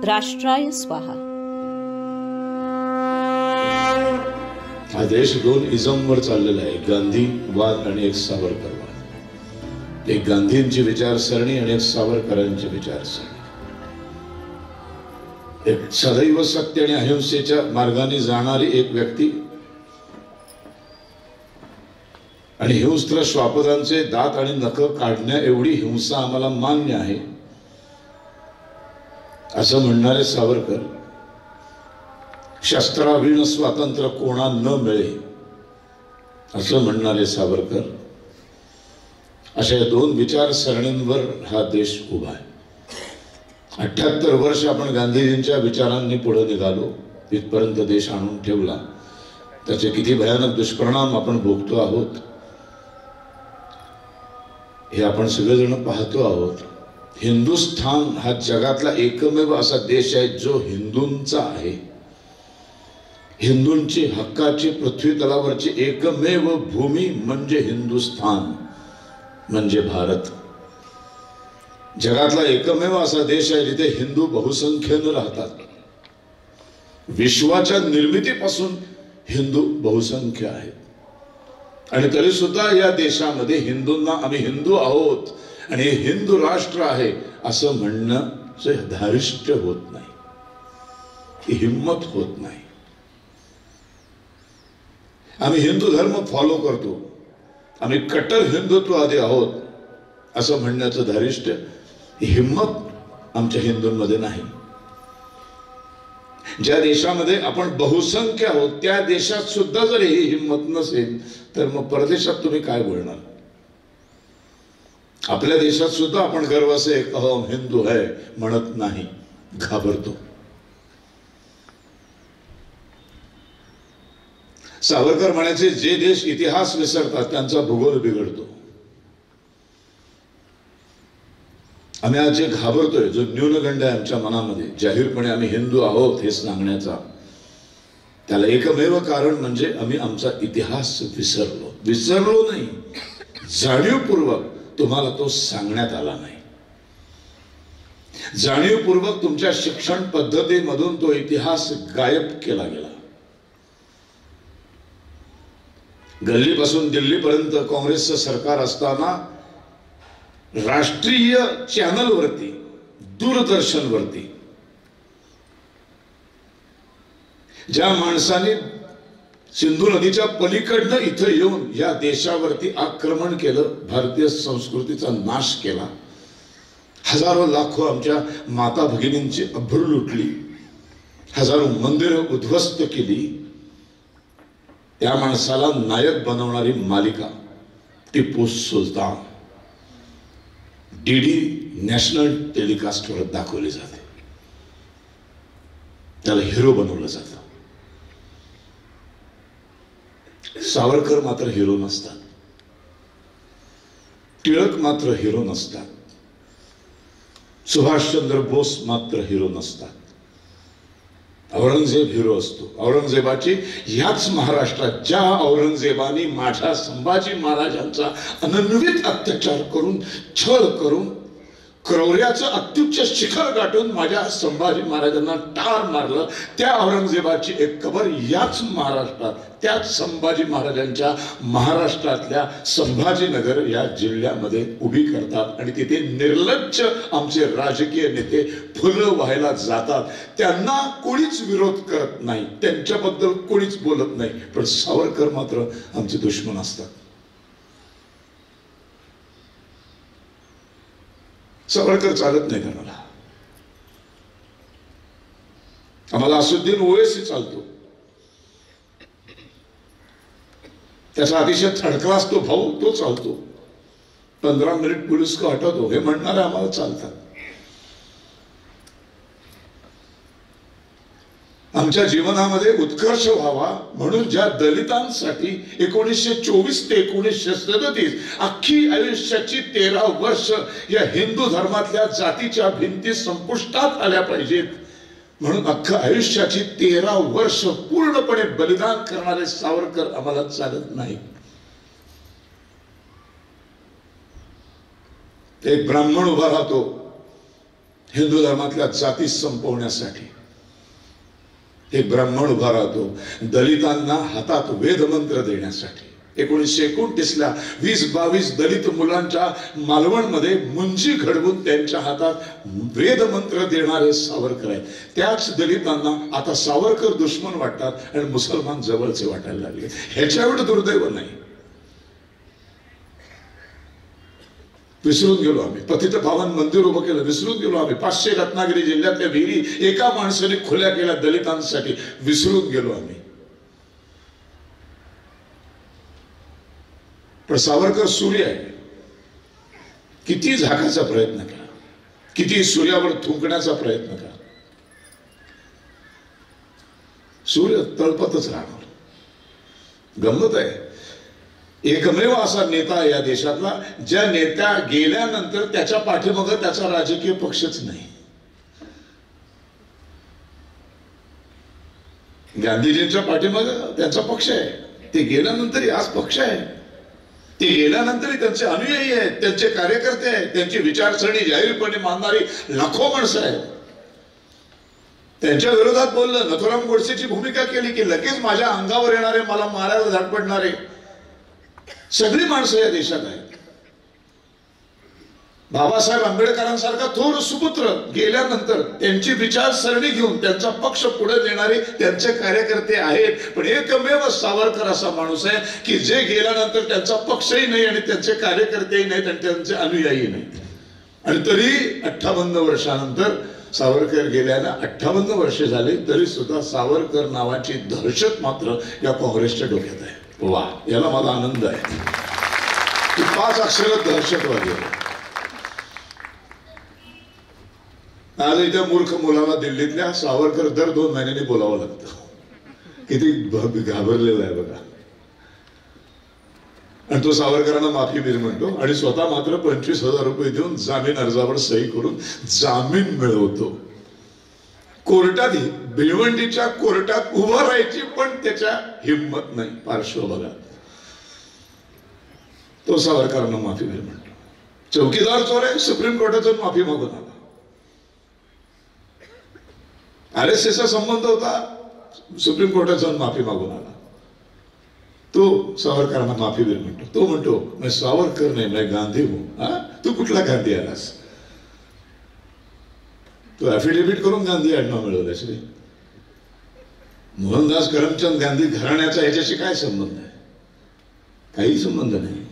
राष्ट्राय स्वाहा। हा देश दोन इझमवर चाललेला आहे, गांधीवाद आणि एक सावरकरवाद। एक गांधींची विचारसरणी आणि एक सावरकरांची विचारसरणी। एक सदैव सत्य आणि अहिंसेच्या मार्गाने जाणारी एक व्यक्ती आणि हिंस्त्र श्वापदांचे दात आणि नख काढण्या एवढी हिंसा आम्हाला मान्य आहे असं म्हणणारे सावरकर, शस्त्राविण स्वातंत्र्य कोणा न मिळे असं म्हणणारे सावरकर, अशा दोन विचारसरणींवर हा देश उभा आहे। 78 वर्ष आपण गांधीजींच्या विचारांनी पुढे निघालो, इथपर्यंत देश आणून ठेवला। त्याचे किती भयानक दुष्परिणाम आपण भोगतो आहोत हे आपण सगळेजण पाहतो आहोत। हिंदुस्थान हा जगातला एकमेव असा देश आहे जो हिंदूंचा आहे। हिंदूंची हक्काची पृथ्वी तलावरची एकमेव भूमी म्हणजे हिंदुस्थान, म्हणजे भारत। जगातला एकमेव असा देश आहे जिथे हिंदू बहुसंख्येने राहतात। विश्वाच्या निर्मितीपासून हिंदू बहुसंख्य आहेत आणि तरी सुद्धा या देशामध्ये हिंदूंना आम्ही हिंदू आहोत आणि हे हिंदू राष्ट्र आहे असं म्हणणं धारिष्ट होत नाही, ही हिम्मत होत नाही। आम्ही हिंदू धर्म फॉलो करतो, आम्ही कट्टर हिंदुत्ववादी आहोत असं म्हणण्याचं धारिष्ट, हिम्मत आमच्या हिंदूंमध्ये नाही। ज्या देशामध्ये आपण बहुसंख्य आहोत त्या देशात सुद्धा जर ही हिम्मत नसेल तर मग परदेशात तुम्ही काय बोलणार? आपल्या देशात सुद्धा आपण गर्व से हम हिंदू है म्हणत नाही, घाबरतो। सावरकर म्हणायचे, जे देश इतिहास विसरतात त्यांचा भूगोल बिघडतो। आम्ही आज जे घाबरतोय, जो न्यूनगंड आहे आमच्या मनामध्ये जाहीरपणे आम्ही हिंदू आहोत हे सांगण्याचा, त्याला एकमेव कारण म्हणजे आम्ही आमचा इतिहास विसरलो नाही, जाणीवपूर्वक तुम्हाला तो सांगण्यात आला नाही। जाणीवपूर्वक तुमच्या शिक्षण पद्धतीमधून तो इतिहास गायब केला गेला। गल्लीपासून दिल्लीपर्यंत काँग्रेसचं सरकार असताना राष्ट्रीय चॅनलवरती, दूरदर्शनवरती ज्या माणसाने सिंधू नदीच्या पलीकडनं इथं येऊन या देशावरती आक्रमण केलं, भारतीय संस्कृतीचा नाश केला, हजारो लाखो आमच्या माता भगिनींची अब्रू लुटली, हजारो मंदिरं उद्ध्वस्त केली, त्या माणसाला नायक बनवणारी मालिका टिपू सुलतान डीडी नॅशनल टेलिकास्टवर दाखवली जाते। त्याला हिरो बनवलं जातं। सावरकर मात्र हिरो नसतात, टिळक मात्र हिरो नसतात, सुभाषचंद्र बोस मात्र हिरो नसतात, औरंगजेब हिरो असतो। औरंगजेबाची याच महाराष्ट्रात ज्या औरंगजेबाने माझ्या संभाजी महाराजांचा अनन्वित अत्याचार करून, छळ करून, क्रौर्याचं अत्युच्च शिखर गाठून माझ्या संभाजी महाराजांना टार मारलं, त्या औरंगजेबाची एक कबर याच महाराष्ट्रात, त्याच संभाजी महाराजांच्या महाराष्ट्रातल्या संभाजीनगर या जिल्ह्यामध्ये उभी करतात आणि तिथे निर्लज्ज आमचे राजकीय नेते फुलं व्हायला जातात। त्यांना कोणीच विरोध करत नाही, त्यांच्याबद्दल कोणीच बोलत नाही, पण सावरकर मात्र आमचे दुश्मन असतात। सावरकर चालत नाही आम्हाला, आम्हाला असुद्दीन ओवैसी चालतो, त्याचा अतिशय थर्ड तो भाऊ तो चालतो, 15 मिनिट पोलीस को हटवतो हे म्हणणारे आम्हाला चालतात। आमच्या जीवनामध्ये उत्कर्ष व्हावा म्हणून ज्या दलितांसाठी 1924 ते 1937 अख्खी आयुष्याची 13 वर्ष या हिंदू धर्मातल्या जातीच्या भिंती संपुष्टात आल्या पाहिजेत म्हणून अख्खं आयुष्याची 13 वर्ष पूर्णपणे बलिदान करणारे सावरकर आम्हाला चालत नाही। एक ब्राह्मण उभा राहतो, हिंदू धर्मातल्या जाती संपवण्यासाठी एक ब्राह्मण उभा राहतो, दलितांना हातात वेदमंत्र देण्यासाठी. 1929ला 20-22 दलित मुलांच्या मालवणमध्ये मुंजी घडवून त्यांच्या हातात वेदमंत्र देणारे सावरकर आहेत. त्याच दलितांना आता सावरकर दुश्मन वाटतात आणि मुसलमान जवळचे वाटायला लागले. ह्याच्यावर दुर्दैव नाही. विसरून गेलो आम्ही. पतित पावन मंदिर उभं केलं, विसरून गेलो आम्ही. 500 रत्नागिरी जिल्ह्यातल्या विहिरी एका माणसाने खुल्या केल्या दलितांसाठी, विसरून गेलो आम्ही. पण सावरकर सूर्य आहे. किती झाकायचा प्रयत्न केला, किती सूर्यावर थुंकण्याचा प्रयत्न केला, सूर्य तळपतच राहणार. गंमत आहे, एकमेव असा नेता या देशातला ज्या नेत्या गेल्यानंतर त्याच्या पाठीमागे त्याचा राजकीय पक्षच नाही. गांधीजींच्या पाठीमागे त्यांचा पक्ष आहे, ते गेल्यानंतरही आज पक्ष आहे. ते गेल्यानंतरही त्यांचे अनुयायी आहेत, त्यांचे कार्यकर्ते आहेत, त्यांची विचारसरणी जाहीरपणे मानणारी लाखो माणसं आहेत. त्यांच्या विरोधात बोललं, नथुराम गोडसेची भूमिका केली की लगेच माझ्या अंगावर येणारे, मला मारायला धडपडणारे सगळी माणसं या देशात आहेत. बाबासाहेब आंबेडकरांसारखा थोर सुपुत्र गेल्यानंतर त्यांची विचारसरणी घेऊन त्यांचा पक्ष पुढे नेणारे त्यांचे कार्यकर्ते आहेत. पण एकमेव सावरकर असा माणूस आहे की जे गेल्यानंतर त्यांचा पक्षही नाही आणि त्यांचे कार्यकर्तेही नाहीत आणि त्यांचे अनुयायी नाहीत. आणि तरी 58 वर्षानंतर, सावरकर गेल्याला 58 वर्ष झाले, तरी सुद्धा सावरकर नावाची दहशत मात्र या काँग्रेसच्या डोक्यात आहे. वा, याला मला आनंद आहे की 5 अक्षर दहशतवादी आहे. आज इथे मूर्ख मुलाला दिल्लीतल्या सावरकर दर 2 महिन्यांनी बोलावं लागतं. किती घाबरलेला आहे बघा. आणि तो सावरकरांना माफी बीर म्हणतो आणि स्वतः मात्र 25,000 रुपये देऊन जामीन अर्जावर सही करून जामीन मिळवतो. कोर्टात, भिवंडीच्या कोर्टात उभं राहायची पण त्याच्या हिंमत नाही. पार्श्व बघा, तो सावरकरांना माफी बीर म्हणतो. चौकीदार चोर आहे, सुप्रीम कोर्टातून माफी मागून आला. RSSचा संबंध होता, सुप्रीम कोर्टात जाऊन माफी मागून आला. तो सावरकरांना माफी बीर म्हणतो. तो म्हणतो, मैं सावरकर नाही, मैं गांधी हूं. हा, तू कुठला गांधी आलास? तू ऍफिडेव्हिट करून गांधी आडनाव मिळवलं श्री. मोहनदास करमचंद गांधी घराण्याचा याच्याशी काय संबंध आहे? काही संबंध नाही.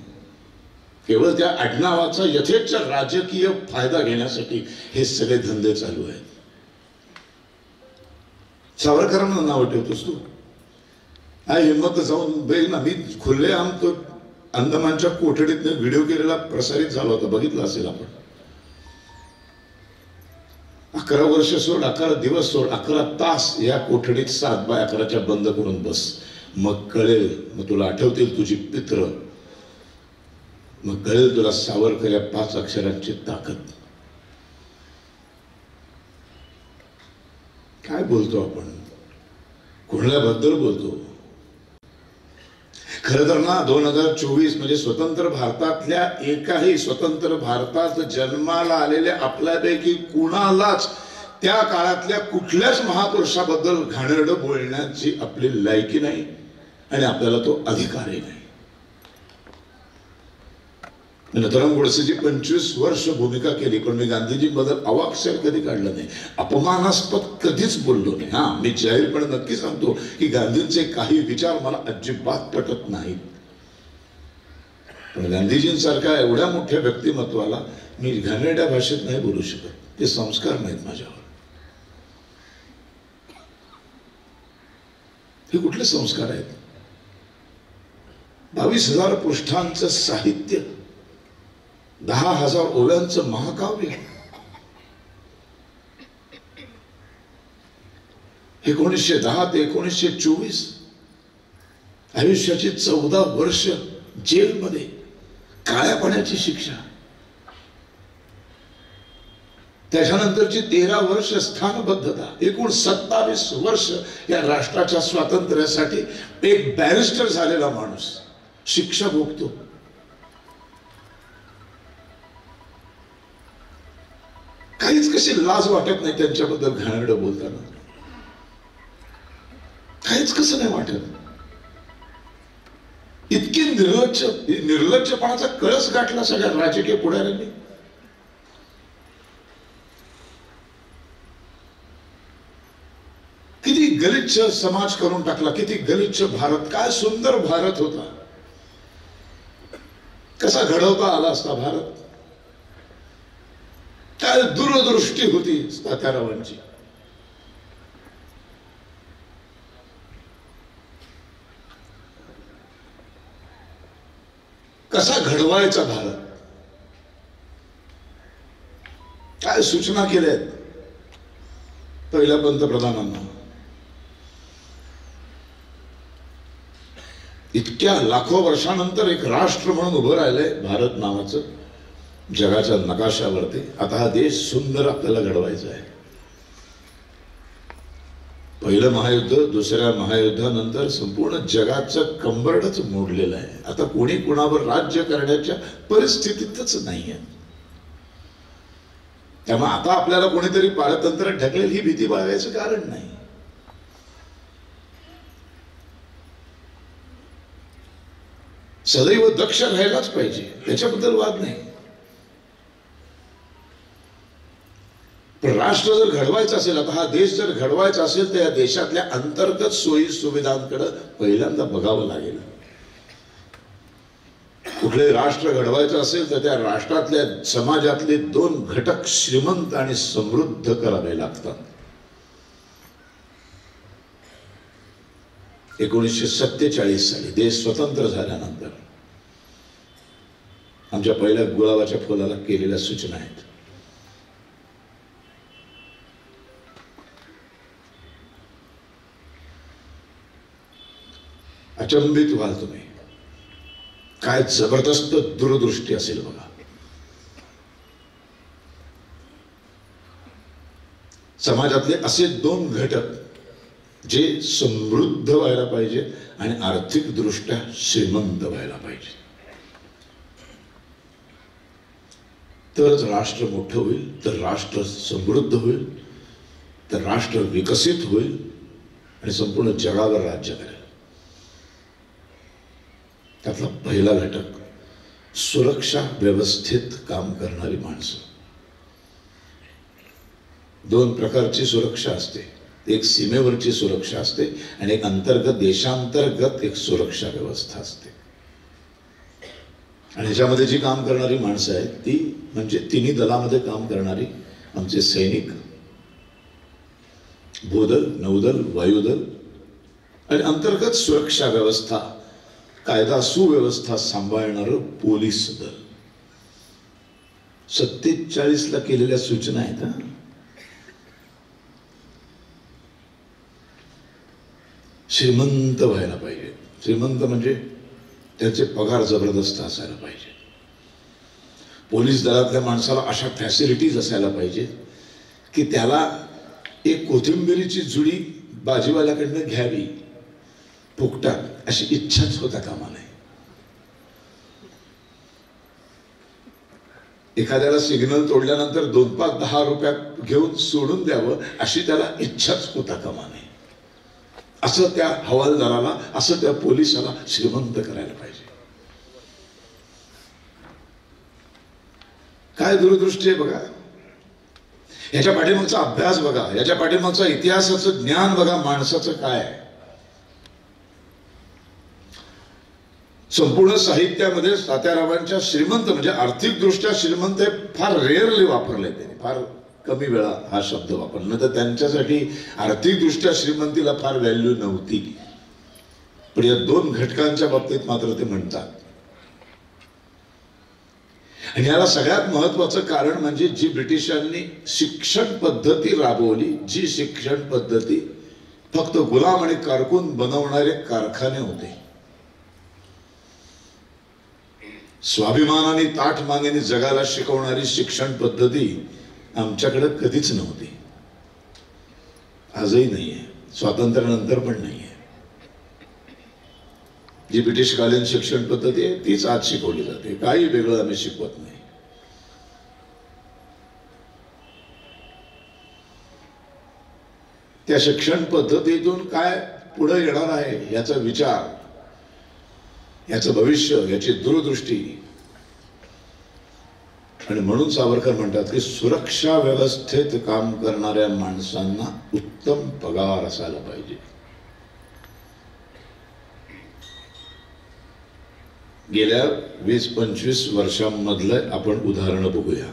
केवळ त्या आडनावाचा यथेच्छ राजकीय फायदा घेण्यासाठी हे सगळे धंदे चालू आहेत. सावरकरांना नाव ठेवतोस तू? काय हिंमत जाऊन बघ ना. मी खुल्लेआम तो अंदमानच्या कोठडीत व्हिडिओ केलेला प्रसारित झाला होता, बघितला असेल आपण. 11 वर्ष सोड, 11 दिवस सोड, 11 तास या कोठडीत 7/11च्या बंद करून बस. मग कळेल, मग तुला आठवतील तुझी पित्र, मग कळेल तुला सावरकर या 5 अक्षरांची ताकद. काय बोलतो आपण, कोणाबद्दल बोलतो? खरं तर ना 2024 म्हणजे स्वतंत्र भारतातल्या एकाही स्वतंत्र भारतात जन्माला आलेल्या आपल्यापैकी कुणालाच त्या काळातल्या कुठल्याच महापुरुषाबद्दल घाणेरडं बोलण्याची आपली लायकी नाही आणि आपल्याला तो अधिकारही नाही. नथुराम गोडसेची 25 वर्ष भूमिका केली, पण मी गांधीजींबद्दल अवाक्षर कधी काढलं नाही, अपमानास्पद कधीच बोललो नाही. हा, मी जाहीरपणे नक्की सांगतो की गांधींचे काही विचार मला अजिबात पटत नाहीत. पण गांधीजींसारख्या एवढ्या मोठ्या व्यक्तिमत्वाला मी घाणेरड्या भाषेत नाही बोलू शकत. ते संस्कार नाहीत माझ्यावर. हे कुठले संस्कार आहेत? 22,000 पृष्ठांचं साहित्य, 10,000 ओव्यांचं महाकाव्य, 1910 ते 1924 आयुष्याची 14 वर्ष जेलमध्ये, काळ्या पाण्याची शिक्षा, त्याच्यानंतरची 13 वर्ष स्थानबद्धता, एकूण 27 वर्ष या राष्ट्राच्या स्वातंत्र्यासाठी एक बॅरिस्टर झालेला माणूस शिक्षा भोगतो. काहीच कशी लाज वाटत नाही त्यांच्याबद्दल घाणेरडं बोलताना, काहीच कसं नाही वाटत. इतकी निर्लज्जपणाचा कळस गाठला सगळ्या राजकीय पुढाऱ्यांनी. किती गलिच्छ समाज करून टाकला, किती गलिच्छ भारत. काय सुंदर भारत होता, कसा घडवता आला असता भारत. काय दूरदृष्टी होती तात्यारावांची. कसा घडवायचा भारत, काय सूचना केल्यात पहिल्या पंतप्रधानांना. इतक्या लाखो वर्षानंतर एक राष्ट्र म्हणून उभं राहिलंय भारत नावाचं जगाच्या नकाशावरती. आता हा देश सुंदर आपल्याला घडवायचा आहे. पहिलं महायुद्ध, दुसऱ्या महायुद्धानंतर संपूर्ण जगाचं कंबरडच मोडलेलं आहे. आता कोणी कोणावर राज्य करण्याच्या परिस्थितीतच नाहीये. त्यामुळे आता आपल्याला कोणीतरी पारतंत्र्यात ढकलेल ही भीती बाळगायचं कारण नाही. सदैव दक्ष राहायलाच पाहिजे, त्याच्याबद्दल वाद नाही. पण राष्ट्र जर घडवायचं असेल, आता हा देश जर घडवायचा असेल, तर या देशातल्या अंतर्गत सोयी सुविधांकडे पहिल्यांदा बघावं लागेल. कुठले राष्ट्र घडवायचं असेल तर त्या राष्ट्रातल्या समाजातले दोन घटक श्रीमंत आणि समृद्ध करावे लागतात. 1947 साली देश स्वतंत्र झाल्यानंतर आमच्या पहिल्या गुलाबाच्या फुलाला केलेल्या सूचना आहेत. अचंबित व्हाल तुम्ही, काय जबरदस्त दूरदृष्टी असेल बघा. समाजातले असे दोन घटक जे समृद्ध व्हायला पाहिजे आणि आर्थिक दृष्ट्या श्रीमंत व्हायला पाहिजे, तरच राष्ट्र मोठं होईल, तर राष्ट्र समृद्ध होईल, तर राष्ट्र विकसित होईल आणि संपूर्ण जगावर राज्य करेल. त्यातला पहिला घटक सुरक्षा व्यवस्थेत काम करणारी माणसं. दोन प्रकारची सुरक्षा असते, एक सीमेवरची सुरक्षा असते आणि एक अंतर्गत देशांतर्गत एक सुरक्षा व्यवस्था असते. आणि ह्याच्यामध्ये जी काम करणारी माणसं आहेत ती म्हणजे तिन्ही दलामध्ये काम करणारी आमचे सैनिक, भूदल, नौदल, वायुदल आणि अंतर्गत सुरक्षा व्यवस्था, कायदा सुव्यवस्था सांभाळणारं पोलीस दल. 47 ला केलेल्या सूचना आहेत. श्रीमंत व्हायला पाहिजे. श्रीमंत म्हणजे त्याचे पगार जबरदस्त असायला पाहिजे. पोलीस दलातल्या माणसाला अशा फॅसिलिटीज असायला पाहिजे की त्याला एक कोथिंबिरीची जुडी बाजीवाल्याकडनं घ्यावी फुकटात अशी इच्छाच होता कामा नये. एखाद्याला सिग्नल तोडल्यानंतर 2-5-10 रुपयात घेऊन सोडून द्यावं अशी त्याला इच्छाच होता कामा नये. असं त्या हवालदाराला, असं त्या पोलिसाला श्रीमंत करायला पाहिजे. काय दूरदृष्टी आहे बघा. याच्या पाठीमागचा अभ्यास बघा, याच्या पाठीमागचा इतिहासाचं ज्ञान बघा. माणसाचं काय संपूर्ण साहित्यामध्ये तात्यारावांच्या श्रीमंत म्हणजे आर्थिक दृष्ट्या श्रीमंत हे फार रेअरली वापरले. त्यांनी फार कमी वेळा हा शब्द वापरला, तर त्यांच्यासाठी आर्थिक दृष्ट्या श्रीमंतीला फार व्हॅल्यू नव्हती. पण या दोन घटकांच्या बाबतीत मात्र ते म्हणतात. आणि याला सगळ्यात महत्वाचं कारण म्हणजे जी ब्रिटिशांनी शिक्षण पद्धती राबवली, जी शिक्षण पद्धती फक्त गुलाम आणि कारकून बनवणारे कारखाने होते. स्वाभिमानाने ताठ मानेने जगाला शिकवणारी शिक्षण पद्धती आमच्याकडे कधीच नव्हती, आजही नाहीये, स्वातंत्र्यानंतर पण नाहीये. जी ब्रिटिशकालीन शिक्षण पद्धती आहे तीच आज शिकवली जाते. काही वेगळं आम्ही शिकवत नाही. त्या शिक्षण पद्धतीतून काय पुढे येणार आहे याचा विचार, याचं भविष्य, याची दूरदृष्टी. आणि म्हणून सावरकर म्हणतात की सुरक्षा व्यवस्थेत काम करणाऱ्या माणसांना उत्तम पगार असायला पाहिजे. गेल्या 20-25 वर्षांमधलं आपण उदाहरण बघूया.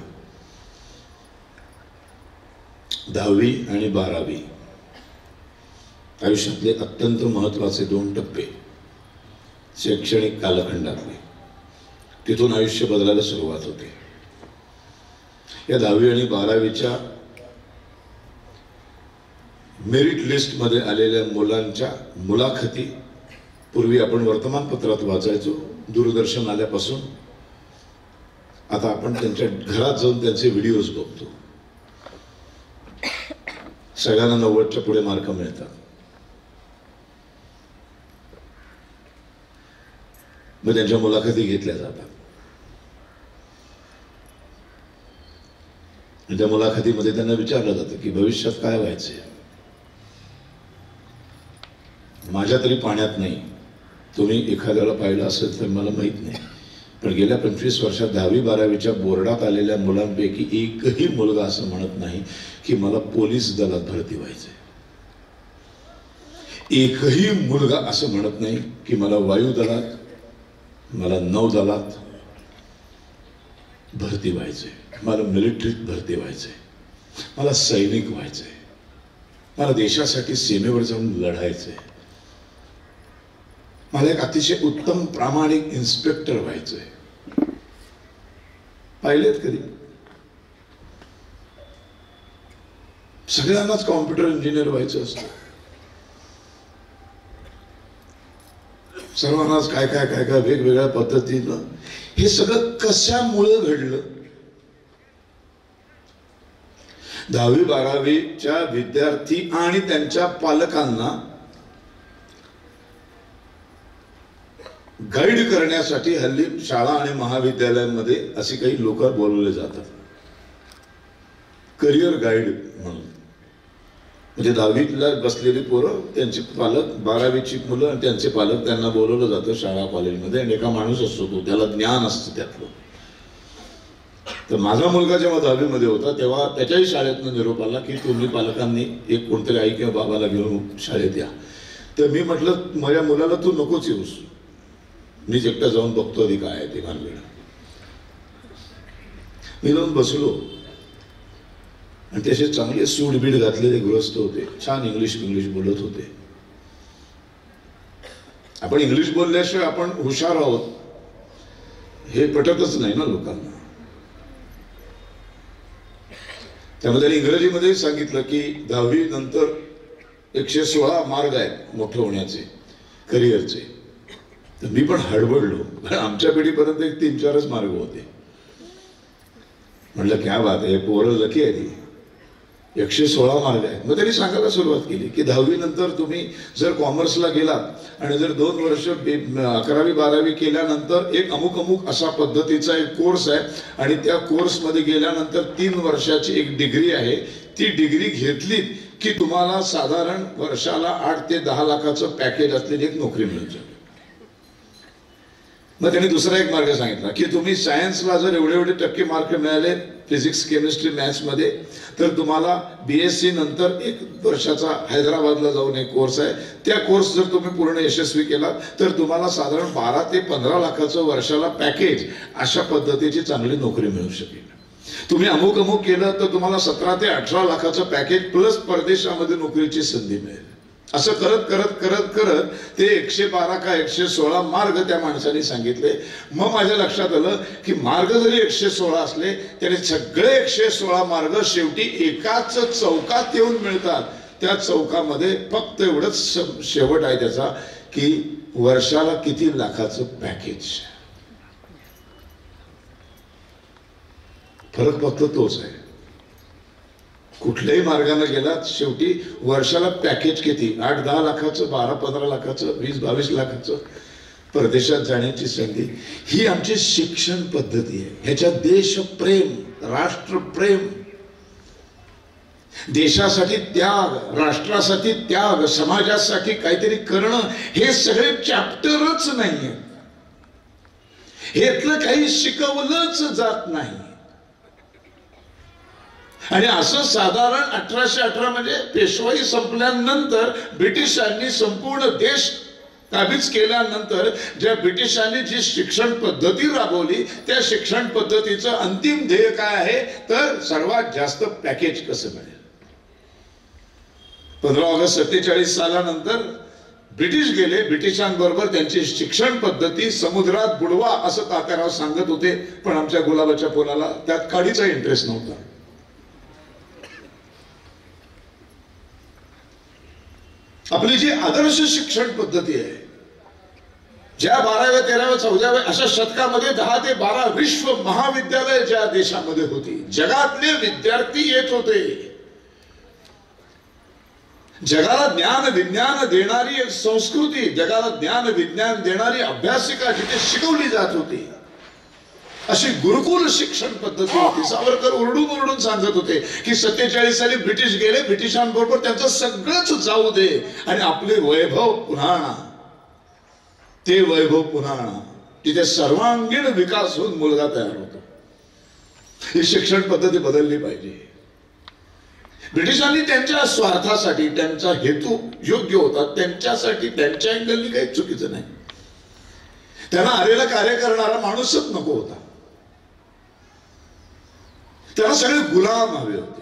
10वी आणि 12वी आयुष्यातले अत्यंत महत्वाचे 2 टप्पे शैक्षणिक कालखंडातले. तिथून आयुष्य बदलायला सुरुवात होते. या 10वी आणि 12वीच्या मेरिट लिस्ट मध्ये आलेल्या मुलांच्या मुलाखती पूर्वी आपण वर्तमानपत्रात वाचायचो. दूरदर्शन आल्यापासून आता आपण त्यांच्या घरात जाऊन त्यांचे व्हिडिओज बघतो. सगळ्यांना 90च्या पुढे मार्क मिळतात. मग त्यांच्या मुलाखती घेतल्या जातात. त्या मुलाखतीमध्ये त्यांना विचारलं जातं की भविष्यात काय व्हायचंय. माझ्या तरी पाण्यात नाही, तुम्ही एखाद्याला पाहिलं असेल तर मला माहित नाही, पण गेल्या 25 वर्षात 10वी-12वीच्या बोर्डात आलेल्या मुलांपैकी एकही मुलगा असं म्हणत नाही की मला पोलीस दलात भरती व्हायचंय. एकही मुलगा असं म्हणत नाही की मला वायुदलात, मला नौदलात भरती व्हायचंय, मला मिलिटरीत भरती व्हायचंय, मला सैनिक व्हायचंय, मला देशासाठी सीमेवर जाऊन लढायचंय, मला एक अतिशय उत्तम प्रामाणिक इन्स्पेक्टर व्हायचंय. पाहिलेत कधी? सगळ्यांनाच कॉम्प्युटर इंजिनियर व्हायचं असतं. सर्वांनाच काय काय काय काय वेगवेगळ्या पद्धतीनं. हे सगळं कशामुळे घडलं? 10वी-12वीच्या विद्यार्थी आणि त्यांच्या पालकांना गाईड करण्यासाठी हल्ली शाळा आणि महाविद्यालयांमध्ये असे काही लोक बोलवले जातात, करिअर गाईड म्हणून. म्हणजे 10वीला बसलेली पोरं, त्यांचे पालक, 12वीची मुलं आणि त्यांचे पालक, त्यांना बोलवलं जातं शाळा कॉलेजमध्ये. आणि एका माणूस असतो, तो त्याला ज्ञान असतं त्यातलं. तर माझा मुलगा जेव्हा 10वीमध्ये होता तेव्हा त्याच्याही शाळेतनं निरोप आला की तुम्ही पालकांनी एक कोणतरी आई किंवा बाबाला घेऊन शाळेत या. तर मी म्हटलं माझ्या मुलाला तू नकोच येऊस, मी एकटा जाऊन बघतो आधी काय आहे ते भानगड. मी जाऊन बसलो आणि त्याचे चांगले सूट बीट घातलेले गृहस्थ होते, छान इंग्लिश बोलत होते. आपण इंग्लिश बोलल्याशिवाय आपण हुशार आहोत हे पटतच नाही ना लोकांना. त्यामुळे त्यांनी इंग्रजीमध्ये सांगितलं की 10वी नंतर 116 मार्ग आहेत मोठं होण्याचे, करिअरचे. तर मी पण हडबडलो, कारण आमच्या पिढीपर्यंत एक 3-4च मार्ग होते. म्हटलं क्या बात आहे, पोरं लकी आहे ती, 116 मार्ग आहेत. मग त्यांनी सांगायला सुरुवात केली की 10वी नंतर तुम्ही जर कॉमर्सला गेलात आणि जर 2 वर्ष 11वी-12वी केल्यानंतर एक अमुक असा पद्धतीचा एक कोर्स आहे आणि त्या कोर्समध्ये गेल्यानंतर 3 वर्षाची एक डिग्री आहे. ती डिग्री घेतली की तुम्हाला साधारण वर्षाला 8 ते 10 लाखाचं पॅकेज असलेली एक नोकरी मिळून जाईल. मग त्यांनी दुसरा एक मार्ग सांगितला की तुम्ही सायन्सला जर एवढे टक्के मार्क मिळाले फिजिक्स, केमिस्ट्री, मॅथ्समध्ये, तर तुम्हाला BSc नंतर 1 वर्षाचा हैदराबादला जाऊन एक कोर्स आहे. त्या कोर्स जर तुम्ही पूर्ण यशस्वी केलात तर तुम्हाला साधारण 12 ते 15 लाखाचं वर्षाला पॅकेज अशा पद्धतीची चांगली नोकरी मिळू शकेल. तुम्ही अमुक केलं तर तुम्हाला 17 ते 18 लाखाचं पॅकेज प्लस परदेशामध्ये नोकरीची संधी मिळेल. असं करत करत करत करत ते 112 का 116 मार्ग त्या माणसाने सांगितले. मग माझ्या लक्षात आलं की मार्ग जरी 116 असले तरी सगळे 116 मार्ग शेवटी एकाच चौकात येऊन मिळतात. त्या चौकामध्ये फक्त एवढंच शेवट आहे त्याचा की वर्षाला किती लाखाचं पॅकेज. फरक फक्त तोच आहे. कुठल्याही मार्गाने गेलात शेवटी वर्षाला पॅकेज किती, 8-10 लाखाचं, 12-15 लाखाचं, 20-22 लाखाचं परदेशात जाण्याची संधी. ही आमची शिक्षण पद्धती आहे. ह्याच्यात देशप्रेम, राष्ट्रप्रेम देशासाठी त्याग, राष्ट्रासाठी त्याग, समाजासाठी काहीतरी करणं, हे सगळे चॅप्टरच नाहीये. हेतलं काही शिकवलंच जात नाही. आणि असं साधारण 1818 म्हणजे पेशवाई संपल्यानंतर ब्रिटिशांनी संपूर्ण देश काबीज केल्यानंतर ज्या ब्रिटिशांनी जी शिक्षण पद्धती राबवली, त्या शिक्षण पद्धतीचं अंतिम ध्येय काय आहे तर सर्वात जास्त पॅकेज कसं मिळेल. 15 ऑगस्ट 47 सालानंतर ब्रिटिश गेले. ब्रिटिशांबरोबर त्यांची शिक्षण पद्धती समुद्रात बुडवा असं तात्याराव सांगत होते, पण आमच्या गुलाबाच्या फुलाला त्यात काडीचा इंटरेस्ट नव्हता. आपली जी आदर्श शिक्षण पद्धती आहे, ज्या 12व्या 13व्या 14व्या अशा शतकामध्ये 10 ते 12 विश्व महाविद्यालय ज्या देशामध्ये होती, जगातले विद्यार्थी येत होते. जगाला ज्ञान विज्ञान देणारी एक संस्कृती, जगाला ज्ञान विज्ञान देणारी अभ्यासिका जिथे शिकवली जात होती, अशी गुरुकुल शिक्षण पद्धती होती. सावरकर ओरडून ओरडून सांगत होते की 47 साली ब्रिटिश गेले, ब्रिटिशांबरोबर त्यांचं सगळंच जाऊ दे आणि आपले वैभव पुन्हा आणा. ते वैभव पुन्हा आणा, तिथे सर्वांगीण विकास होऊन मुलगा तयार होतो. ही शिक्षण पद्धती बदलली पाहिजे. ब्रिटिशांनी त्यांच्या स्वार्थासाठी, त्यांचा हेतू योग्य होता, त्यांच्यासाठी त्यांच्या अँगलनी काही चुकीचं नाही. त्यांना आलेला कार्य करणारा माणूसच नको होता. त्यांना सगळे गुलाम हवे होते.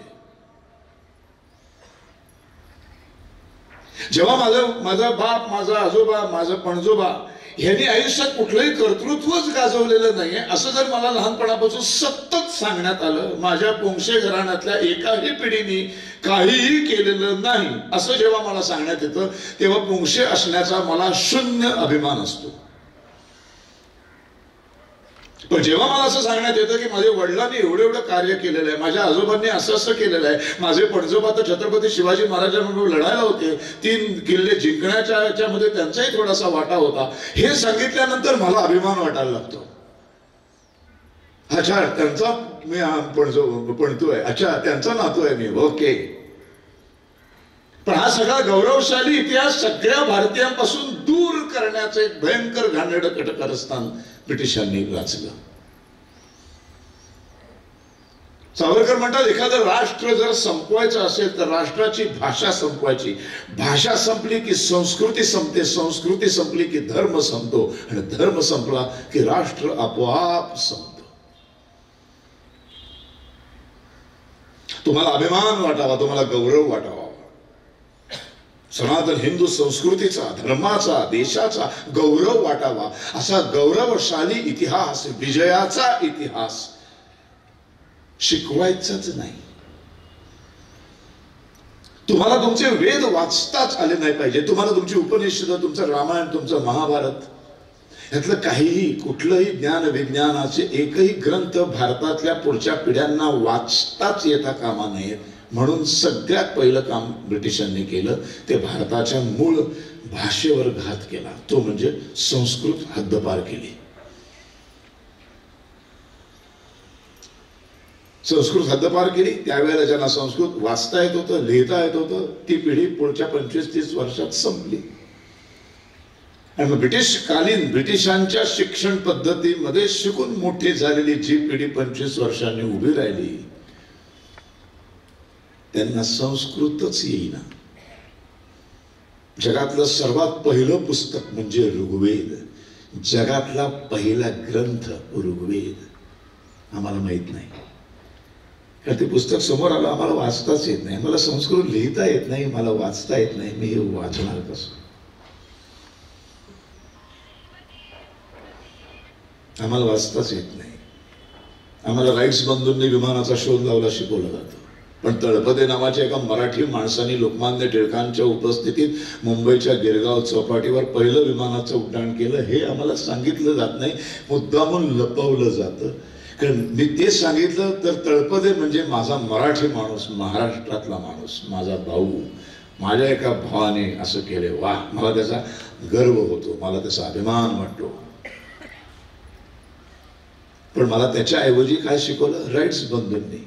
जेव्हा माझा बाप, माझा आजोबा, माझा पणजोबा यांनी आयुष्यात कुठलंही कर्तृत्वच गाजवलेलं नाहीये असं जर मला लहानपणापासून सतत सांगण्यात आलं, माझ्या पोंक्षे घराण्यातल्या एकाही पिढीने काहीही केलेलं नाही असं जेव्हा मला सांगण्यात येतं, तेव्हा पोंक्षे असण्याचा मला शून्य अभिमान असतो. पण जेव्हा मला असं सांगण्यात येतं की माझ्या वडिलांनी एवढं एवढं कार्य केलेलं आहे, माझ्या आजोबांनी असं असं केलेलं आहे, माझे पणजोबा तर छत्रपती शिवाजी महाराजांबरोबर लढायला होते, 3 किल्ले जिंकण्याच्या याच्यामध्ये त्यांचाही थोडासा वाटा होता, हे सांगितल्यानंतर मला अभिमान वाटायला लागतो. अच्छा, त्यांचा मी पणतू आहे, अच्छा त्यांचा नातू आहे मी, ओके. पण हा सगळा गौरवशाली इतिहास सगळ्या भारतीयांपासून दूर करण्याचं एक भयंकर घाणेरडं कटकारस्थान ब्रिटिशांनी रचलं. सावरकर म्हणतात, एखादं राष्ट्र जर संपवायचं असेल तर राष्ट्राची भाषा संपवायची. भाषा संपली की संस्कृती संपते, संस्कृती संपली की धर्म संपतो, आणि धर्म संपला की राष्ट्र आपोआप संपतो. तुम्हाला अभिमान वाटावा, तुम्हाला गौरव वाटावा, सनातन हिंदू संस्कृतीचा, धर्माचा, देशाचा गौरव वाटावा, असा गौरवशाली इतिहास, विजयाचा इतिहास शिकवायचाच नाही. तुम्हाला तुमचे वेद वाचताच आले नाही पाहिजे. तुम्हाला तुमची उपनिषद, तुमचं रामायण, तुमचं महाभारत यातलं काहीही, कुठलंही ज्ञान विज्ञानाचे एकही ग्रंथ भारतातल्या पुढच्या पिढ्यांना वाचताच येता कामा नयेत. म्हणून सगळ्यात पहिलं काम ब्रिटिशांनी केलं ते भारताच्या मूळ भाषेवर घात केला, तो म्हणजे संस्कृत हद्दपार केली. संस्कृत हद्दपार केली. त्यावेळेला ज्यांना संस्कृत वाचता येत होतं, लिहिता येत होतं, ती पिढी पुढच्या 25-30 वर्षात संपली. आणि मग ब्रिटिशांच्या शिक्षण पद्धतीमध्ये शिकून मोठी झालेली जी पिढी 25 वर्षांनी उभी राहिली, त्यांना संस्कृतच येईना. जगातलं सर्वात पहिलं पुस्तक म्हणजे ऋग्वेद, जगातला पहिला ग्रंथ ऋग्वेद आम्हाला माहित नाही, कारण ते पुस्तक समोर आलं, आम्हाला वाचताच येत नाही. मला संस्कृत लिहिता येत नाही, मला वाचता येत नाही, मी हे वाचणार कसं? आम्हाला वाचताच येत नाही. आम्हाला राईट्स बंधूंनी विमानाचा शोध लावला शिकवलं जातं, पण तळपदे नावाच्या एका मराठी माणसाने लोकमान्य टिळकांच्या उपस्थितीत मुंबईच्या गिरगाव चौपाटीवर पहिलं विमानाचं उड्डाण केलं, हे आम्हाला सांगितलं जात नाही, मुद्दामून लपवलं जातं. कारण मी ते सांगितलं तर तळपदे म्हणजे माझा मराठी माणूस, महाराष्ट्रातला माणूस, माझा भाऊ, माझ्या एका भावाने असं केले, वा, मला त्याचा गर्व होतो, मला त्याचा अभिमान वाटतो. पण मला त्याच्याऐवजी काय शिकवलं? राईट्स बंधूंनी.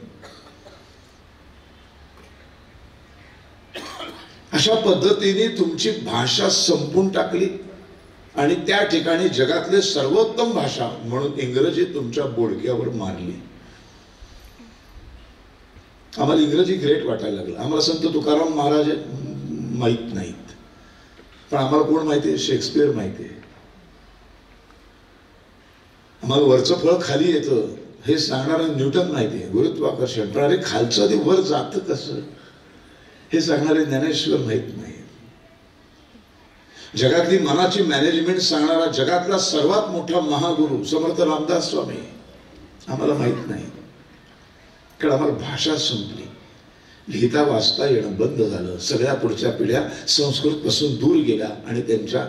अशा पद्धतीने तुमची भाषा संपून टाकली आणि त्या ठिकाणी जगातले सर्वोत्तम भाषा म्हणून इंग्रजी तुमच्या बोडक्यावर मारली. आम्हाला इंग्रजी ग्रेट वाटायला लागलं. आम्हाला संत तुकाराम महाराज माहित नाहीत, पण आम्हाला कोण माहितीये? शेक्सपियर माहितीये. आम्हाला वरचं फळ खाली येतं हे सांगणारं न्यूटन माहितीये, गुरुत्वाकर्षण. पण अरे खालचं ते वर जातं कसं हे सांगणारे ज्ञानेश्वर माहित नाही. जगातली मनाची मॅनेजमेंट सांगणारा जगातला सर्वात मोठा महागुरु समर्थ रामदास स्वामी आम्हाला माहित नाही, कारण आम्हाला भाषा संपली. लिहिता वाचता येणं बंद झालं. सगळ्या पुढच्या पिढ्या संस्कृत पासून दूर गेल्या आणि त्यांच्या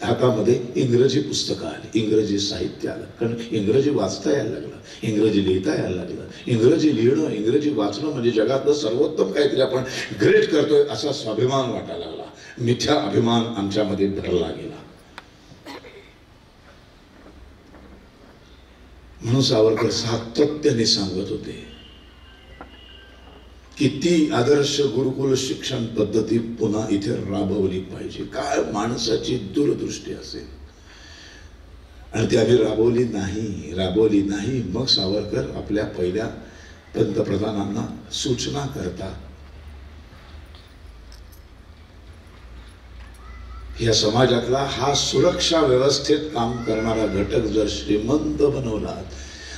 हातामध्ये इंग्रजी पुस्तकं आली, इंग्रजी साहित्य आलं. कारण इंग्रजी वाचता यायला लागलं, इंग्रजी लिहिता यायला लागलं. इंग्रजी लिहिणं, इंग्रजी वाचणं म्हणजे जगातलं सर्वोत्तम काहीतरी आपण ग्रेट करतोय असा स्वाभिमान वाटायला लागला. मिथ्या अभिमान आमच्यामध्ये भरला गेला. म्हणून सावरकर सातत्याने सांगत होते की ती आदर्श गुरुकुल शिक्षण पद्धती पुन्हा इथे राबवली पाहिजे. काय माणसाची दूरदृष्टी असेल. आणि ती आम्ही राबवली नाही. मग सावरकर आपल्या पहिल्या पंतप्रधानांना सूचना करतात, या समाजातला हा सुरक्षा व्यवस्थेत काम करणारा घटक जर श्रीमंत बनवला,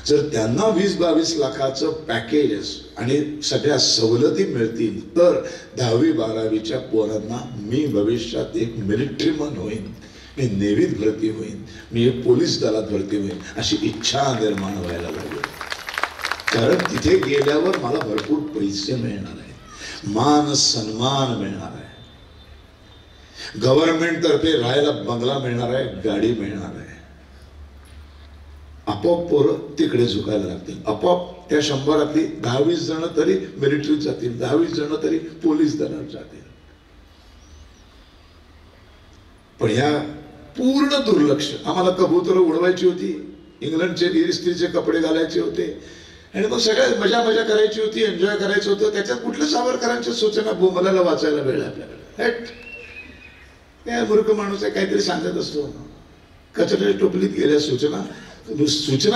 जर त्यांना 20-22 लाखाचं पॅकेज आणि सगळ्या सवलती मिळतील, तर 10वी-12वीच्या पोरांना मी भविष्यात एक मिलिटरीमन होईन, मी नेव्हीत भरती होईन, मी एक पोलीस दलात भरती होईन अशी इच्छा निर्माण व्हायला लागली. कारण तिथे गेल्यावर मला भरपूर पैसे मिळणार आहेत, मान सन्मान मिळणार आहे, गव्हर्नमेंट तर्फे राहायला बंगला मिळणार आहे, गाडी मिळणार आहे. आपोआप पोरं तिकडे झुकायला लागतील. आपोआप त्या 100रातली 10-20 जण तरी मिलिटरीत जातील, 10-20 जण तरी पोलीस दलात जातील. पण ह्या पूर्ण दुर्लक्ष. आम्हाला कबूतर उडवायची होती, इंग्लंडचे इस्त्रीचे कपडे घालायचे होते आणि मग सगळ्या मजा करायची होती, एन्जॉय करायचं होतं. त्याच्यात कुठल्या सावरकरांच्या सूचना बोंबलाला वाचायला वेळ आपल्याकडे. काय मूर्ख माणूस आहे, काहीतरी सांगत असतो. कचऱ्याच्या टोपलीत गेल्या सूचना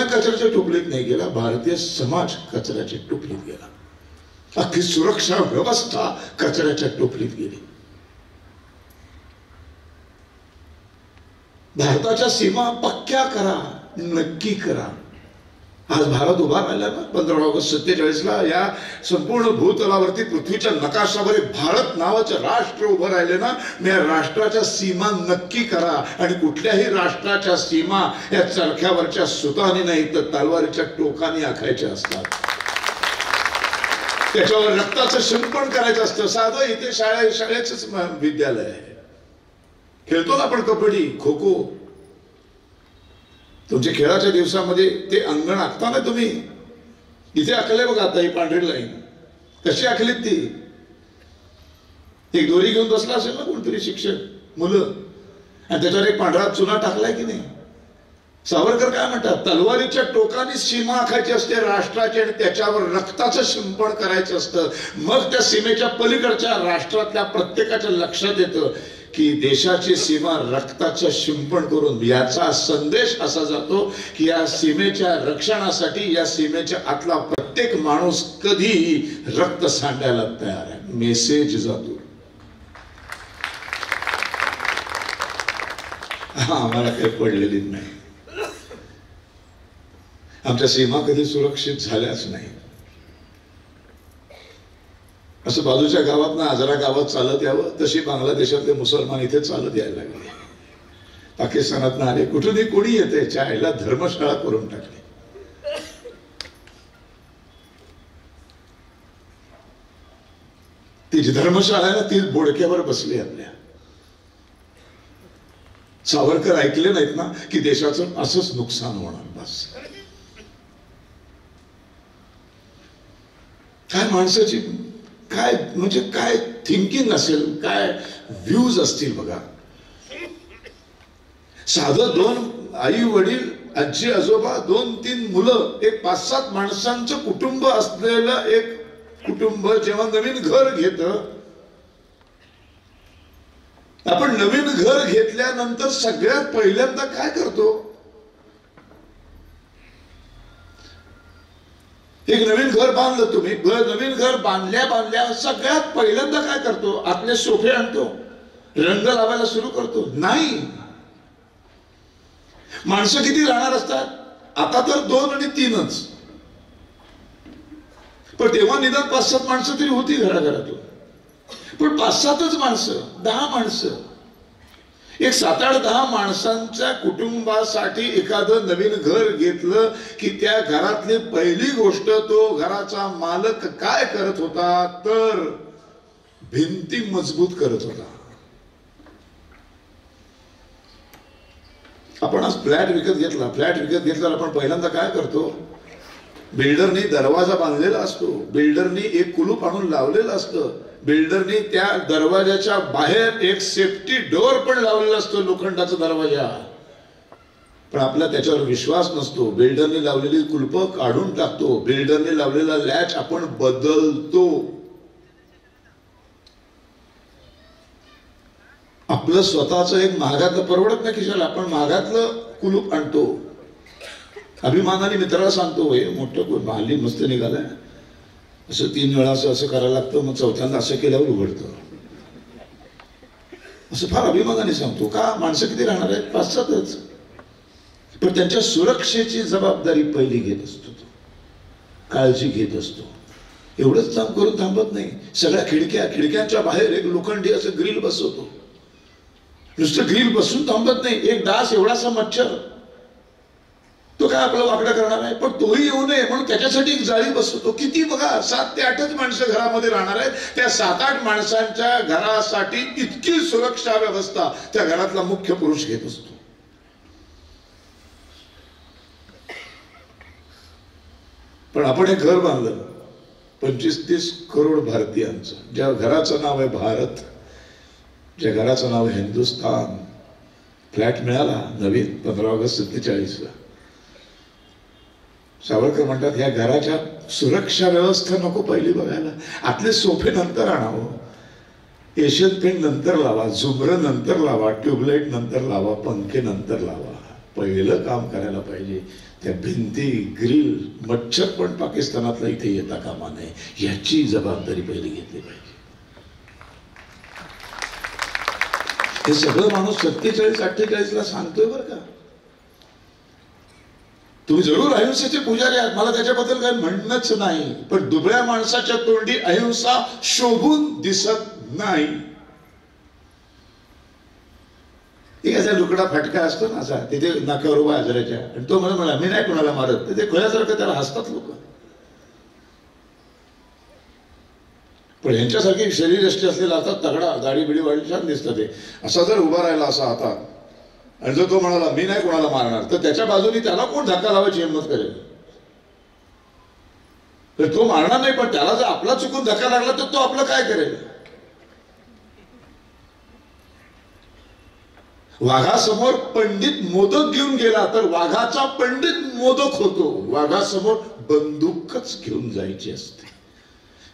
कचऱ्याच्या टोपलीत नाही गेला, भारतीय समाज कचऱ्याच्या टोपलीत गेला. अख्खी सुरक्षा व्यवस्था कचऱ्याच्या टोपलीत गेली. भारताच्या सीमा पक्क्या करा, नक्की करा. आज भारत उभा राहिला ना 15 ऑगस्ट 47ला या संपूर्ण भूतलावरती पृथ्वीच्या नकाशावर भारत नावाचं राष्ट्र उभं राहिले ना. या राष्ट्राच्या सीमा नक्की करा. आणि कुठल्याही राष्ट्राच्या सीमा या चरख्यावरच्या सुताने नाही तर तलवारीच्या टोकाने आखायच्या असतात. त्याच्यावर रक्ताचं शिंपण करायचं असतं. साधं इथे शाळेच विद्यालय आहे. खेळतो ना आपण कबड्डी, खो खो. तुमच्या खेळाच्या दिवसामध्ये ते अंगण आखताना तुम्ही इथे आखले बघा. आता ही पांढरी लाईन कशी आखलीत ती? एक दोरी घेऊन बसला असेल ना कोणतरी शिक्षक, मुलं, आणि त्याच्यावर एक पांढरा चुना टाकलाय की नाही. सावरकर काय म्हणतात? तलवारीच्या टोकाने सीमा आखायची असते राष्ट्राची आणि त्याच्यावर रक्ताचं शिंपण करायचं असतं. मग त्या सीमेच्या पलीकडच्या राष्ट्रातल्या प्रत्येकाच्या लक्षात येतं की देशाची सीमा रक्ताचं शिंपण करून. याचा संदेश असा जातो की या सीमेच्या रक्षणासाठी या सीमेच्या आतला प्रत्येक माणूस कधीही रक्त सांडायला तयार आहे. मेसेज जातो. आम्हाला काही पडलेली नाही. आमच्या सीमा कधी सुरक्षित झाल्याच नाही. असं बाजूच्या गावात ना आजरा गावात चालत यावं तशी बांगलादेशातले मुसलमान इथे चालत यायला लागले. पाकिस्तानात आले, कुठूनही कोणी येते, चायला धर्मशाळा करून टाकली. ती धर्मशाळा आहे ना ती बोडक्यावर बसली आपल्या. सावरकर ऐकले नाहीत ना की देशाचं असंच नुकसान होणार. बस काय माणसाची काय म्हणजे काय थिंकिंग असेल, काय व्ह्यूज असतील बघा. साधं 2 आई वडील, आजी आजोबा, 2-3 मुलं, एक 5-7 माणसांचं कुटुंब असलेलं एक कुटुंब जेव्हा नवीन घर घेतं आपण नवीन घर घेतल्यानंतर सगळ्यात पहिल्यांदा काय करतो? एक नवीन घर बांधलं तुम्ही, नवीन घर बांधल्या सगळ्यात पहिल्यांदा काय करतो? आपले सोफे आणतो, रंग लावायला सुरू करतो? नाही. माणसं किती राहणार असतात? आता तर 2 आणि 3च, पण तेव्हा निदान 5-7 माणसं तरी होती घराघरातून. पण 5-7च माणसं, 10 माणसं, एक 7-8-10 माणसांच्या कुटुंबासाठी एखादं नवीन घर घेतलं की त्या घरातली पहिली गोष्ट तो घराचा मालक काय करत होता तर भिंती मजबूत करत होता. आपण आज फ्लॅट विकत घेतला, फ्लॅट विकत घेतल्यावर आपण पहिल्यांदा काय करतो? बिल्डरने दरवाजा बांधलेला असतो, बिल्डरने एक कुलूप आणून लावलेलं असतं, बिल्डरने त्या दरवाजाच्या बाहेर एक सेफ्टी डोअर पण लावलेला असतो, लोखंडाचा दरवाजा. पण आपला त्याच्यावर विश्वास नसतो. बिल्डरने लावलेली कुलपं काढून टाकतो, बिल्डरने लावलेला लॅच आपण बदलतो. आपलं स्वतःचं एक महागातलं परवडत नाही खिशाला, आपण महागातलं कुलूप आणतो. अभिमानाने मित्राला सांगतो, हे मोठं हल्ली मस्त निघालंय, असं 3 वेळा असं करायला लागतं, मग 4थ्यांदा असं केल्यावर उघडतं. असं फार अभिमानाने सांगतो. का? माणसं किती राहणार आहेत? 5-7च. पण त्यांच्या सुरक्षेची जबाबदारी पहिली घेत असतो, काळजी घेत असतो. एवढंच काम करून थांबत नाही. सगळ्या खिडक्यांच्या बाहेर एक लोखंडी असं ग्रिल बसवतो. नुसतं ग्रिल बसून थांबत नाही. एक डास एवढासा मच्छर, तो काय आपलं वाकडं करणार आहे, पण तोही येऊ नये म्हणून त्याच्यासाठी एक जाळी बसवतो. किती बघा, 7 ते 8च माणसं घरामध्ये राहणार आहेत. त्या 7-8 माणसांच्या घरासाठी इतकी सुरक्षा व्यवस्था त्या घरातला मुख्य पुरुष घेत असतो. पण आपण एक घर बांधलं 25-30 करोड भारतीयांचं, ज्या घराचं नाव आहे भारत, ज्या घराचं नाव आहे हिंदुस्थान. फ्लॅट मिळाला नवीन 15 ऑगस्ट 47ला. सावरकर म्हणतात, ह्या घराच्या सुरक्षा व्यवस्था नको पहिली बघायला. आतले सोफे नंतर आणावं, एशियन पेंट नंतर लावा, झुमरं नंतर लावा, ट्यूबलाईट नंतर लावा, पंखे नंतर लावा. पहिलं काम करायला पाहिजे त्या भिंती, ग्रिल, मच्छर पण पाकिस्तानातला इथे येता कामा नये, याची जबाबदारी पहिली घेतली पाहिजे. हे सगळं माणूस 47-48ला सांगतोय बरं का. तुम्ही जरूर अहिंसेचे पुजारी आहात, मला त्याच्याबद्दल काही म्हणणंच नाही, पण दुबळ्या माणसाच्या तोंडी अहिंसा शोभून दिसत नाही. एक असा लुकडा फटका असतो ना, असा तिथे नाक्यावर उभा हजराच्या, आणि तो मला म्हणा, मी नाही कोणाला मारत. ते खोल्यासारखं त्याला हसतात लोक. पण यांच्यासारखी शरीरयष्टी असलेला आता तगडा, दाढी बिडी वाढली, छान दिसतं ते. असा जर उभा राहिला असा हातात, आणि जर तो म्हणाला मी नाही कोणाला मारणार, तर त्याच्या बाजूने त्याला कोण धक्का लावायची हिंमत करेल? तर तो मारणार नाही, पण त्याला जर आपला चुकून धक्का लागला तर तो आपलं काय करेल? वाघासमोर पंडित मोदक घेऊन गेला तर वाघाचा पंडित मोदक होतो, वाघासमोर बंदूकच घेऊन जायची असते.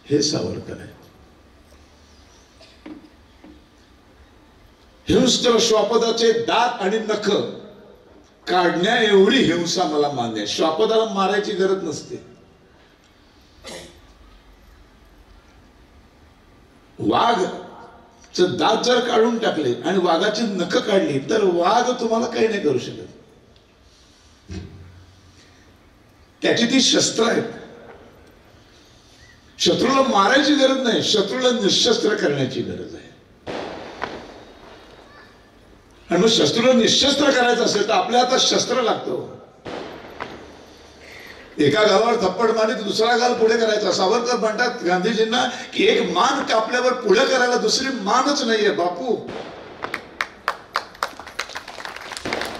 हे सावरकर आहे. हिंस्त्र श्वापदाचे दात आणि नख काढण्या एवढी हिंसा मला मान्य आहे. श्वापदाला मारायची गरज नसते. वाघ दात जर काढून टाकले आणि वाघाची नख काढली तर वाघ तुम्हाला काही नाही करू शकत. त्याची ती शस्त्र आहेत. शत्रूला मारायची गरज नाही, शत्रूला निशस्त्र करण्याची गरज आहे. आणि मग शस्त्रूला निशस्त्र करायचं असेल तर आपल्या हातात शस्त्र लागतो. एका गावावर थप्पड मारली तर दुसरा गाल पुढे करायचा. सावरकर म्हणतात गांधीजींना की एक मान कापल्यावर पुढे करायला दुसरी मानच नाहीये बापू,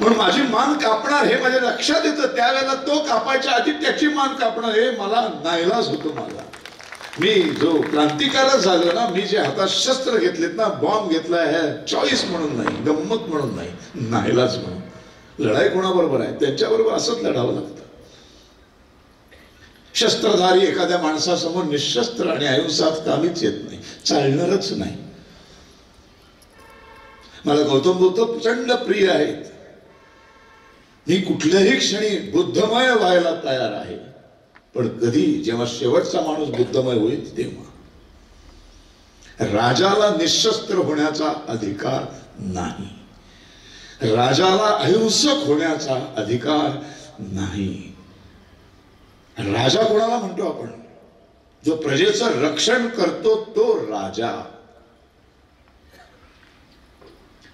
म्हणून माझी मान कापणार हे माझ्या लक्षात येतं. त्यावेळेला तो कापायच्या आधी त्याची मान कापणार हे मला नाईलाज होतो. माझा मी जो क्रांतिकारक झालो ना, मी जे हातात शस्त्र घेतलेत ना, बॉम्ब घेतलाय, चॉईस म्हणून नाही, गंमत म्हणून नाही, नाईलाज म्हणून. लढाई कोणाबरोबर आहे त्यांच्याबरोबर असंच लढावं लागतं. शस्त्रधारी एखाद्या माणसासमोर निशस्त्र आणि अहिंसात कामीच येत नाही, चालणारच नाही. मला गौतम बुद्ध प्रचंड प्रिय आहेत. मी कुठल्याही क्षणी बुद्धमय व्हायला तयार आहे. पण कधी जेव्हा शेवटचा माणूस बुद्धमय होईल तेव्हा. राजाला निशस्त्र होण्याचा अधिकार नाही. राजाला अहिंसक होण्याचा अधिकार नाही. राजा कोणाला म्हणतो आपण? जो प्रजेचं रक्षण करतो तो राजा.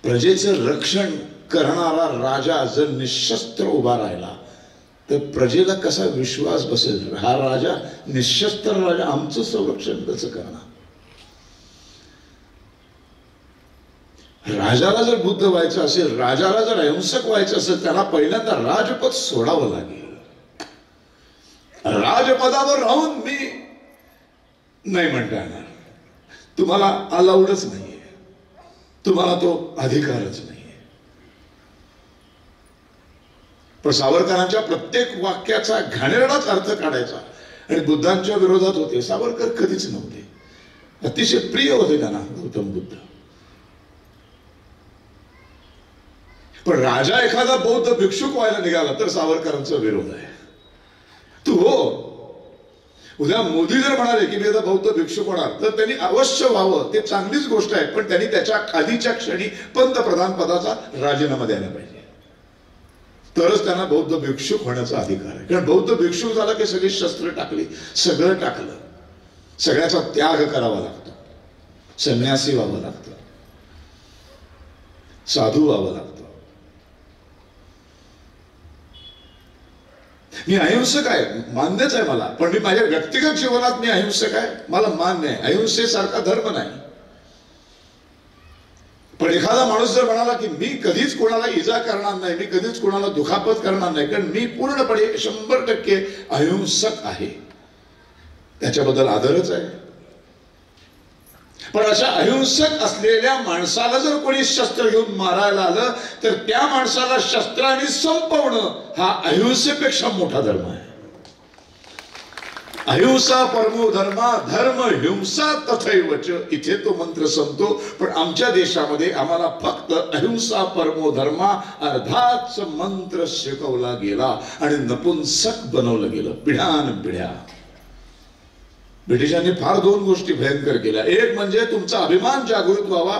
प्रजेचं रक्षण करणारा राजा जर निशस्त्र उभा राहिला तर प्रजेला कसा विश्वास बसेल? हा राजा निशस्त्र राजा आमचं संरक्षण कसं करणार? राजाला जर बुद्ध व्हायचं असेल, राजाला जर अहिंसक व्हायचं असेल, त्याला पहिल्यांदा राजपद सोडावं लागेल. राजपदावर राहून मी नाही म्हणता येणार. तुम्हाला अलाउडच नाहीये, तुम्हाला तो अधिकारच नाहीये. पण सावरकरांच्या प्रत्येक वाक्याचा घाणेरडाच अर्थ काढायचा आणि बुद्धांच्या विरोधात होते. सावरकर कधीच नव्हते, अतिशय प्रिय होते त्यांना गौतम बुद्ध. पण राजा एखादा बौद्ध भिक्षुक व्हायला निघाला तर सावरकरांचा विरोध आहे. तू हो, उद्या मोदी जर म्हणाले की मी आता बौद्ध भिक्षुक होणार तर त्यांनी अवश्य व्हावं, ते चांगलीच गोष्ट आहे. पण त्यांनी त्याच्या आधीच्या क्षणी पंतप्रधान पदाचा राजीनामा द्यायला पाहिजे, तरच त्यांना बौद्ध भिक्षुक होण्याचा अधिकार आहे. कारण बौद्ध भिक्षुक झाला की सगळी शस्त्र टाकली, सगळं टाकलं, सगळ्याचा त्याग करावा लागतो, संन्यासी व्हावं लागतं, साधू व्हावं लागतं. मी अहिंसक आहे, मान्यच आहे मला, पण मी माझ्या व्यक्तिगत जीवनात मी अहिंसक आहे, मला मान्य आहे. अहिंसेसारखा धर्म नाही. पण एखादा माणूस जर म्हणाला की मी कधीच कोणाला इजा करणार नाही, मी कधीच कोणाला दुखापत करणार नाही, कारण मी पूर्णपणे 100% अहिंसक आहे, त्याच्याबद्दल आदरच आहे. पण अशा अहिंसक असलेल्या माणसाला जर कोणी शस्त्र घेऊन मारायला आलं तर त्या माणसाला शस्त्राने संपवणं हा अहिंसेपेक्षा मोठा धर्म आहे. अहिंसा परमो धर्मा, धर्म हिंसा तथैवच, इथे तो मंत्र संपतो. पण आमच्या देशामध्ये आम्हाला फक्त अहिंसा परमो धर्मा अर्धाच मंत्र शिकवला गेला आणि नपुंसक बनवलं गेलं पिढ्यान पिढ्या. ब्रिटिशांनी फार दोन गोष्टी भयंकर केल्या. एक म्हणजे तुमचा अभिमान जागृत व्हावा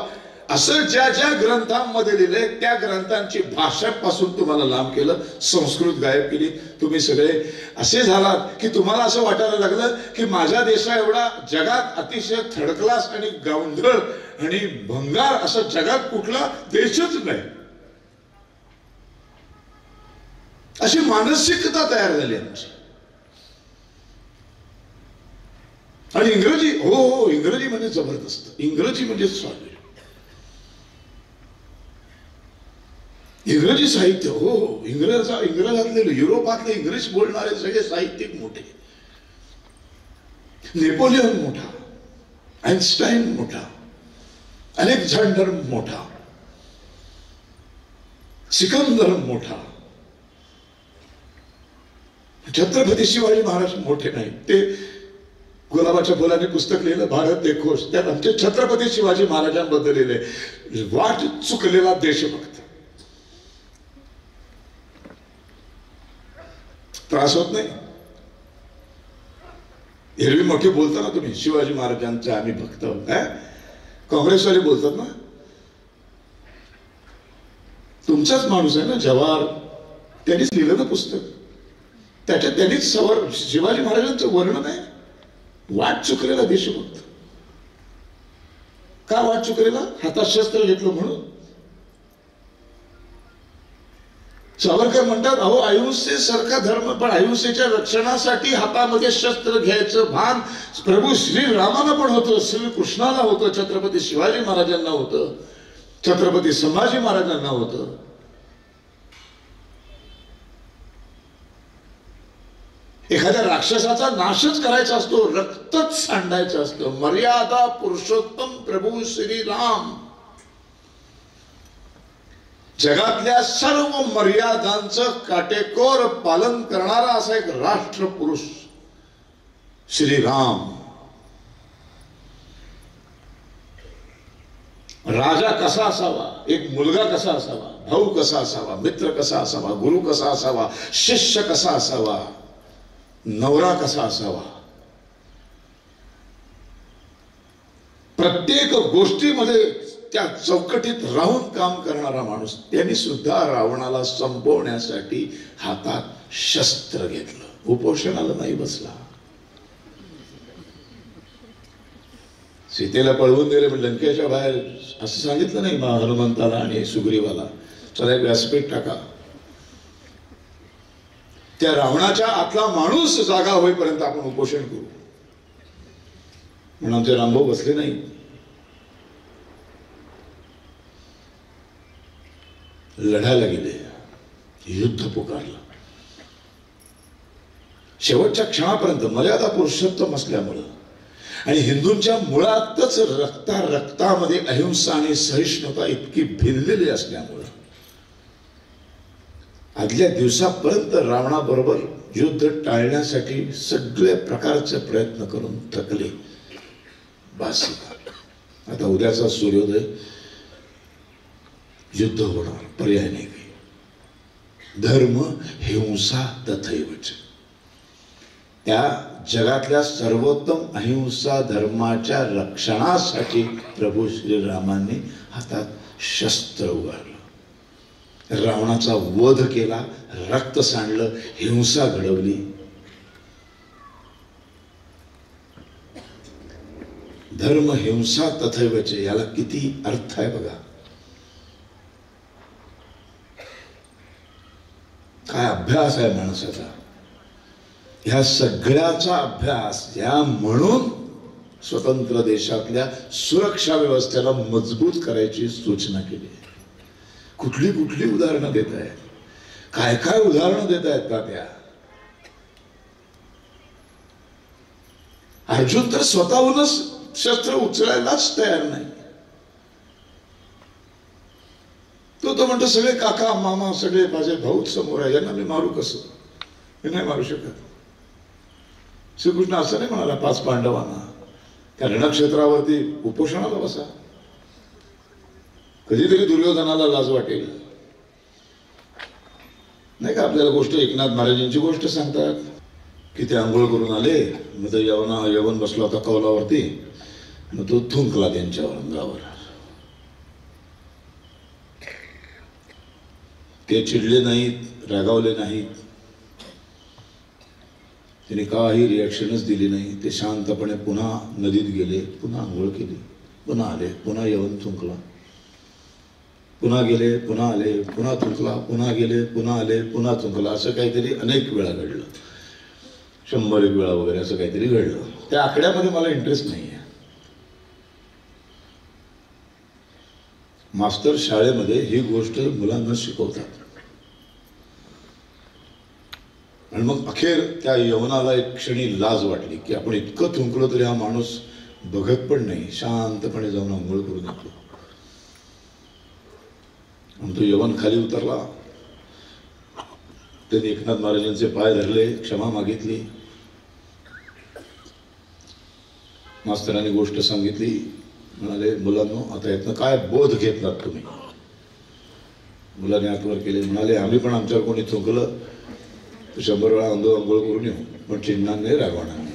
असं ज्या ज्या ग्रंथांमध्ये लिहिलंय त्या ग्रंथांची भाषेपासून तुम्हाला लांब केलं, संस्कृत गायब केली. तुम्ही सगळे असे झालात की तुम्हाला असं वाटायला लागलं की माझ्या देशा एवढा जगात अतिशय थर्ड क्लास आणि गावंढळ आणि भंगार असं जगात कुठला देशच नाही, अशी मानसिकता तयार झाली आमची. आणि इंग्रजी, हो हो, इंग्रजी म्हणजे जबरदस्त, इंग्रजी म्हणजे स्वामी, इंग्रजी साहित्य, हो हो, इंग्रजातले युरोपातले इंग्लिश बोलणारे सगळे साहित्यिक मोठे. नेपोलियन मोठा, आइन्स्टाईन मोठा, अलेक्झांडर मोठा, सिकंदर मोठा. छत्रपती शिवाजी महाराज मोठे नाही. ते गुलाबाच्या फुलाने पुस्तक लिहिलं भारत देखोश, त्यात आमचे छत्रपती शिवाजी महाराजांबद्दल लिहिले, वाट चुकलेला देशभक्त. त्रास होत नाही? एरवी मोठे बोलता ना तुम्ही शिवाजी महाराजांचे आम्ही भक्त, काँग्रेसवाले बोलतात ना. तुमचाच माणूस आहे ना जवाहर, त्यांनीच लिहिलं ना पुस्तक, त्याच्यात त्यांनीच शिवाजी महाराजांचं वर्णन आहे. वाट चुकलेला देशभक्त. का वाट चुकलेला? हातात शस्त्र घेतलं म्हणून. सावरकर म्हणतात अहो अहिंसेसारखा धर्म, पण अहिंसेच्या रक्षणासाठी हातामध्ये शस्त्र घ्यायचं भान प्रभू श्रीरामाला पण होतं, श्रीकृष्णाला होतं, छत्रपती शिवाजी महाराजांना होतं, छत्रपती संभाजी महाराजांना होतं. एखाद्या राक्षसाचा नाशच करायचा असतो, रक्तच सांडायचं असतं. मर्यादा पुरुषोत्तम प्रभू श्रीराम जगातल्या सर्व मर्यादांचं काटेकोर पालन करणारा असा एक राष्ट्रपुरुष श्रीराम. राजा कसा असावा, एक मुलगा कसा असावा, भाऊ कसा असावा, मित्र कसा असावा, गुरु कसा असावा, शिष्य कसा असावा, नवरा कसा असावा, प्रत्येक गोष्टीमध्ये त्या चौकटीत राहून काम करणारा माणूस. त्यांनी सुद्धा रावणाला संपवण्यासाठी हातात शस्त्र घेतलं, उपोषणाला नाही बसला. सीतेला पळवून दिले पण लंकेच्या बाहेर असं सांगितलं नाही हनुमंताला आणि सुग्रीवाला, चला एक व्यासपीठ टाका. त्या रावणाच्या आतला माणूस जागा होईपर्यंत आपण उपोषण करू म्हणून आमचे रामभाऊ बसले नाही. लढायला गेले, युद्ध पुकारलं. शेवटच्या क्षणापर्यंत मर्यादा पुरुषोत्तम असल्यामुळं आणि हिंदूंच्या मुळातच रक्तामध्ये अहिंसा आणि सहिष्णुता इतकी भिनलेली असल्यामुळं आदल्या दिवसापर्यंत रावणाबरोबर युद्ध टाळण्यासाठी सगळे प्रकारचे प्रयत्न करून थकले. बासी आता उद्याचा सूर्योदय, युद्ध होणार, पर्याय नाही. धर्म हिंसा तथैवच. त्या जगातल्या सर्वोत्तम अहिंसा धर्माच्या रक्षणासाठी प्रभू श्रीरामांनी हातात शस्त्र उगारलं, रावणाचा वध केला, रक्त सांडलं, हिंसा घडवली. धर्म हिंसा तथैवच याला किती अर्थ आहे बघा. काय अभ्यास आहे माणसाचा. ह्या सगळ्याचा अभ्यास या म्हणून स्वतंत्र देशातल्या सुरक्षा व्यवस्थेला मजबूत करायची सूचना केली. कुठली कुठली उदाहरणं देत आहेत, काय काय उदाहरणं देत आहेत का त्या. अर्जुन तर स्वतःहूनच शस्त्र उचलायलाच तयार नाही. तो म्हणतो सगळे काका मामा सगळे माझे भाऊच समोर आहे, यांना मी मारू कसं, हे नाही मारू शकत. श्रीकृष्ण असं नाही म्हणाला 5 पांडवांना, त्या रणक्षेत्रावरती उपोषणाला बसा. कधीतरी दुर्योधनाला लाज वाटेल नाही का. आपल्याला गोष्ट एकनाथ महाराजांची गोष्ट सांगतात की ते आंघोळ करून आले, मग तो यवन बसला होता कौलावरती, मग तो थुंकला त्यांच्यावर अंगावर. ते चिडले नाहीत, रागावले नाहीत, त्यांनी काही रिॲक्शनच दिली नाही. ते शांतपणे पुन्हा नदीत गेले, पुन्हा आंघोळ केली, पुन्हा आले, पुन्हा यवन थुंकला, पुन्हा गेले, पुन्हा आले, पुन्हा थुंकला, पुन्हा गेले, पुन्हा आले, पुन्हा थुंकला. असं काहीतरी अनेक वेळा घडलं, 100 वेळा वगैरे असं काहीतरी घडलं. त्या आकड्यामध्ये मला इंटरेस्ट नाही आहे. मास्तर शाळेमध्ये ही गोष्ट मुलांना शिकवतात आणि मग अखेर त्या यवनाला एक क्षणी लाज वाटली की आपण इतकं थुंकलो तरी हा माणूस बघत पण नाही, शांतपणे जाऊन आंघोळ करून येतो. आणि तो यवन खाली उतरला, त्यांनी एकनाथ महाराजांचे पाय धरले, क्षमा मागितली. मास्तरांनी गोष्ट सांगितली, म्हणाले मुलांनो आता यातनं काय बोध घेतलात तुम्ही. मुलांनी हातवर केले, म्हणाले आम्ही पण आमच्यावर कोणी थुंकलं तर 100 वेळा आंघोळ करून येऊ, पण चिडणार नाही, रागवणार नाही.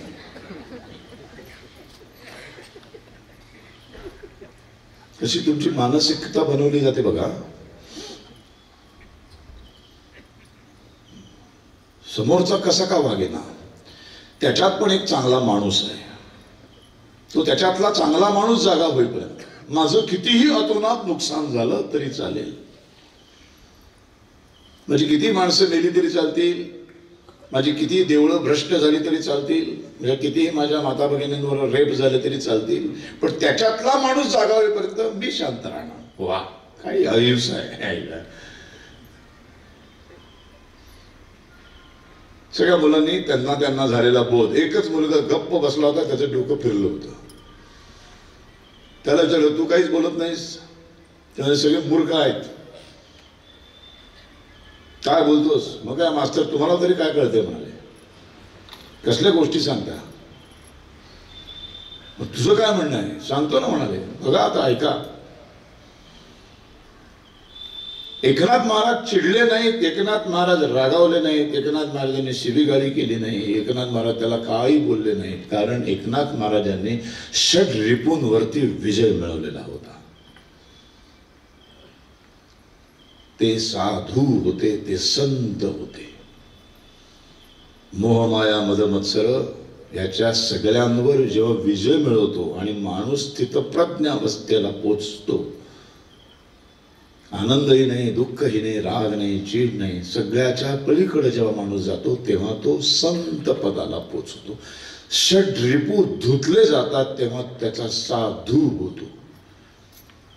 कशी तुमची मानसिकता बनवली जाते बघा. समोरचा कसा का वागेना, त्याच्यात पण एक चांगला माणूस आहे. तो त्याच्यातला चांगला माणूस जागा होईपर्यंत माझं कितीही अतोनात नुकसान झालं तरी चालेल, माझी किती माणसं मेली तरी चालतील, माझी किती देवळं भ्रष्ट झाली तरी चालतील, म्हणजे कितीही माझ्या माता भगिनींवर रेप झाले तरी चालतील, पण त्याच्यातला माणूस जागा होईपर्यंत मी शांत राहणार. वा काही अहिंसा आहे. सगळ्या मुलांनी त्यांना झालेला बोध. एकच मुलगा गप्प बसला होता, त्याचं डोकं फिरलं होतं. त्याला विचारलं तू काहीच बोलत नाहीस, त्याने सगळे मूर्ख आहेत, काय बोलतोस. मग काय मास्तर तुम्हाला तरी काय कळते म्हणाले, कसल्या गोष्टी सांगता, मग तुझं काय म्हणणं आहे सांगतो ना म्हणाले. बघा आता ऐका, एकनाथ महाराज चिडले नाहीत, एकनाथ महाराज रागावले नाहीत, एकनाथ महाराजांनी शिवीगाळी केली नाही, एकनाथ महाराज त्याला काही बोलले नाहीत, कारण एकनाथ महाराजांनी षड रिपूंवरती विजय मिळवलेला होता. ते साधू होते, ते संत होते. मोहमाया मदमत्सर याच्या सगळ्यांवर जेव्हा विजय मिळवतो आणि माणूस स्थितप्रज्ञ अवस्थेला पोचतो, आनंदही नाही, दुःखही नाही, राग नाही, चीड नाही, सगळ्याच्या पलीकडे जेव्हा माणूस जातो तेव्हा तो संत पदाला पोचतो. षड रिपू धुतले जातात तेव्हा त्याचा साधू होतो.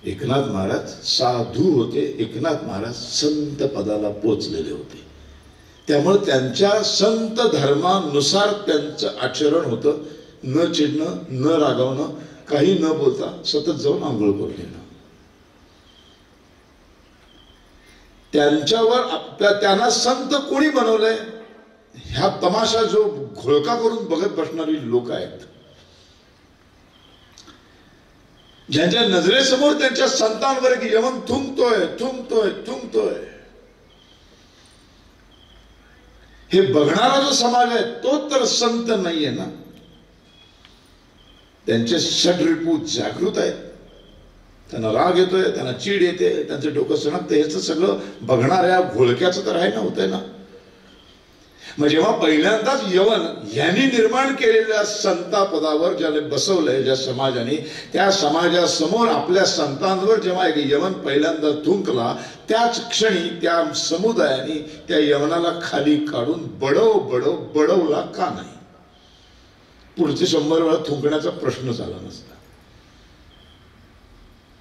एकनाथ महाराज साधू होते, एकनाथ महाराज संत पदाला पोचलेले होते. त्यामुळे त्यांच्या संत धर्मानुसार त्यांचं आचरण होतं. न चिडणं, न रागावणं, काही न बोलता सतत जाऊन आंघोळ करून येणं. त्यांच्यावर त्यांना संत कोणी बनवलंय ह्या तमाशा जो घोळका करून बघत बसणारी लोक आहेत, ज्यांच्या नजरेसमोर त्यांच्या संतांवर की यमन थुंकतोय थुंकतोय थुंकतोय, हे बघणारा जो समाज आहे तो तर संत नाहीये ना. त्यांचे षडरिपू जागृत आहेत, त्यांना राग येतोय, त्यांना चीड येते, त्यांचं डोकं सणकतं, याचं सगळं बघणाऱ्या घोळक्याचं तर आहे ना, होतंय ना. मग जेव्हा पहिल्यांदाच यवन यांनी निर्माण केलेल्या संता पदावर ज्याने बसवलंय, ज्या समाजाने, त्या समाजासमोर आपल्या संतांवर जेव्हा एक यवन पहिल्यांदा थुंकला, त्याच क्षणी त्या समुदायाने त्या यवनाला खाली काढून बडवला का नाही? पुढचे 100 वेळा थुंकण्याचा प्रश्नच आला नसता.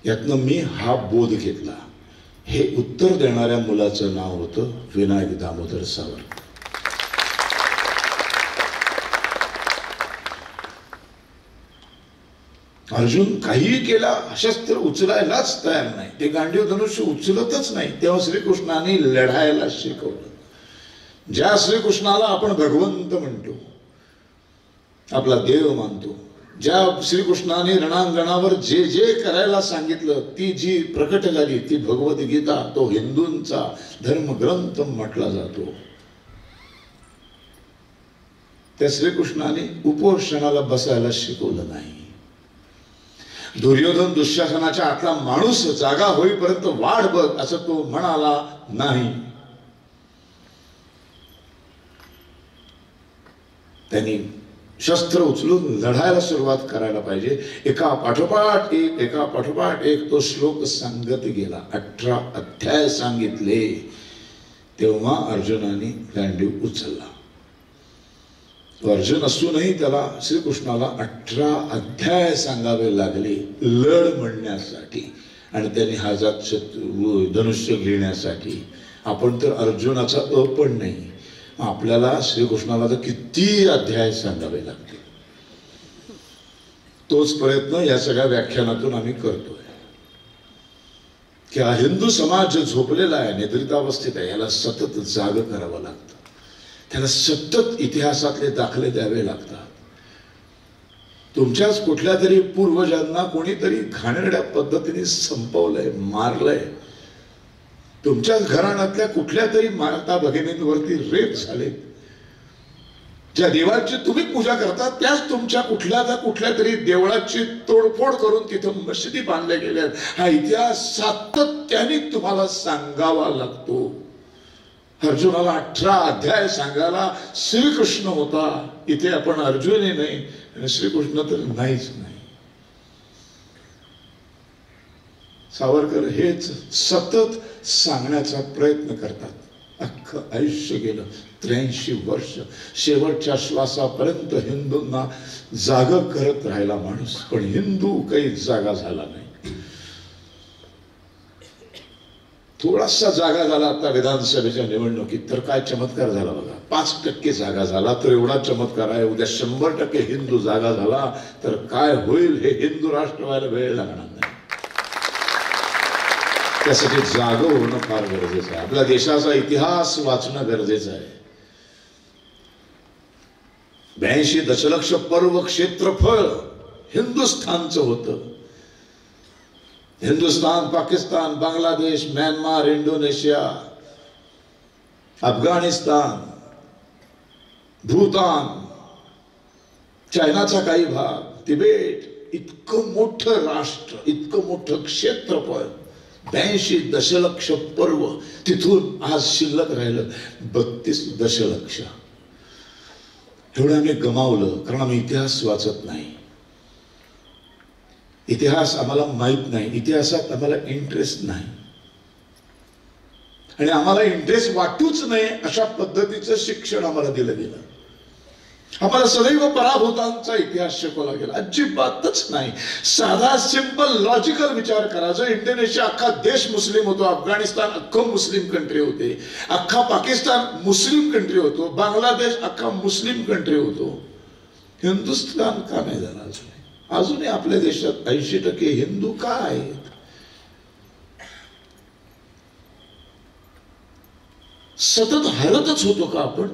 यातनं मी हा बोध घेतला. हे उत्तर देणाऱ्या मुलाचं नाव होतं विनायक दामोदर सावरकर. अर्जुन काहीही केला, शस्त्र उचलायलाच तयार नाही, ते गांडीव धनुष्य उचलतच नाही. तेव्हा श्रीकृष्णाने लढायला शिकवलं. ज्या श्रीकृष्णाला आपण भगवंत म्हणतो, आपला देव मानतो, ज्या श्रीकृष्णाने रणांगणावर जे जे करायला सांगितलं, ती जी प्रकट झाली ती भगवद्गीता, तो हिंदूंचा धर्मग्रंथ म्हटला जातो. त्या श्रीकृष्णाने उपोषणाला बसायला शिकवलं नाही. दुर्योधन दुःशासनाच्या आतला माणूस जागा होईपर्यंत वाढ बघ असं तो म्हणाला नाही. त्यांनी शस्त्र उचलून लढायला सुरुवात करायला पाहिजे. एका पाठोपाठ एक तो श्लोक सांगत गेला. 18 अध्याय सांगितले. तेव्हा अर्जुनाने गांडीव उचलला. अर्जुन असूनही त्याला श्रीकृष्णाला 18 अध्याय सांगावे लागले लढ म्हणण्यासाठी आणि त्यांनी हातात धनुष्य घेण्यासाठी. आपण तर अर्जुनाचा पण नाही, आपल्याला श्रीकृष्णाला तर किती अध्याय सांगावे लागते. तोच प्रयत्न या सगळ्या व्याख्यानातून आम्ही करतोय की हा हिंदू समाज झोपलेला आहे, निद्रितावस्थेत आहे, याला सतत जाग करावं लागतं. त्याला सतत इतिहासातले दाखले द्यावे लागतात. तुमच्याच कुठल्या तरी पूर्वजांना कोणीतरी घाणेरड्या पद्धतीने संपवलंय, मारलंय. तुमच्याच घराण्यातल्या कुठल्या तरी माता भगिनींवरती रेप झाले. ज्या देवाची तुम्ही पूजा करता त्याच तुमच्या कुठल्या तरी देवळाची तोडफोड करून तिथं मशिदी बांधल्या गेल्या. हा इतिहास सातत्याने तुम्हाला सांगावा लागतो. अर्जुनाला 18 अध्याय सांगायला श्रीकृष्ण होता. इथे आपण अर्जुनही नाही आणि श्रीकृष्ण तर नाहीच नाही. सावरकर हेच सतत सांगण्याचा प्रयत्न करतात. अख्खं आयुष्य गेलं, 83 वर्ष, शेवटच्या श्वासापर्यंत हिंदूंना जाग करत राहिला माणूस. पण हिंदू काही जागा झाला नाही. थोडासा जागा झाला आता विधानसभेच्या निवडणुकीत, तर काय चमत्कार झाला बघा. 5% जागा झाला तर एवढा चमत्कार आहे. उद्या 100% हिंदू जागा झाला तर काय होईल? हे हिंदू राष्ट्र व्हायला वेळ लागणार नाही. त्यासाठी जाग होणं फार गरजेचं आहे. आपल्या देशाचा इतिहास वाचणं गरजेचं आहे. 82 दशलक्ष पर्व क्षेत्रफळ हिंदुस्थानचं होतं. हिंदुस्तान, पाकिस्तान, बांगलादेश, म्यानमार, इंडोनेशिया, अफगाणिस्तान, भूतान, चायनाचा काही भाग, तिबेट, इतकं मोठं राष्ट्र, इतकं मोठं क्षेत्रफळ, 82 दशलक्ष पर्व, तिथून आज शिल्लक राहिलं 32 दशलक्ष. एवढं आम्ही गमावलं कारण आम्ही इतिहास वाचत नाही. इतिहास आम्हाला माहित नाही, इतिहासात आम्हाला इंटरेस्ट नाही आणि आम्हाला इंटरेस्ट वाटूच नये अशा पद्धतीचं शिक्षण आम्हाला दिलं गेलं. आम्हाला सदैव पराभूतांचा इतिहास शिकवला गेला, अजिबातच नाही. साधा सिंपल लॉजिकल विचार करा. जो इंडोनेशिया अख्खा देश मुस्लिम होतो, अफगाणिस्तान अख्खं मुस्लिम कंट्री होते, अख्खा पाकिस्तान मुस्लिम कंट्री होतो, बांगलादेश अख्खा मुस्लिम कंट्री होतो, हिंदुस्थान का नाही झाला अजून? अजूनही आपल्या देशात 80% हिंदू का आहेत? सतत हरतच होतो का आपण?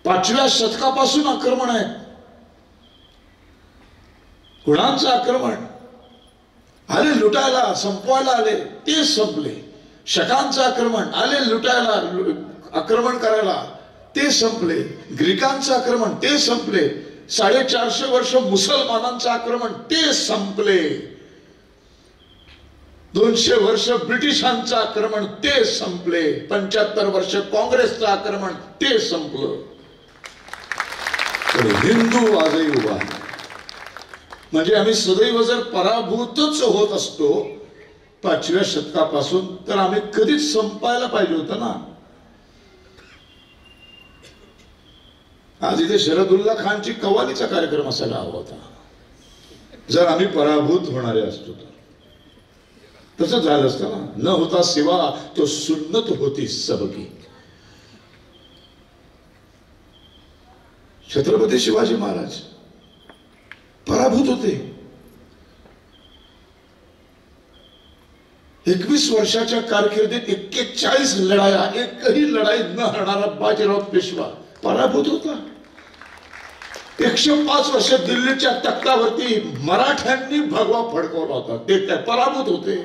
पाचव्या शतकापासून आक्रमण आहे. कुणाचं आक्रमण? आले लुटायला, संपवायला आले, ते संपले. शकांचं आक्रमण, आले लुटायला, आक्रमण करायला, ते संपले. ग्रीकांचं आक्रमण, ते संपले. 450 वर्ष मुसलमानांचं आक्रमण, ते संपले. 200 वर्ष ब्रिटिशांचं आक्रमण, ते संपले. 75 वर्ष काँग्रेसचं आक्रमण, ते संपलं. हिंदू आजही उभा आहे. म्हणजे आम्ही सदैव जर पराभूतच होत असतो 5व्या शतकापासून, तर आम्ही कधीच संपायला पाहिजे होतं ना. आज इथे शरदुल्ला खानची कव्वालीचा कार्यक्रम असायला हवा होता जर आम्ही पराभूत होणारे असतो तर. तसंच झालं असतं ना. न होता सिवा तो सुन्नत होती सबकी. छत्रपती शिवाजी महाराज पराभूत होते. 21 वर्षाच्या कारकिर्दीत 41 लढाया, एकही लढाई न हरणारा बाजीराव पेशवा पराभूत होता. 105 वर्ष दिल्लीच्या तख्तावरती मराठ्यांनी भगवा फडकवला होता, ते काय पराभूत होते.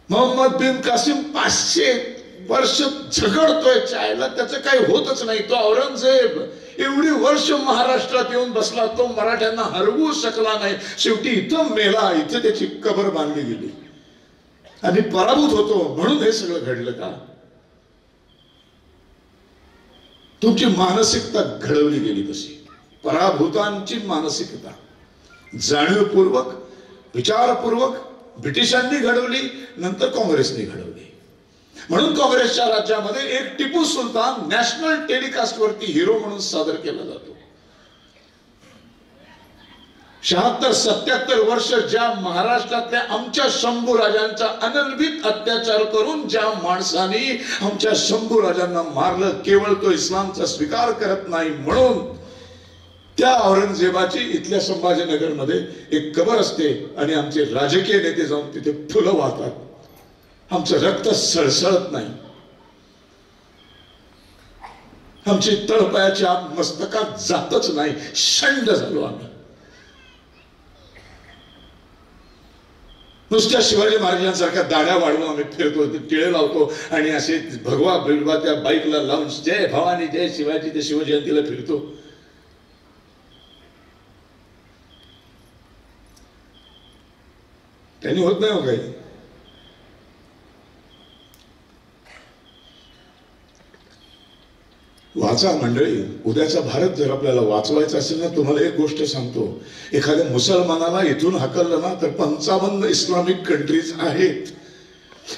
मोहम्मद बिन कासिम 500 वर्ष झगडतोय चायला, त्याचं काही होतच नाही. तो औरंगजेब एवढी वर्ष महाराष्ट्रात येऊन बसला, तो मराठ्यांना हरवू शकला नाही. शेवटी इथं मेला, इथं त्याची कबर बांधली गेली. आणि पराभूत होतो म्हणून हे सगळं घडलं का? तुमची मानसिकता घडवली गेली कशी? पराभूतांची मानसिकता जाणीवपूर्वक, विचारपूर्वक ब्रिटिशांनी घडवली, नंतर काँग्रेसने घडवली. म्हणून काँग्रेसच्या राज्यामध्ये एक टिपू सुलतान नॅशनल टेलिकास्ट वरती हिरो म्हणून सादर केला जातो. 76-77 वर्ष ज्या महाराष्ट्रातल्या आमच्या शंभू राजांचा अनन्वित अत्याचार करून ज्या माणसाने आमच्या शंभू राजांना मारलं, केवळ तो इस्लामचा स्वीकार करत नाही म्हणून त्या औरंगजेबाची इथल्या संभाजीनगर मध्ये एक कबर असते आणि आमचे राजकीय नेते जाऊन तिथे फुलं वाहतात. आमचं रक्त सळसळत नाही, आमची तळपायाच्या मस्तकात जातच नाही. शंड झालो आम्ही. नुसत्या शिवाजी महाराजांसारख्या दाड्या वाढवून आम्ही फिरतो, टिळे लावतो आणि असे भगवा बिलवा त्या बाईकला लावून जय भवानी जय शिवाजी ते शिवजयंतीला फिरतो. त्यांनी होत नाही हो काही. वाचा मंडळी, उद्याचा भारत जर आपल्याला वाचवायचा असेल ना, तुम्हाला एक गोष्ट सांगतो. एखाद्या मुसलमानाला इथून हाकललं ना तर 55 इस्लामिक कंट्रीज आहेत.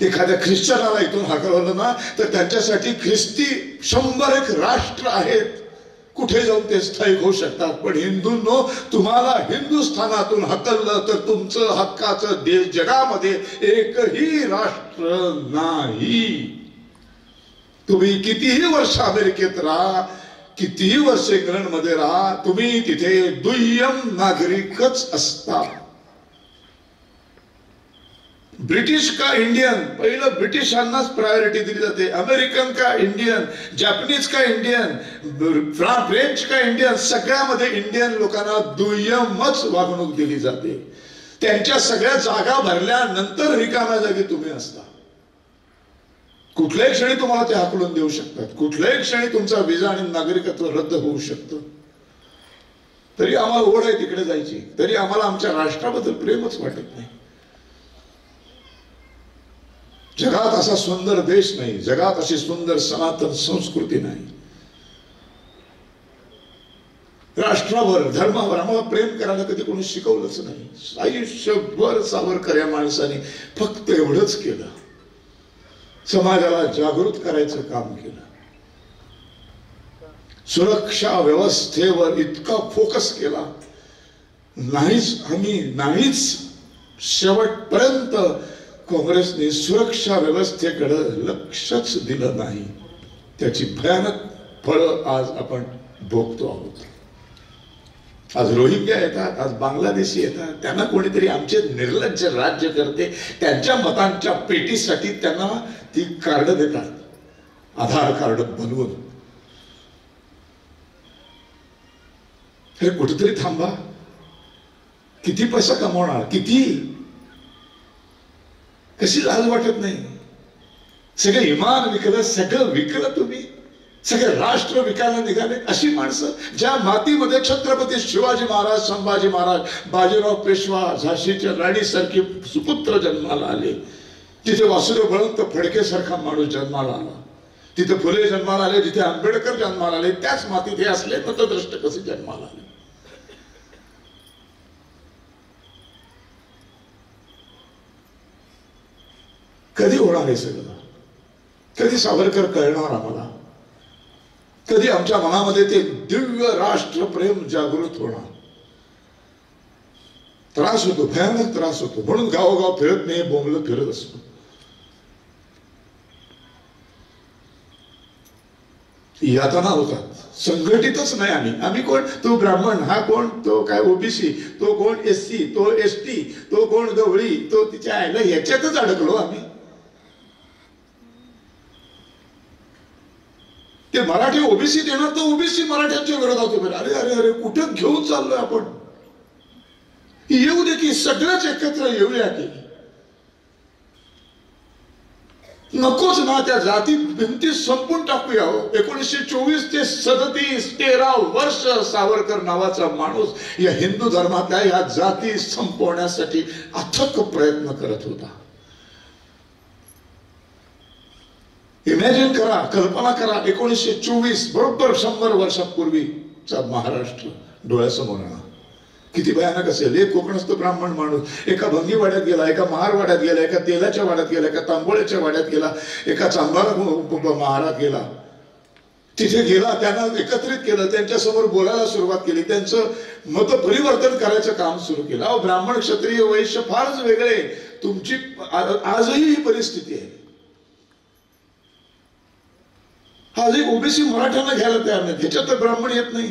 एखाद्या ख्रिश्चनाला इथून हाकललं ना तर त्यांच्यासाठी ख्रिस्ती 101 राष्ट्र आहेत. कुठे जाऊन ते स्थायिक होऊ शकतात. पण हिंदूंनो, तुम्हाला हिंदुस्थानातून हाकललं तर तुमचं हक्काचं देश जगामध्ये एकही राष्ट्र नाही. तुम्ही कितीही वर्ष अमेरिकेत राहा, कितीही वर्ष इंग्लंडमध्ये राहा, तुम्ही तिथे दुय्यम नागरिकच असता. ब्रिटिश का इंडियन, पहिलं ब्रिटिशांनाच प्रायोरिटी दिली जाते. अमेरिकन का इंडियन, जॅपनीज का इंडियन, फ्रेंच का इंडियन, सगळ्यामध्ये इंडियन लोकांना दुय्यमच वागणूक दिली जाते. त्यांच्या सगळ्या जागा भरल्यानंतर रिकाम्या जागी तुम्ही असता. कुठल्याही क्षणी तुम्हाला ते हाकलून देऊ शकतात, कुठल्याही क्षणी तुमचा विजा आणि नागरिकत्व रद्द होऊ शकतं. तरी आम्हाला ओढ आहे तिकडे जायची, तरी आम्हाला आमच्या राष्ट्राबद्दल प्रेमच वाटत नाही. जगात असा सुंदर देश नाही, जगात अशी सुंदर सनातन संस्कृती नाही. राष्ट्रावर, धर्मावर आम्हाला प्रेम करायला कधी कोणी शिकवलंच नाही. आयुष्यभर सावरकर या माणसाने फक्त एवढंच केलं, समाजाला जागृत करायचं काम केलं. सुरक्षा व्यवस्थेवर इतका फोकस केला, नाहीच शेवटपर्यंत काँग्रेसने सुरक्षा व्यवस्थेकडे लक्षच दिलं नाही. त्याची भयानक फळं आज आपण भोगतो आहोत. आज रोहिंग्या येतात, आज बांगलादेशी येतात, त्यांना कोणीतरी आमचे निर्लज्ज राज्य करते, त्यांच्या मतांच्या पेटीसाठी त्यांना ती कार्ड देतात, आधार कार्ड बनवून. अरे कुठेतरी थांबा. किती पैसा कमवणार, किती, कशी लाज वाटत नाही. सगळं इमान विकलं, सगळं विकलं तुम्ही, सगळे राष्ट्र विकायला निघाले. अशी माणसं ज्या मातीमध्ये छत्रपती शिवाजी महाराज, संभाजी महाराज, बाजीराव पेशवा, झाशीच्या राणी सारखी सुपुत्र जन्माला आले, तिथे वासुदेव बळवंत फडके सारखा माणूस जन्माला आला, तिथे फुले जन्माला आले, जिथे आंबेडकर जन्माला आले, त्याच मातीत हे असले मतद्रष्ट कसे जन्माला आले. कधी होणार हे सगळं? कधी सावरकर कळणार आम्हाला? कधी आमच्या मनामध्ये ते दिव्य राष्ट्रप्रेम जागृत होणार? त्रास होतो, भयानक त्रास होतो. म्हणून गावोगाव फिरत नाही, बोंबलं फिरत असतो. यातना होतात, संघटितच नाही. आम्ही कोण? तो ब्राह्मण, हा कोण? तो काय ओबीसी, तो कोण एससी, तो एसटी, तो कोण गवळी, तो तिच्या आईला, याच्यातच अडकलो आम्ही. ते मराठी ओबीसी देणार तर ओबीसी मराठ्यांच्या विरोधात उभे. अरे अरे अरे कुठं घेऊन चाललोय आपण? येऊ दे की सगळंच एकत्र येऊया की. नकोच ना त्या जाती भिंती संपून टाकूया. 1924 ते 37 13 वर्ष सावरकर नावाचा माणूस या हिंदू धर्मातल्या या जाती संपवण्यासाठी अथक प्रयत्न करत होता. इमॅजिन करा, कल्पना करा, 1924 बरोबर 100 वर्षापूर्वीचा महाराष्ट्र डोळ्यासमोर आणा. किती भयानक असेल. एक कोकणस्थ ब्राह्मण माणूस एका भंगीवाड्यात गेला, एका महारवाड्यात गेला, एका तेलाच्या वाड्यात गेला, एका तांबोळ्याच्या वाड्यात गेला, एका चांभार महारात गेला. तिथे गेला, त्यांना एकत्रित केलं, त्यांच्यासमोर बोलायला सुरुवात केली, त्यांचं मत परिवर्तन करायचं काम सुरू केलं. अहो ब्राह्मण, क्षत्रिय, वैश्य फारच वेगळे. तुमची आजही ही परिस्थिती आहे. आज एक ओबीसी मराठ्यांना घ्यायला तयार नाही. ह्याच्यात तर ब्राह्मण येत नाही,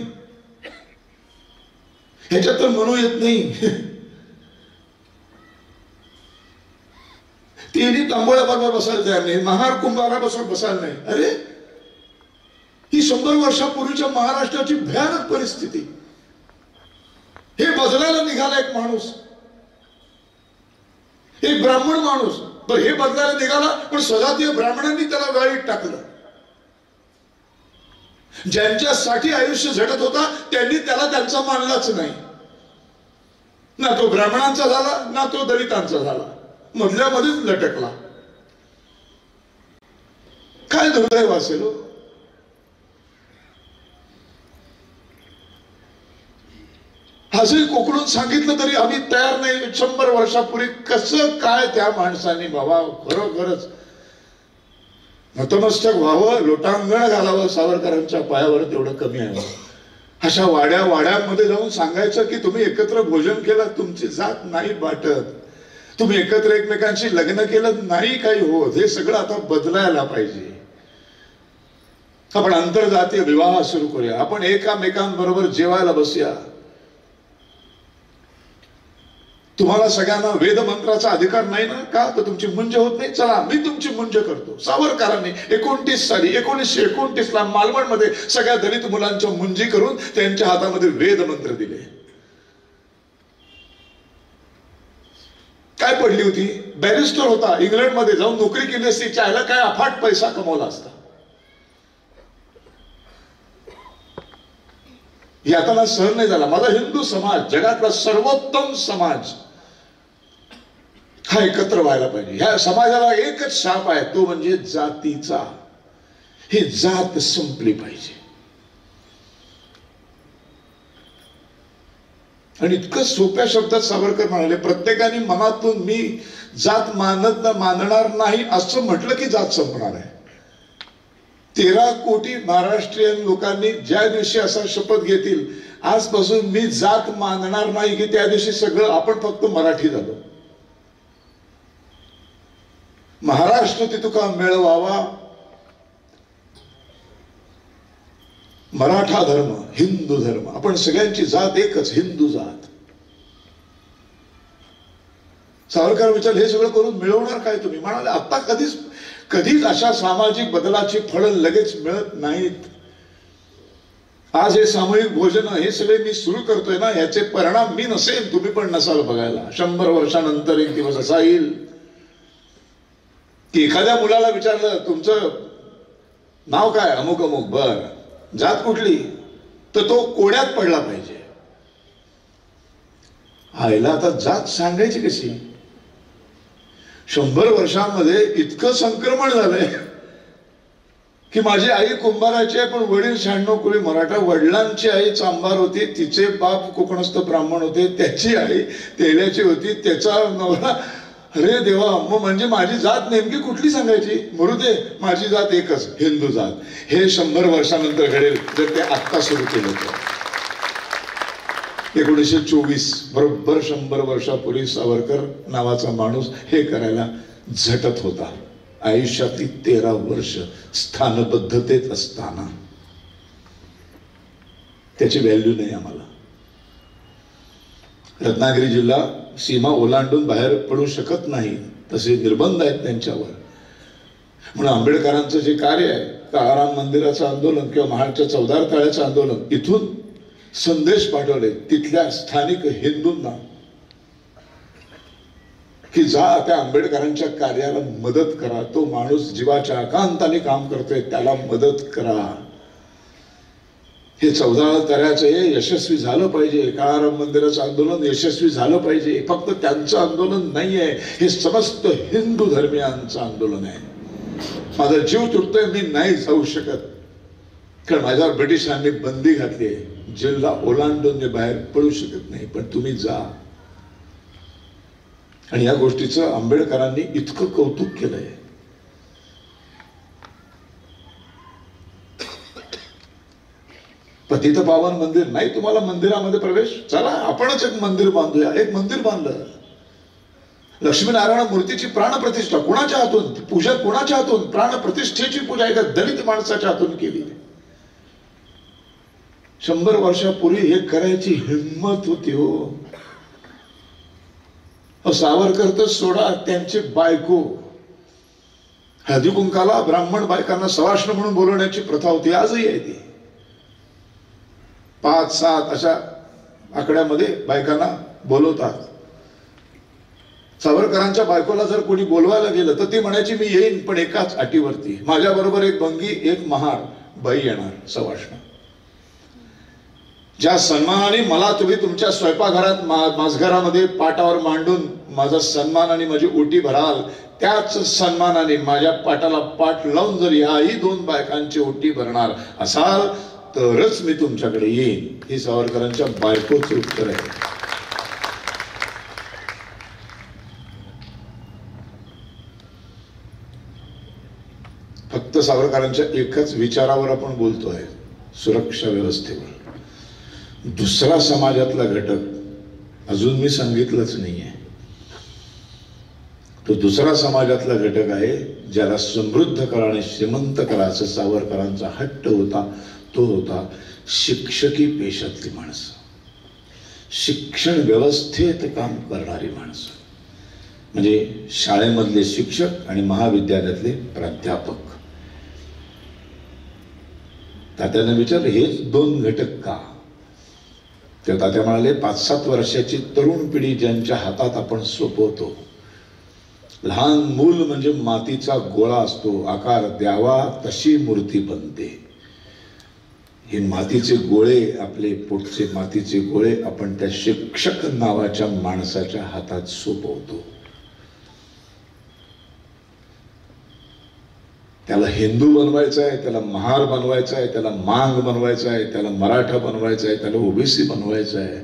ह्याच्यात तर मनू येत नाही. तिन्ही तांबोळ्याबरोबर बसायला तयार नाही, महार कुंभाराबरोबर बसायला नाही. अरे ही 100 वर्षापूर्वीच्या महाराष्ट्राची भयानक परिस्थिती. हे बदलायला निघाला एक माणूस, एक ब्राह्मण माणूस. तर हे बदलायला निघाला, पण सजातीय ब्राह्मणांनी त्याला गाडीत टाकलं. ज्यांच्यासाठी आयुष्य झटत होता त्यांनी त्याला त्यांचा मानलाच नाही. ना तो ब्राह्मणांचा झाला, ना तो दलितांचा झाला, मधल्या मध्येच लटकला. काय दुर्दैव असेल. आजही कोकणून सांगितलं तरी आम्ही तयार नाही. 100 वर्षापूर्वी कसं काय त्या माणसाने बाबा खरोखरच नतमस्तक व्हावं, लोटांगण घालावं सावरकरांच्या पायावर, तेवढं कमी आहे. अशा वाड्यामध्ये जाऊन सांगायचं की तुम्ही एकत्र भोजन केलं, तुमची जात नाही बाटत, तुम्ही एकत्र एकमेकांशी लग्न केलं, नाही काही होत. हे सगळं आता बदलायला पाहिजे. आपण आंतरजातीय विवाह सुरू करूया, आपण एकामेकांबरोबर जेवायला बसूया. तुम्हाला सगळ्यांना वेद मंत्राचा अधिकार नाही ना? का तर तुमची मुंज होत नाही? चला मी तुमची मुंज करतो. सावरकरांनी 29 साली 1929ला मालवणमध्ये सगळ्या दलित मुलांच्या मुंजी करून त्यांच्या हातामध्ये वेद मंत्र दिले. काय पडली होती? बॅरिस्टर होता, इंग्लंडमध्ये जाऊन नोकरी केली असती, चायला काय अफाट पैसा कमवला असता. यातना सहन नाही झाला. माझा हिंदू समाज, जगातला सर्वोत्तम समाज हा एकत्र व्हायला पाहिजे. ह्या समाजाला एकच शाप आहे, तो म्हणजे जातीचा. ही जात संपली पाहिजे. आणि इतकं सोप्या शब्दात सावरकर म्हणाले, प्रत्येकाने मनातून मी जात मानणार नाही असं म्हटलं की जात संपणार आहे. 13 कोटी महाराष्ट्रीयन लोकांनी ज्या दिवशी असा शपथ घेतील, आजपासून मी जात मानणार नाही, की त्या दिवशी सगळं आपण फक्त मराठी झालो. महाराष्ट्र तितुका मिळवावा, मराठा धर्म, हिंदू धर्म, आपण सगळ्यांची जात एकच, हिंदू जात. सावरकर विचार हे सगळं करून मिळवणार काय तुम्ही? म्हणाले आता कधीच अशा सामाजिक बदलाची फळं लगेच मिळत नाहीत. आज हे सामूहिक भोजन हे सगळे मी सुरू करतोय ना, याचे परिणाम मी नसेल, तुम्ही पण नसाल बघायला. 100 वर्षानंतर एक दिवस असा येईल की एखाद्या मुलाला विचारलं तुमचं नाव काय? अमुक अमुक. बर, जात कुठली? तर तो कोड्यात पडला पाहिजे. आईला आता जात सांगायची कशी? 100 वर्षांमध्ये इतकं संक्रमण झालंय की माझी आई कुंभाराची आहे, पण वडील 96 कोळी मराठा. वडिलांची आई चांभार होती, तिचे बाप कोकणस्थ ब्राह्मण होते, त्याची आई तेल्याची होती, त्याचा नवरा. अरे देवा, मग म्हणजे माझी जात नेमकी कुठली सांगायची? मरू दे, माझी जात एकच, हिंदू जात. हे 100 वर्षानंतर घडेल जर ते आत्ता सुरू केलं तर. 1924 बरोबर 100 वर्षापूर्वी सावरकर नावाचा माणूस हे करायला झटत होता. आयुष्यातली 13 वर्ष स्थानबद्धतेत असताना त्याची व्हॅल्यू नाही आम्हाला. रत्नागिरी जिल्हा सीमा ओलांडून बाहेर पडू शकत नाही, तसे निर्बंध आहेत त्यांच्यावर. म्हणून आंबेडकरांचं जे कार्य आहे, काळाराम मंदिराचं आंदोलन किंवा महाडच्या 14 तळ्याचं आंदोलन, इथून संदेश पाठवले तिथल्या स्थानिक हिंदूंना की जा त्या आंबेडकरांच्या कार्याला मदत करा. तो माणूस जीवाच्या आकांताने काम करतोय, त्याला मदत करा. हे 14 तळ्याचं हे यशस्वी झालं पाहिजे. काळाराम मंदिराचं आंदोलन यशस्वी झालं पाहिजे. फक्त त्यांचं आंदोलन नाही आहे, हे समस्त हिंदू धर्मियांचं आंदोलन आहे. माझा जीव तुटतोय, मी नाही जाऊ शकत, कारण माझ्यावर ब्रिटिशांनी बंदी घातली आहे. जिल्हा ओलांडून मी बाहेर पडू शकत नाही, पण तुम्ही जा. आणि या गोष्टीचं आंबेडकरांनी इतकं कौतुक केलंय. पतित पावन मंदिर नाही तुम्हाला मंदिरामध्ये प्रवेश? चला आपणच एक मंदिर बांधूया. एक मंदिर बांधलं. लक्ष्मीनारायण मूर्तीची प्राणप्रतिष्ठा कुणाच्या हातून? पूजा कुणाच्या हातून? प्राणप्रतिष्ठेची पूजा एका दलित माणसाच्या हातून केली. 100 वर्षापूर्वी हे करायची हिंमत होती हो. सावरकर तर सोडा, त्यांची बायको हळदी कुंकाला ब्राह्मण बायकांना सवाष्ण म्हणून बोलवण्याची प्रथा होती, आजही आहे ती. 5-7 अशा आकड्यामध्ये बायकांना बोलवतात. सावरकरांच्या बायकोला जर कोणी बोलवायला गेलं तर ती म्हणायची मी येईन, पण एकाच अटीवरती, माझ्या बरोबर एक भंगी, एक महार बाई येणार सवाष्ण. ज्या सन्मानाने मला तुम्ही तुमच्या स्वयंपाकघरात माझघरामध्ये पाटावर मांडून माझा सन्मान आणि माझी ओटी भराल, त्याच सन्मानाने माझ्या पाटाला पाठ लावून जर याही 2 बायकांची ओटी भरणार असाल तरच मी तुमच्याकडे येईन. ही सावरकरांच्या बायकोचं उत्तर आहे. फक्त सावरकरांच्या एकाच विचारावर आपण बोलतोय, सुरक्षा व्यवस्थेवर. दुसरा समाजातला घटक अजून मी सांगितलंच नाहीये. तो दुसरा समाजातला घटक आहे ज्याला समृद्ध करा आणि श्रीमंत करा असं सावरकरांचा हट्ट होता. तो होता शिक्षकी पेशातली माणसं. शिक्षण व्यवस्थेत काम करणारी माणसं म्हणजे शाळेमधले शिक्षक आणि महाविद्यालयातले प्राध्यापक. तात्यांना विचारलं हेच दोन घटक का? ते तात्या म्हणाले 5-7 वर्षाची तरुण पिढी ज्यांच्या हातात आपण सोपवतो. लहान मूल म्हणजे मातीचा गोळा असतो, आकार द्यावा तशी मूर्ती बनते. हे मातीचे गोळे, आपले पोटचे मातीचे गोळे आपण त्या शिक्षक नावाच्या माणसाच्या हातात सोपवतो. त्याला हिंदू बनवायचं आहे, त्याला महार बनवायचं आहे, त्याला मांग बनवायचं आहे, त्याला मराठा बनवायचं आहे, त्याला ओबीसी बनवायचं आहे,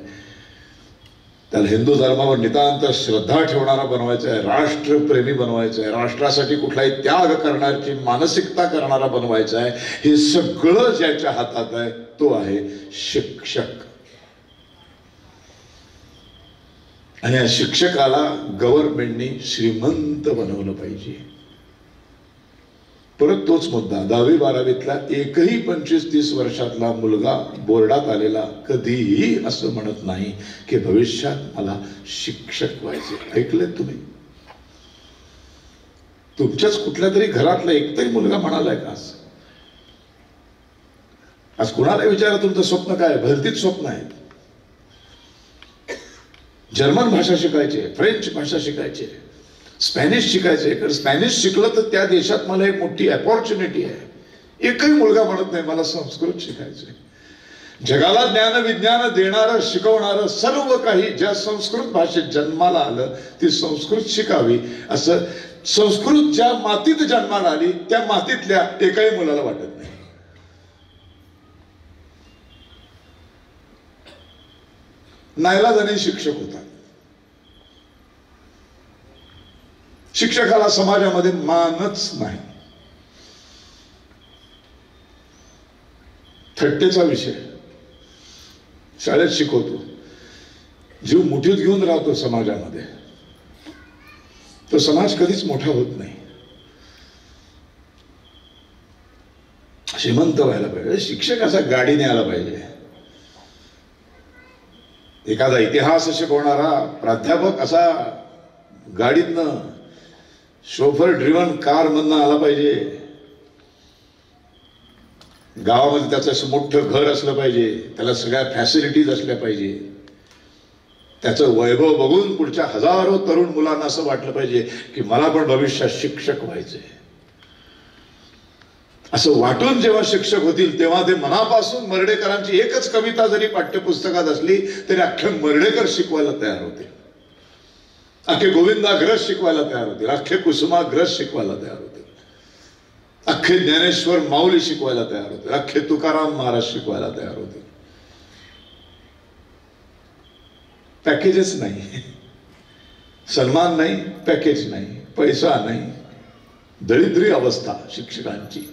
त्याला हिंदू धर्मावर नितांत श्रद्धा ठेवणारा बनवायचा आहे, राष्ट्रप्रेमी बनवायचं आहे, राष्ट्रासाठी कुठलाही त्याग करण्याची मानसिकता करणारा बनवायचा आहे. हे सगळं ज्याच्या हातात आहे तो आहे शिक्षक. आणि या शिक्षकाला गव्हर्नमेंटने श्रीमंत बनवलं पाहिजे. परत तोच मुद्दा, 10वी-12वीतला एकही 25-30 वर्षातला मुलगा बोर्डात आलेला कधीही असं म्हणत नाही की भविष्यात मला शिक्षक व्हायचे. ऐकलेत तुम्ही? तुमच्याच कुठल्या तरी घरातला एकतरी मुलगा म्हणालाय का असं? आज कुणाला विचारा तुमचं स्वप्न काय? भलतीच स्वप्न आहेत. जर्मन भाषा शिकायची, फ्रेंच भाषा शिकायची, स्पॅनिश शिकायचे. कारण स्पॅनिश शिकलं तर त्या देशात मला एक मोठी अपॉर्च्युनिटी आहे. एकही मुलगा म्हणत नाही मला संस्कृत शिकायचंय. जगाला ज्ञान विज्ञान देणारं शिकवणारं सर्व काही ज्या संस्कृत भाषेत जन्माला आलं ती संस्कृत शिकावी असं संस्कृत ज्या मातीत जन्माला आली त्या मातीतल्या एकाही मुलाला वाटत नाही. नाईलाजाने शिक्षक होता. शिक्षकाला समाजामध्ये मानच नाही. थट्टेचा विषय. शाळेत शिकवतो, जीव मुठीत घेऊन राहतो समाजामध्ये, तो समाज कधीच मोठा होत नाही. श्रीमंत व्हायला पाहिजे. शिक्षक असा गाडीने आला पाहिजे. एखादा इतिहास शिकवणारा प्राध्यापक असा गाडीतनं शोफर ड्रिव्हन कार मधनं आला पाहिजे. गावामध्ये त्याचं असं मोठं घर असलं पाहिजे, त्याला सगळ्या फॅसिलिटीज असल्या पाहिजे. त्याचं वैभव बघून पुढच्या हजारो तरुण मुलांना असं वाटलं पाहिजे की मला पण भविष्यात शिक्षक व्हायचंय. असं वाटून जेव्हा शिक्षक होतील तेव्हा ते मनापासून मर्ढेकरांची एकच कविता जरी पाठ्यपुस्तकात असली तरी अख्खे मर्ढेकर शिकवायला तयार होते, अख्खे गोविंदाग्रज शिकवायला तयार होतील, अख्खे कुसुमाग्रज शिकवायला तयार होतील, अख्खे ज्ञानेश्वर माऊली शिकवायला तयार होतील, अख्खे तुकाराम महाराज शिकवायला तयार होतील. पॅकेजेस नाही, सन्मान नाही, पॅकेज नाही, पैसा नाही, दरिद्री अवस्था शिक्षकांची.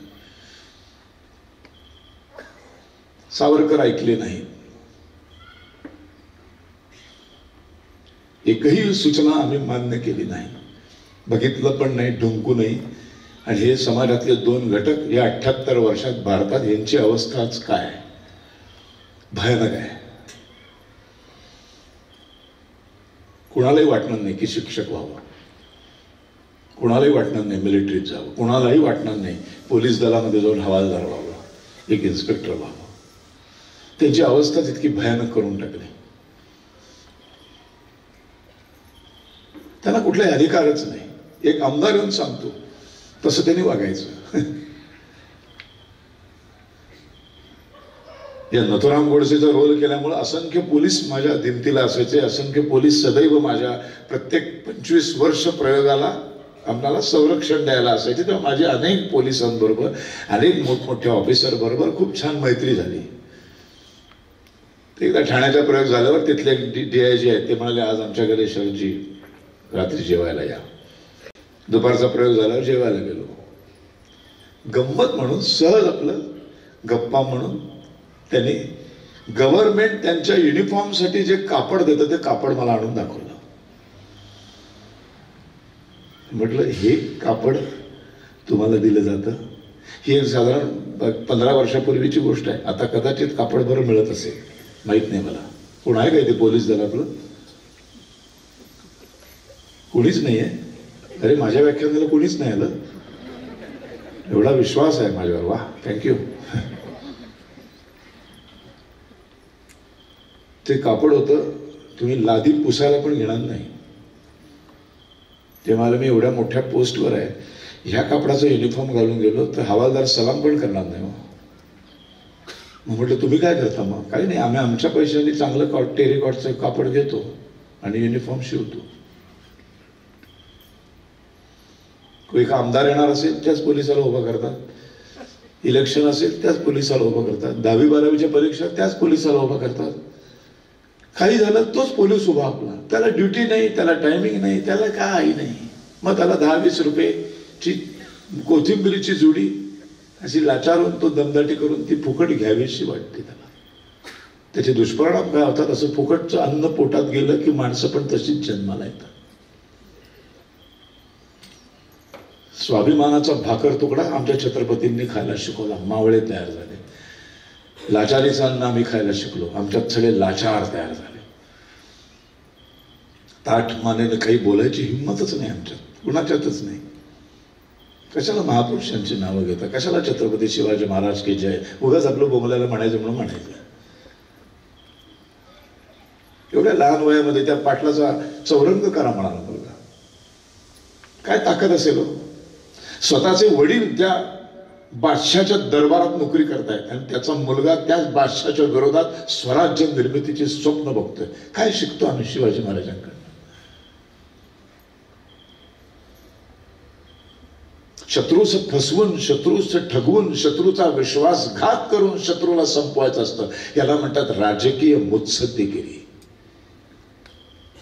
सावरकर ऐकले नाही. एकही सूचना आम्ही मान्य केली नाही, बघितलं पण नाही, ढुंकू नाही. आणि हे समाजातले 2 घटक या 78 वर्षात भारतात यांची अवस्थाच काय भयानक आहे. कुणालाही वाटणार नाही की शिक्षक व्हावं, कुणालाही वाटणार नाही मिलिटरीत जावं, कुणालाही वाटणार नाही पोलीस दलामध्ये जाऊन हवालदार व्हावं, एक इन्स्पेक्टर व्हावं. त्यांची अवस्था तितकी भयानक करून टाकली. त्यांना कुठलाही अधिकारच नाही. एक आमदार येऊन सांगतो तसं त्यांनी वागायचं. या नथुराम गोडसेचा रोल केल्यामुळे असंख्य पोलीस माझ्या दिमतीला असायचे, असंख्य पोलीस सदैव माझ्या प्रत्येक 25 वर्ष प्रयोगाला आम्हाला संरक्षण द्यायला असायचे. तेव्हा माझी अनेक पोलिसांबरोबर, अनेक मोठमोठ्या ऑफिसर बरोबर खूप छान मैत्री झाली. एकदा ठाण्याचा प्रयोग झाल्यावर तिथले DIG आहेत ते म्हणाले आज आमच्याकडे शरदजी रात्री जेवायला या. दुपारचा प्रयोग झाल्यावर जेवायला गेलो. गंमत म्हणून सहज आपलं गप्पा म्हणून त्यांनी गव्हर्नमेंट त्यांच्या युनिफॉर्मसाठी जे कापड देतं ते कापड मला आणून दाखवलं. म्हटलं हे कापड तुम्हाला दिलं जातं? ही एक साधारण 15 वर्षापूर्वीची गोष्ट आहे. आता कदाचित कापड बरं मिळत असेल, माहित नाही मला. कोण आहे काय ते पोलीस दलातलं? कोणीच नाही आहे. अरे माझ्या व्याख्यानाला कोणीच नाही आलं. एवढा विश्वास आहे माझ्यावर. वा, थँक्यू. ते कापड होतं, तुम्ही लादी पुसायला पण घेणार नाही. ते मला, मी एवढ्या मोठ्या पोस्टवर आहे, ह्या कापडाचा युनिफॉर्म घालून गेलो तर हवालदार सलाम पण करणार नाही. मग म्हटलं तुम्ही काय करता? मग काही नाही, आम्ही आमच्या पैशाने चांगलं टेरिकॉटचं कापड घेतो आणि युनिफॉर्म शिवतो. एक आमदार येणार असेल त्याच पोलिसाला उभा करतात, इलेक्शन असेल त्याच पोलिसाला उभा करतात, 10वी 12वीच्या परीक्षा त्याच पोलिसाला उभा करतात. काही झालं तोच पोलीस उभा आपला. त्याला ड्युटी नाही, त्याला टायमिंग नाही, त्याला काही नाही. मग त्याला 10-20 रुपयेची कोथिंबिरीची जुडी अशी लाचारून तो दमदाटी करून ती फुकट घ्यावीशी वाटते त्याला. त्याचे दुष्परिणाम काय होतात? असं फुकटचं अन्न पोटात गेलं की माणसं पण तशीच जन्माला येतात. स्वाभिमानाचा भाकर तुकडा आमच्या छत्रपतींनी खायला शिकवला. मावळे तयार झाले. लाचारीचं अन्न आम्ही खायला शिकलो. आमच्यात सगळे लाचार तयार झाले. ताठ मानेने काही बोलायची हिंमतच नाही आमच्यात, कुणाच्यातच नाही. कशाला महापुरुषांची नावं घेता? कशाला छत्रपती शिवाजी महाराज की जय? उगाच आपलं बोंबल्याला म्हणायचं म्हणून म्हणायचं. एवढ्या लहान वयामध्ये त्या पाटलाचा चौरंग करा म्हणाला मुलगा. काय ताकद असेल हो? स्वतःचे वडील त्या बादशाच्या दरबारात नोकरी करतायत आणि त्याचा मुलगा त्याच बादशाच्या विरोधात स्वराज्य निर्मितीचे स्वप्न बघतोय. काय शिकतो आम्ही शिवाजी महाराजांकडे? शत्रूस फसवून, शत्रूस ठगवून, शत्रूचा विश्वासघात करून शत्रूला संपवायचं असतं. याला म्हणतात राजकीय मुत्सद्देगिरी.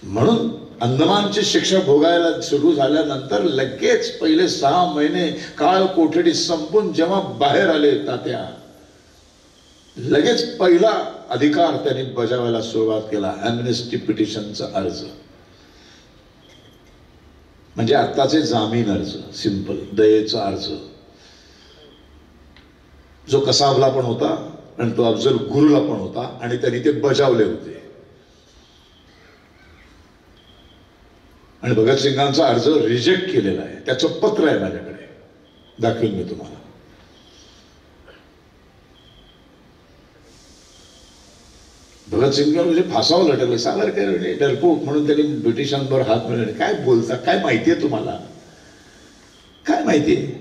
म्हणून अंदमानची शिक्षा भोगायला सुरू झाल्यानंतर लगेच पहिले 6 महिने काळ कोठडी संपून जेव्हा बाहेर आले तात्या, लगेच पहिला अधिकार त्यांनी बजावायला सुरुवात केला, ॲम्नेस्टी पिटिशनचा अर्ज. म्हणजे आत्ताचे जामीन अर्ज, सिंपल दयेचा अर्ज, जो कसाबला पण होता आणि तो अफजल गुरुला पण होता आणि त्यांनी ते बजावले होते. आणि भगतसिंगांचा अर्ज रिजेक्ट केलेला आहे. त्याचं पत्र आहे माझ्याकडे, दाखवेन मी तुम्हाला. भगतसिंग म्हणजे फासावं लटकले. सावरकर डरपोक म्हणून त्यांनी ब्रिटिशांबरोबर हात मिळवले. काय बोलता? काय माहितीये तुम्हाला? काय माहितीये?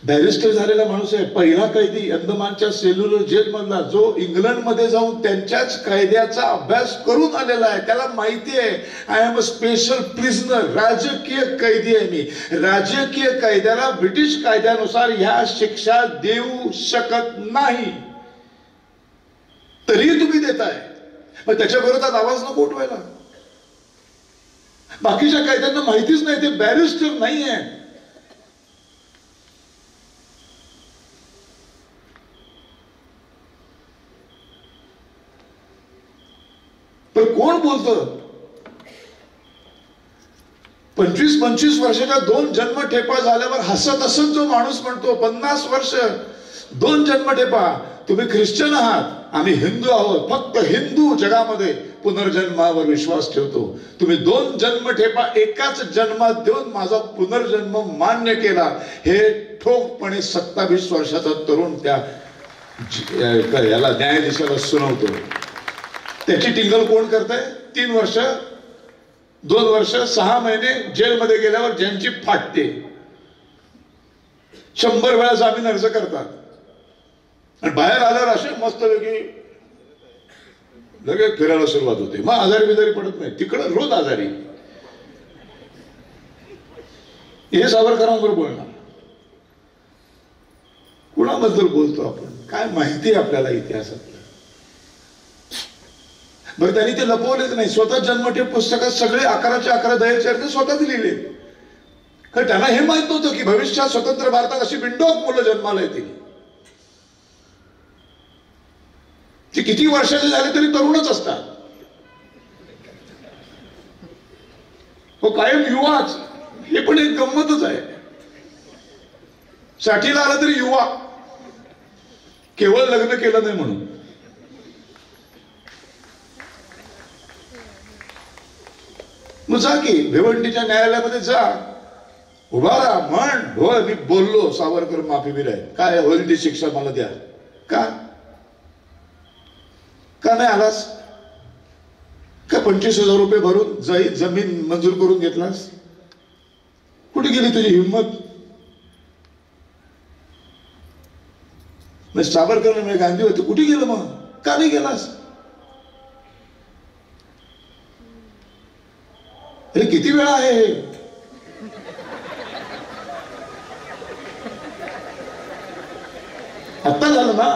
बॅरिस्टर झालेला माणूस आहे, पहिला कैदी अंदमानच्या सेल्युलर जेल मधला, जो इंग्लंडमध्ये जाऊन त्यांच्याच कायद्याचा अभ्यास करून आलेला आहे. त्याला माहिती आहे I am a special prisoner, राजकीय कैदी आहे मी. राजकीय कैद्याला ब्रिटिश कायद्यानुसार ह्या शिक्षा देऊ शकत नाही, तरीही तुम्ही देताय. मग त्याच्या विरोधात आवाज नको उठवायला? बाकीच्या कायद्यांना माहितीच नाही, ते बॅरिस्टर नाही आहे. पण कोण बोलतं? 25-25 वर्षाच्या 2 जन्मठेपा झाल्यावर हसत हसत जो माणूस म्हणतो 50 वर्ष 2 जन्मठेपा, तुम्ही ख्रिश्चन आहात, आम्ही हिंदू आहोत, फक्त हिंदू जगामध्ये पुनर्जन्मावर विश्वास ठेवतो. तुम्ही 2 जन्मठेपा एकाच जन्मात देऊन माझा पुनर्जन्म मान्य केला. हे ठोकपणे 27 वर्षाचा तरुण त्या याला न्यायाधीशाला सुनावतो. त्याची टिंगल कोण करताय? 3 वर्ष 2 वर्ष 6 महिने जेलमध्ये गेल्यावर ज्यांची फाटते, 100 वेळा जामीन अर्ज करतात आणि बाहेर आल्यावर असे मस्त वेगळी लगेच फिरायला सुरुवात होते. मग आजारी बिजारी पडत नाही. तिकडं रोज आजारी. हे सावरकरांवर बोलणार. कुणाबद्दल बोलतो आपण? काय माहिती आपल्याला इतिहासात? बरं, त्यांनी ते लपवलेच नाही. स्वतः जन्मठेप पुस्तकात सगळे 11चे 11 दयेचे अर्थ स्वतःच लिहिले. कारण त्यांना हे माहित नव्हतं की भविष्यात स्वतंत्र भारतात अशी बिंडोक मुलं जन्माला येतील. ते किती वर्षाचे झाले तरी तरुणच असतात. हो, कायम युवाच. हे पण एक गंमतच आहे. 60ला आला तरी युवा. केवळ लग्न केलं नाही म्हणून. मग जा की भिवंडीच्या न्यायालयामध्ये जा, उभा राहा, म्हण होय मी बोललो, सावरकर माफी विराय, काय होईल ती शिक्षा मला द्या. का नाही आलास? का 25,000 रुपये भरून जमीन मंजूर करून घेतलास? कुठे गेली तुझी हिंमत? सावरकर म्हणजे गांधी होते, कुठे गेलं मग? का नाही गेलास? अरे किती वेळा आहे हे? आता झालं ना.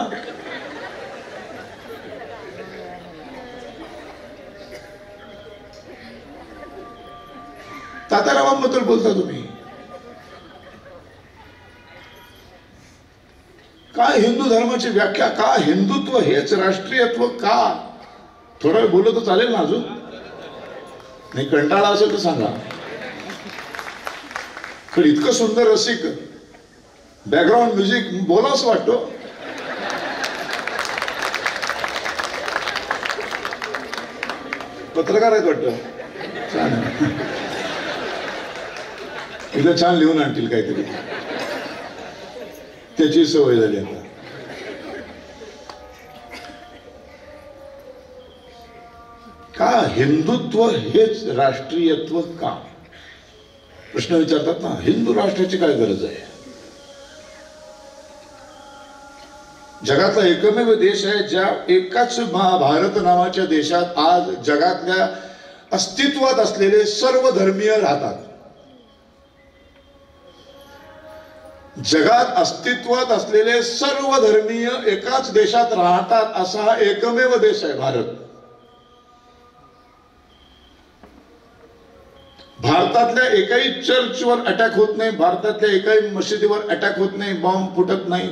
तातारावांबद्दल बोलता तुम्ही. काय हिंदू धर्माची व्याख्या, का हिंदुत्व हेच राष्ट्रीयत्व, का? थोडा वेळ बोललो तर चालेल ना अजून? नाही कंटाळा असेल तर सांगा. पण इतकं सुंदर रसिक बॅकग्राऊंड म्युझिक बोलावंच वाटतो. पत्रकार आहेत वाटतं. छान, इथं छान लिहून आणतील काहीतरी, त्याची सवय झाली आता. का हिंदुत्व हेच राष्ट्रीयत्व का? प्रश्न विचारतात ना. हिंदू राष्ट्राची काय गरज आहे? जगातला एकमेव देश आहे ज्या एकाच भारत नावाच्या देशात आज जगातल्या अस्तित्वात असलेले सर्व धर्मीय राहतात. जगात अस्तित्वात असलेले सर्व धर्मीय एकाच देशात राहतात असा हा एकमेव देश आहे भारत. भारतातल्या एकाही चर्चवर अटॅक होत नाही, भारतातल्या एकाही मशिदीवर अटॅक होत नाही, बॉम्ब फुटत नाही.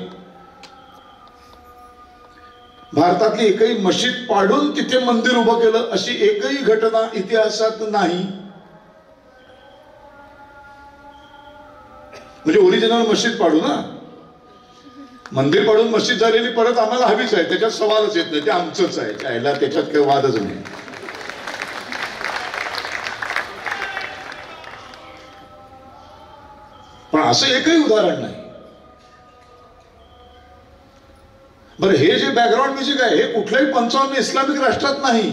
भारतातली एकही मशीद पाडून तिथे मंदिर उभं केलं अशी एकही घटना इतिहासात नाही. म्हणजे ओरिजिनल मशीद पाडू ना, मंदिर पाडून मशीद झालेली परत आम्हाला हवीच आहे, त्याच्यात सवालच येत नाही, ते आमचंच आहे, त्याच्यात काही वादच नाही. पण असं एकही उदाहरण नाही. बरं, हे जे बॅकग्राऊंड म्युझिक आहे हे कुठल्याही 55 इस्लामिक राष्ट्रात नाही.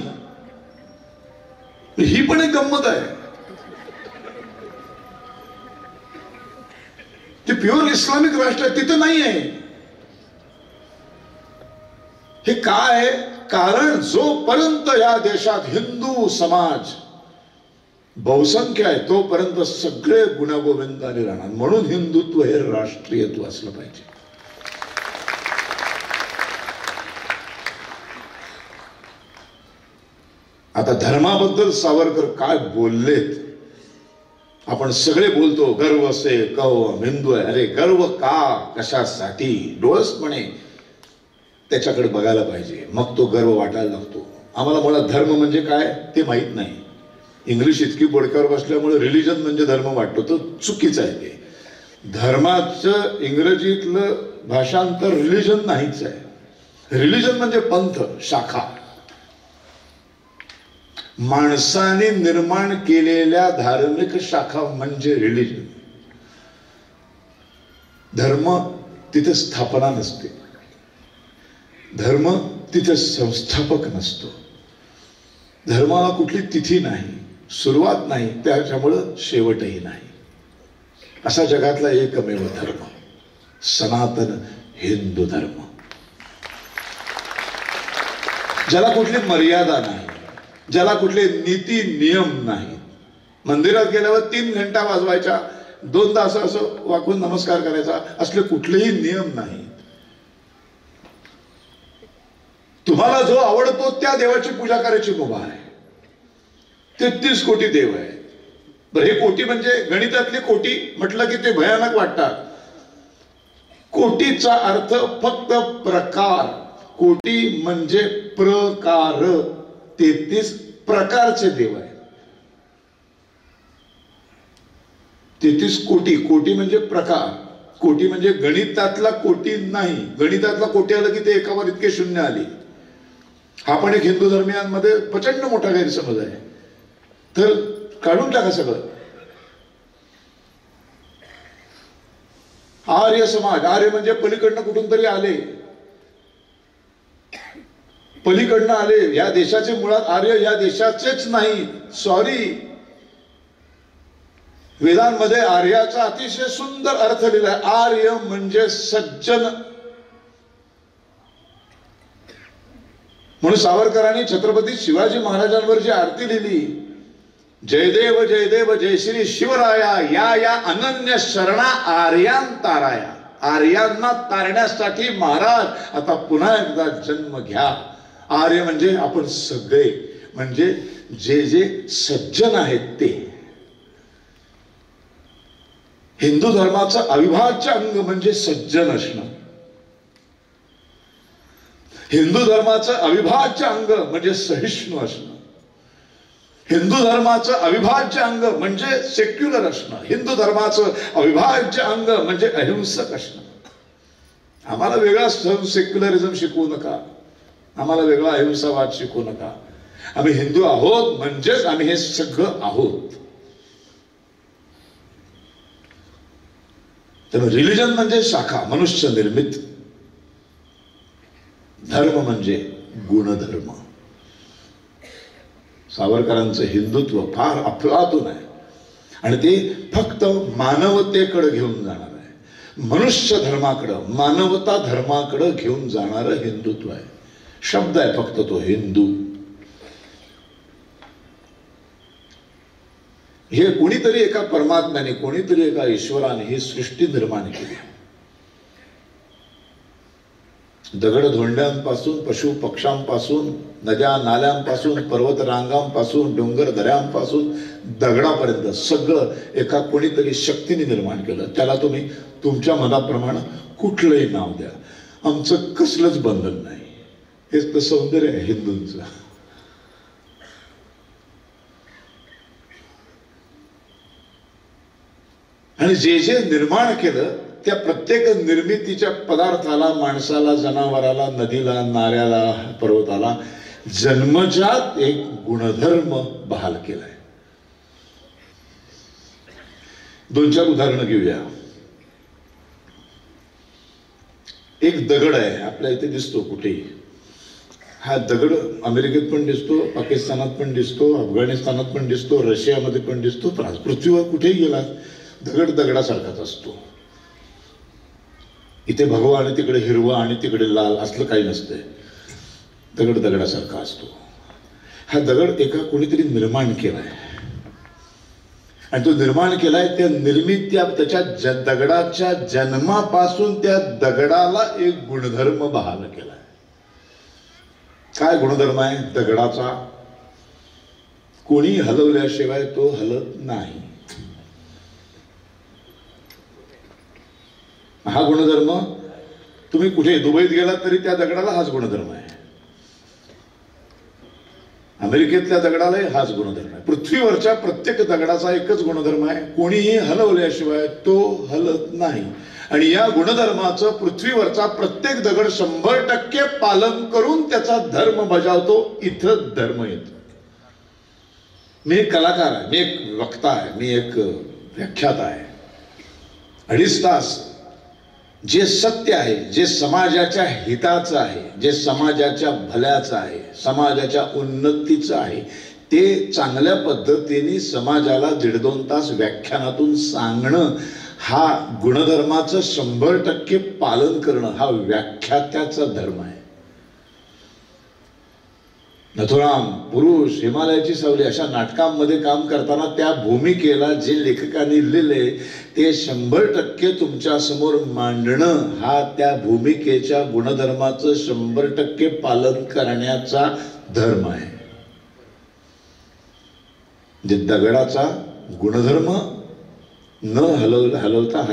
ही पण एक गंमत आहे. ते प्युअर इस्लामिक राष्ट्र आहे, तिथं नाही आहे. हे काय? कारण जोपर्यंत या देशात हिंदू समाज बहुसंख्य आहे तोपर्यंत सगळे गुण्यागोविंदाने राहणार. म्हणून हिंदुत्व हे राष्ट्रीयत्व असलं पाहिजे. आता धर्माबद्दल सावरकर काय बोललेत आपण सगळे बोलतो, गर्व से कहो हिंदू आहे. अरे गर्व का, कशासाठी? डोळसपणे त्याच्याकडे बघायला पाहिजे, मग तो गर्व वाटायला लागतो. आम्हाला मुळात धर्म म्हणजे काय ते माहित नाही. इंग्लिश इतकी बोडक्यावर बसल्यामुळे रिलिजन म्हणजे धर्म वाटतो, तो चुकीचं आहे. ते धर्माचं इंग्रजीतलं भाषांतर रिलिजन नाहीच आहे. रिलिजन म्हणजे पंथ, शाखा, माणसाने निर्माण केलेल्या धार्मिक शाखा म्हणजे रिलिजन. धर्म तिथे स्थापना नसते, धर्म तिथे संस्थापक नसतो. धर्माला कुठली तिथी नाही, सुरुवात नाही, त्याच्यामुळं शेवटही नाही. असा जगातला एकमेव धर्म सनातन हिंदू धर्म, ज्याला कुठली मर्यादा नाही, ज्याला कुठले नीती नियम नाही. मंदिरात गेल्यावर 3 घंटा वाजवायच्या, 2 तास असं वाकून नमस्कार करायचा, असले कुठलेही नियम नाही. तुम्हाला जो आवडतो त्या देवाची पूजा करायची मुभा आहे. 33 कोटी देव आहे. बरं, हे कोटी म्हणजे गणितातले कोटी म्हटलं की ते भयानक वाटतात. कोटीचा अर्थ फक्त प्रकार. कोटी म्हणजे प्रकार, 33 प्रकारचे देव आहेत. 33 कोटी, कोटी म्हणजे प्रकार, कोटी म्हणजे गणितातला कोटी नाही, गणितातला कोटी आलं की ते एकावर इतके शून्य आले. हा पण एक हिंदू धर्मियांमध्ये प्रचंड मोठा गैरसमज आहे. तर काढून टाका सगळं. आर्य समाज, आर्य म्हणजे पलीकडनं कुठून तरी आले, पलीकडनं आले. या देशाचे मुळात आर्य या देशाचेच नाही. सॉरी, वेदांमध्ये आर्याचा अतिशय सुंदर अर्थ लिहिलाय. आर्य म्हणजे सज्जन. म्हणून सावरकरांनी छत्रपती शिवाजी महाराजांवर जी आरती लिहिली, जयदेव जयदेव जय श्री शिवराया, या या अनन्य शरणा आर्यां ताराया. आर्यांना तारण्यासाठी महाराज आता पुन्हा एकदा जन्म घ्या. आर्य म्हणजे आपण सगळे, म्हणजे जे जे सज्जन आहेत ते. हिंदू धर्माचं अविभाज्य अंग म्हणजे सज्जन असणं. हिंदू धर्माचं अविभाज्य अंग म्हणजे सहिष्णू असणं. हिंदू धर्माचं अविभाज्य अंग म्हणजे सेक्युलर असणं. हिंदू धर्माचं अविभाज्य अंग म्हणजे अहिंसक असणं. आम्हाला वेगळा सेक्युलरिझम शिकवू नका, आम्हाला वेगळा अहिंसावाद शिकवू नका. आम्ही हिंदू आहोत म्हणजेच आम्ही हे सगळं आहोत. तर रिलिजन म्हणजे शाखा, मनुष्य निर्मित. धर्म म्हणजे गुणधर्म. सावरकरांचं हिंदुत्व फार अफलातून आहे आणि ते फक्त मानवतेकडे घेऊन जाणार आहे. मनुष्य धर्माकडं, मानवता धर्माकडे घेऊन जाणारं हिंदुत्व आहे. शब्द आहे फक्त तो हिंदू. हे कोणीतरी एका परमात्म्याने, कोणीतरी एका ईश्वराने ही सृष्टी निर्माण केली. दगड धोंड्यांपासून, पशु पक्ष्यांपासून, नद्या नाल्यांपासून, पर्वत रांगांपासून, डोंगर दऱ्यांपासून, दगडापर्यंत सगळं एका कोणीतरी शक्तीने निर्माण केलं. त्याला तुम्ही तुमच्या मनाप्रमाणे कुठलंही नाव द्या, आमचं कसलंच बंधन नाही. हेच तर सौंदर्य आहे हिंदूंचं. आणि जे जे निर्माण केलं त्या प्रत्येक निर्मितीच्या पदार्थाला, माणसाला, जनावराला, नदीला, नाऱ्याला, पर्वताला जन्मजात एक गुणधर्म बहाल केलाय. दोन चार उदाहरणं घेऊया. एक दगड आहे, आपल्या इथे दिसतो कुठेही. हा दगड अमेरिकेत पण दिसतो, पाकिस्तानात पण दिसतो, अफगाणिस्तानात पण दिसतो, रशियामध्ये पण दिसतो. पृथ्वीवर कुठेही गेला दगड दगडासारखाच असतो. इथे भगवा आणि तिकडे हिरवा आणि तिकडे लाल असलं काही नसतंय. दगड दगडासारखा असतो. हा दगड एका कोणीतरी निर्माण केलाय आणि तो निर्माण केलाय त्या निर्मित्या, त्याच्या दगडाच्या जन्मापासून त्या दगडाला एक गुणधर्म बहाल केलाय. काय गुणधर्म आहे दगडाचा? कोणी हलवल्याशिवाय तो हलत नाही. हा गुणधर्म तुम्ही कुठे दुबईत गेलात तरी त्या दगडाला हाच गुणधर्म आहे. अमेरिकेतल्या दगडालाही हाच गुणधर्म आहे. पृथ्वीवरच्या प्रत्येक दगडाचा एकच गुणधर्म आहे, कोणीही हलवल्याशिवाय तो हलत नाही. आणि या गुणधर्माचं पृथ्वीवरचा प्रत्येक दगड 100% पालन करून त्याचा धर्म बजावतो. इथं धर्म येतो. मी एक कलाकार आहे, मी एक वक्ता आहे, मी एक व्याख्याता आहे. 2.5 तास जे सत्य आहे, जे समाजाच्या हिताचं आहे, जे समाजाच्या भल्याचं आहे, समाजाच्या उन्नतीचं आहे, ते चांगल्या पद्धतीने समाजाला 1.5-2 तास व्याख्यानातून सांगणं, हा गुणधर्माचं 100% पालन करणं, हा व्याख्यात्याचा धर्म आहे. नथुराम, पुरुष, हिमालयाची सावली अशा नाटकांमध्ये काम करताना त्या भूमिकेला जे लेखकांनी लिहिले ते 100% तुमच्या समोर मांडणं, हा त्या भूमिकेच्या गुणधर्माचं 100% पालन करण्याचा धर्म आहे. जे दगडाचा गुणधर्म न हलवता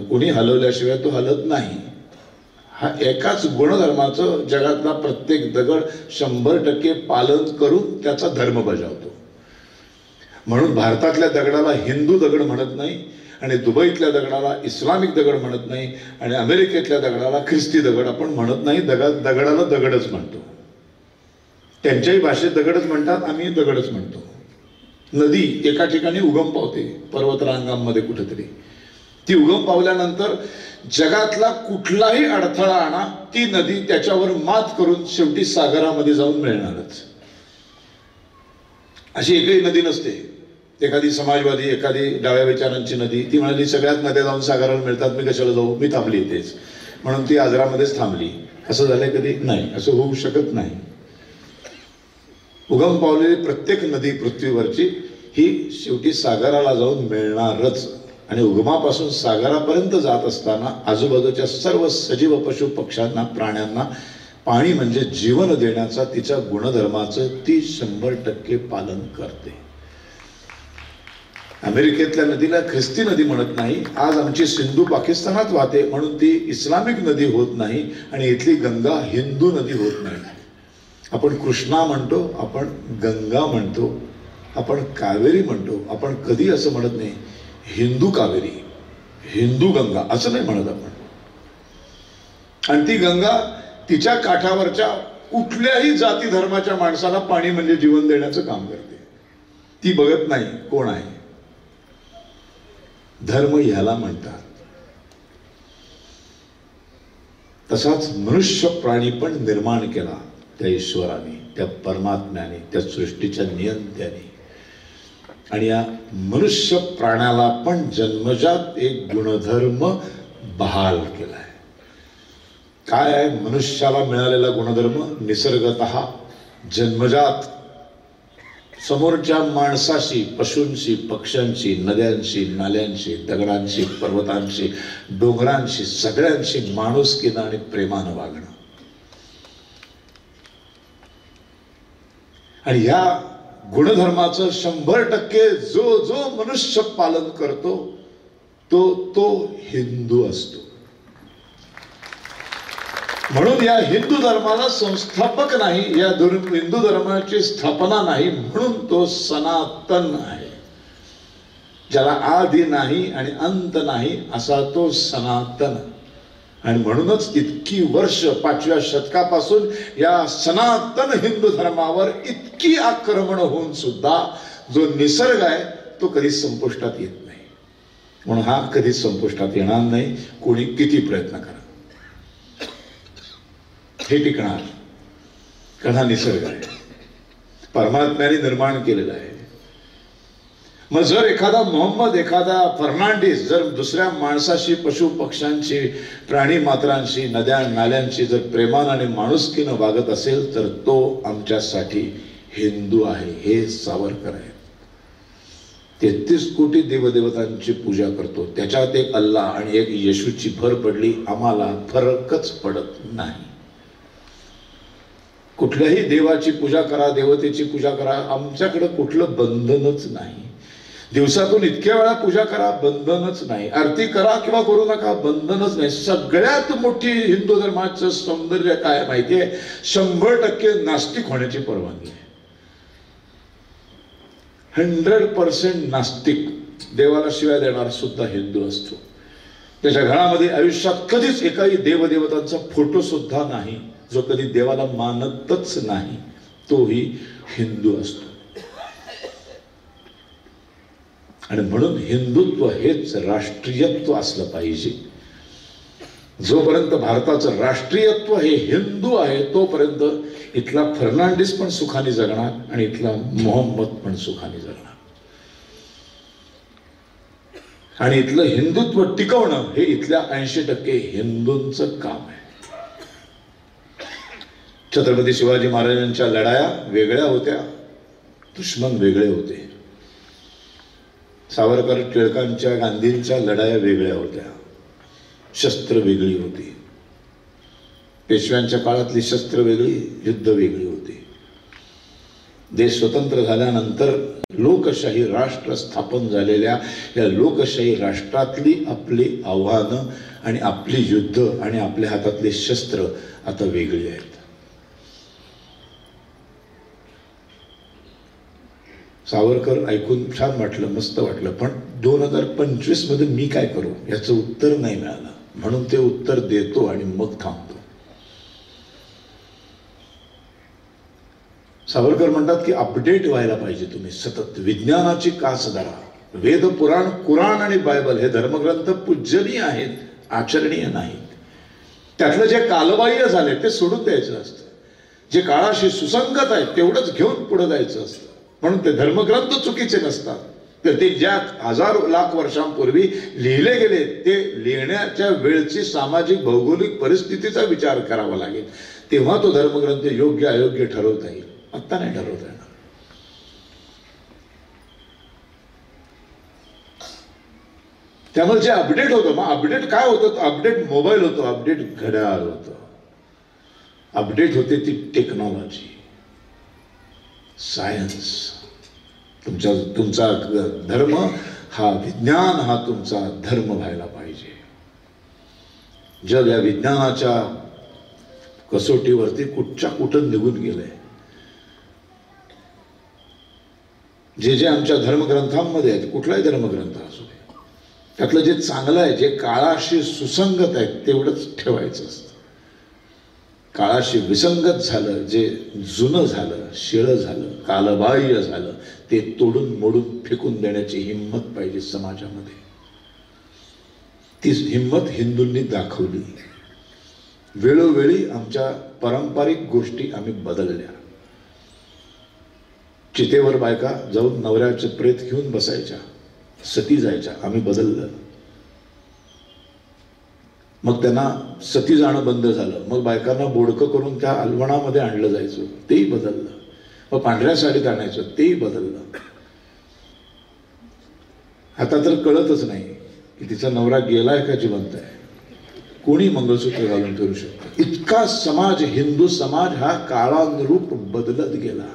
कोणी हलवल्याशिवाय तो हलत नाही. हा एकाच गुणधर्माचं जगातला प्रत्येक दगड 100% पालन करून त्याचा धर्म बजावतो. म्हणून भारतातल्या दगडाला हिंदू दगड म्हणत नाही आणि दुबईतल्या दगडाला इस्लामिक दगड म्हणत नाही आणि अमेरिकेतल्या दगडाला ख्रिस्ती दगड आपण म्हणत नाही. दगडाला दगडच म्हणतो. त्यांच्याही भाषेत दगडच म्हणतात, आम्ही दगडच म्हणतो. नदी एका ठिकाणी उगम पावते पर्वतरांगांमध्ये कुठेतरी. ती उगम पावल्यानंतर जगातला कुठलाही अडथळा आणा, ती नदी त्याच्यावर मात करून शेवटी सागरामध्ये जाऊन मिळणारच. अशी एकही नदी नसते. एखादी समाजवादी, एखादी डाव्या विचारांची नदी, ती म्हणाली सगळ्यात नद्या जाऊन सागराला मिळतात, मी कशाला जाऊ, मी थांबली इथेच, म्हणून ती आजरामध्येच थांबली. असं झालंय कधी? नाही, असं होऊ शकत नाही. उगम पावलेली प्रत्येक नदी पृथ्वीवरची ही शेवटी सागराला जाऊन मिळणारच. आणि उगमापासून सागरापर्यंत जात असताना आजूबाजूच्या सर्व सजीव पशु पक्ष्यांना प्राण्यांना पाणी म्हणजे जीवन देण्याचा तिच्या गुणधर्माचं ती 100% पालन करते. अमेरिकेतल्या नदीला ख्रिस्ती नदी म्हणत नाही. आज आमची सिंधू पाकिस्तानात वाहते म्हणून ती इस्लामिक नदी होत नाही आणि इथली गंगा हिंदू नदी होत नाही. आपण कृष्णा म्हणतो, आपण गंगा म्हणतो, आपण कावेरी म्हणतो. आपण कधी असं म्हणत नाही हिंदू कावेरी, हिंदू गंगा, असं नाही म्हणत आपण. आणि ती गंगा तिच्या काठावरच्या कुठल्याही जाती धर्माच्या माणसाला पाणी म्हणजे जीवन देण्याचं काम करते. ती बघत नाही कोण आहे. धर्म ह्याला म्हणतात. तसाच मनुष्य प्राणी पण निर्माण केला त्या ईश्वराने, त्या परमात्म्याने, त्या सृष्टीच्या नियंत्याने. आणि या मनुष्य प्राण्याला पण जन्मजात एक गुणधर्म बहाल केलाय. काय आहे मनुष्याला मिळालेला गुणधर्म? निसर्गतः जन्मजात समोरच्या माणसाशी, पशूंशी, पक्ष्यांशी, नद्यांशी, नाल्यांशी, दगडांशी, पर्वतांशी, डोंगरांशी, सगळ्यांशी माणुसकीनं आणि प्रेमानं वागणं. आणि ह्या गुणधर्माचं 100% जो मनुष्य पालन करतो तो हिंदू असतो. म्हणून या हिंदू धर्माला संस्थापक नाही, या हिंदू धर्माची स्थापना नाही, म्हणून तो सनातन आहे. ज्याला आदी नाही आणि अंत नाही असा तो सनातन. आणि म्हणूनच इतकी वर्ष 5व्या शतकापासून या सनातन हिंदू धर्मावर इतकी आक्रमण होऊन सुद्धा जो निसर्ग आहे तो कधीच संपुष्टात येत नाही. म्हणून हा कधीच संपुष्टात येणार नाही, कोणी किती प्रयत्न करा. हे टिकणार, कारण हा निसर्ग आहे, परमात्म्याने निर्माण केलेला आहे. मग जर एखादा मोहम्मद, एखादा फर्नांडिस जर दुसऱ्या माणसाशी, पशु पक्ष्यांशी, प्राणी मात्रांशी, नद्या नाल्यांशी जर प्रेमानं आणि माणुसकीनं वागत असेल तर तो आमच्यासाठी हिंदू आहे. हे सावरकर आहेत. 33 कोटी देवदेवतांची पूजा करतो, त्याच्यात एक अल्लाह आणि एक येशूची भर पडली, आम्हाला फरकच पडत नाही. कुठल्याही देवाची पूजा करा, देवतेची पूजा करा, आमच्याकडे कुठलं बंधनच नाही. दिवसातून इतक्या वेळा पूजा करा, बंधनच नाही. आरती करा किंवा करू नका, बंधनच नाही. सगळ्यात मोठी हिंदू धर्माचं सौंदर्य काय माहितीये? 100% नास्तिक होण्याची परवानगी आहे. 100% नास्तिक, देवाला शिवाय देणारा सुद्धा हिंदू असतो. त्याच्या घरामध्ये आयुष्यात कधीच एकाही देवदेवतांचा फोटो सुद्धा नाही. जो कधी देवाला मानतच नाही तोही हिंदू असतो. आणि म्हणून हिंदुत्व हेच राष्ट्रीयत्व असलं पाहिजे. जोपर्यंत भारताचं राष्ट्रीयत्व हे हिंदू आहे तोपर्यंत इथला फर्नांडिस पण सुखाने जगणार आणि इथला मोहम्मद पण सुखाने जगणार. आणि इथलं हिंदुत्व टिकवणं हे इथल्या 80% हिंदूंचं काम आहे. छत्रपती शिवाजी महाराजांच्या लढाया वेगळ्या होत्या, दुश्मन वेगळे होते. सावरकर, टिळकांच्या, गांधींच्या लढाया वेगळ्या होत्या, शस्त्र वेगळी होती. पेशव्यांच्या काळातली शस्त्र वेगळी, युद्ध वेगळी होती. देश स्वतंत्र झाल्यानंतर लोकशाही राष्ट्र स्थापन झालेल्या या लोकशाही राष्ट्रातली आपली आव्हानं आणि आपली युद्ध आणि आपल्या हातातले शस्त्र आता वेगळी आहेत. सावरकर ऐकून छान वाटलं, मस्त वाटलं, पण 2025 मध्ये मी काय करू याचं उत्तर नाही मिळालं, म्हणून ते उत्तर देतो आणि मग थांबतो. सावरकर म्हणतात की अपडेट व्हायला पाहिजे तुम्ही सतत. विज्ञानाची कास धरा. वेद, पुराण, कुराण आणि बायबल हे धर्मग्रंथ पूजनीय आहेत, आचरणीय नाहीत. त्यातलं जे कालबाह्य झाले ते सोडून द्यायचं असतं. जे काळाशी सुसंगत आहे तेवढंच घेऊन पुढे जायचं असतं. म्हणून ते धर्मग्रंथ चुकीचे नसतात, तर ते ज्या हजारो लाख वर्षांपूर्वी लिहिले गेले ते लिहिण्याच्या वेळची सामाजिक भौगोलिक परिस्थितीचा विचार करावा लागेल, तेव्हा तो धर्मग्रंथ योग्य अयोग्य ठरवता येईल. आत्ता नाही ठरवता येणार. त्यामुळे जे अपडेट होतं, मग अपडेट काय होतं? अपडेट मोबाईल होतो, अपडेट घड्याळ होतं, अपडेट होते ती टेक्नॉलॉजी, सायन्स. तुमचा धर्म हा, विज्ञान हा तुमचा धर्म व्हायला पाहिजे. जग या विज्ञानाच्या कसोटीवरती कुठं निघून गेलंय. जे आमच्या धर्मग्रंथांमध्ये आहे, कुठलाही धर्मग्रंथ असू दे, त्यातलं जे चांगलं आहे, जे काळाशी सुसंगत आहे तेवढंच ठेवायचं असतं. काळाशी विसंगत झालं, जे जुनं झालं, शिळं झालं, कालबाह्य झालं, ते तोडून मोडून फेकून देण्याची हिंमत पाहिजे समाजामध्ये. ती हिंमत हिंदूंनी दाखवली. वेळोवेळी आमच्या पारंपरिक गोष्टी आम्ही बदलल्या. चितेवर बायका जाऊन नवऱ्याचे प्रेत घेऊन बसायच्या, सती जायच्या, आम्ही बदललं. मग त्यांना सती जाणं बंद झालं. मग बायकांना बोडकं करून त्या अलवणामध्ये आणलं जायचं, तेही बदललं. मग पांढऱ्या साडीत आणायचं, तेही बदललं. आता तर कळतच नाही की तिचा नवरा गेलाय का जिवंत आहे. कोणी मंगळसूत्र घालून फिरू शकतो. इतका समाज, हिंदू समाज हा काळानुरूप बदलत गेला.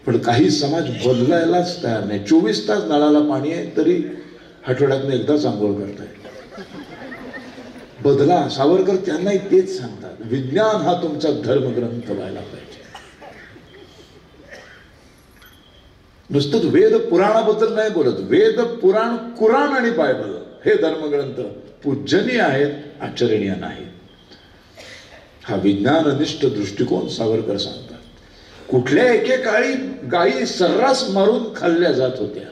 पण काही समाज बदलायलाच तयार नाही. 24 तास नळाला पाणी आहे तरी आठवड्यातून एकदाच आंघोळ करतायत. बदला. सावरकर त्यांनाही तेच सांगतात, विज्ञान हा तुमचा धर्मग्रंथ व्हायला पाहिजे. नुसतंच वेद पुराणाबद्दल नाही बोलत. वेद, पुराण, कुराण आणि बायबल हे धर्मग्रंथ पूजनीय आहेत, आचरणीय नाहीत. हा विज्ञाननिष्ठ दृष्टिकोन सावरकर सांगतात. कुठल्या एकेकाळी गायी सर्रास मारून खाल्ल्या जात होत्या,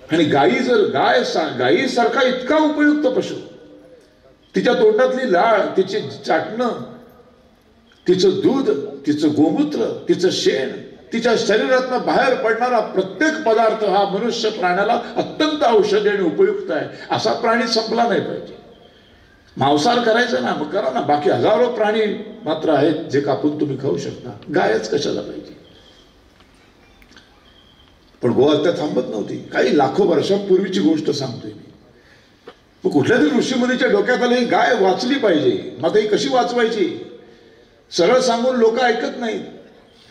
आणि गायीसारखा इतका उपयुक्त पशु, तिच्या तोंडातली लाळ, तिचे चाटणं, तिचं दूध, तिचं गोमूत्र, तिचं शेण, तिच्या शरीरातून बाहेर पडणारा प्रत्येक पदार्थ हा मनुष्य प्राण्याला अत्यंत औषधी आणि उपयुक्त आहे. असा प्राणी संपला नाही पाहिजे. मांसाहार करायचं ना, मग करा ना. बाकी हजारो प्राणी मात्र आहेत जे कापून तुम्ही खाऊ शकता. गायच कशाला पाहिजे? पण गोहत्या थांबत नव्हती. काही लाखो वर्षांपूर्वीची गोष्ट सांगतोय मी. मग कुठल्या तरी ऋषीमुनीच्या डोक्यात आलं, ही गाय वाचली पाहिजे. मग ही कशी वाचवायची? सरळ सांगून लोक ऐकत नाहीत.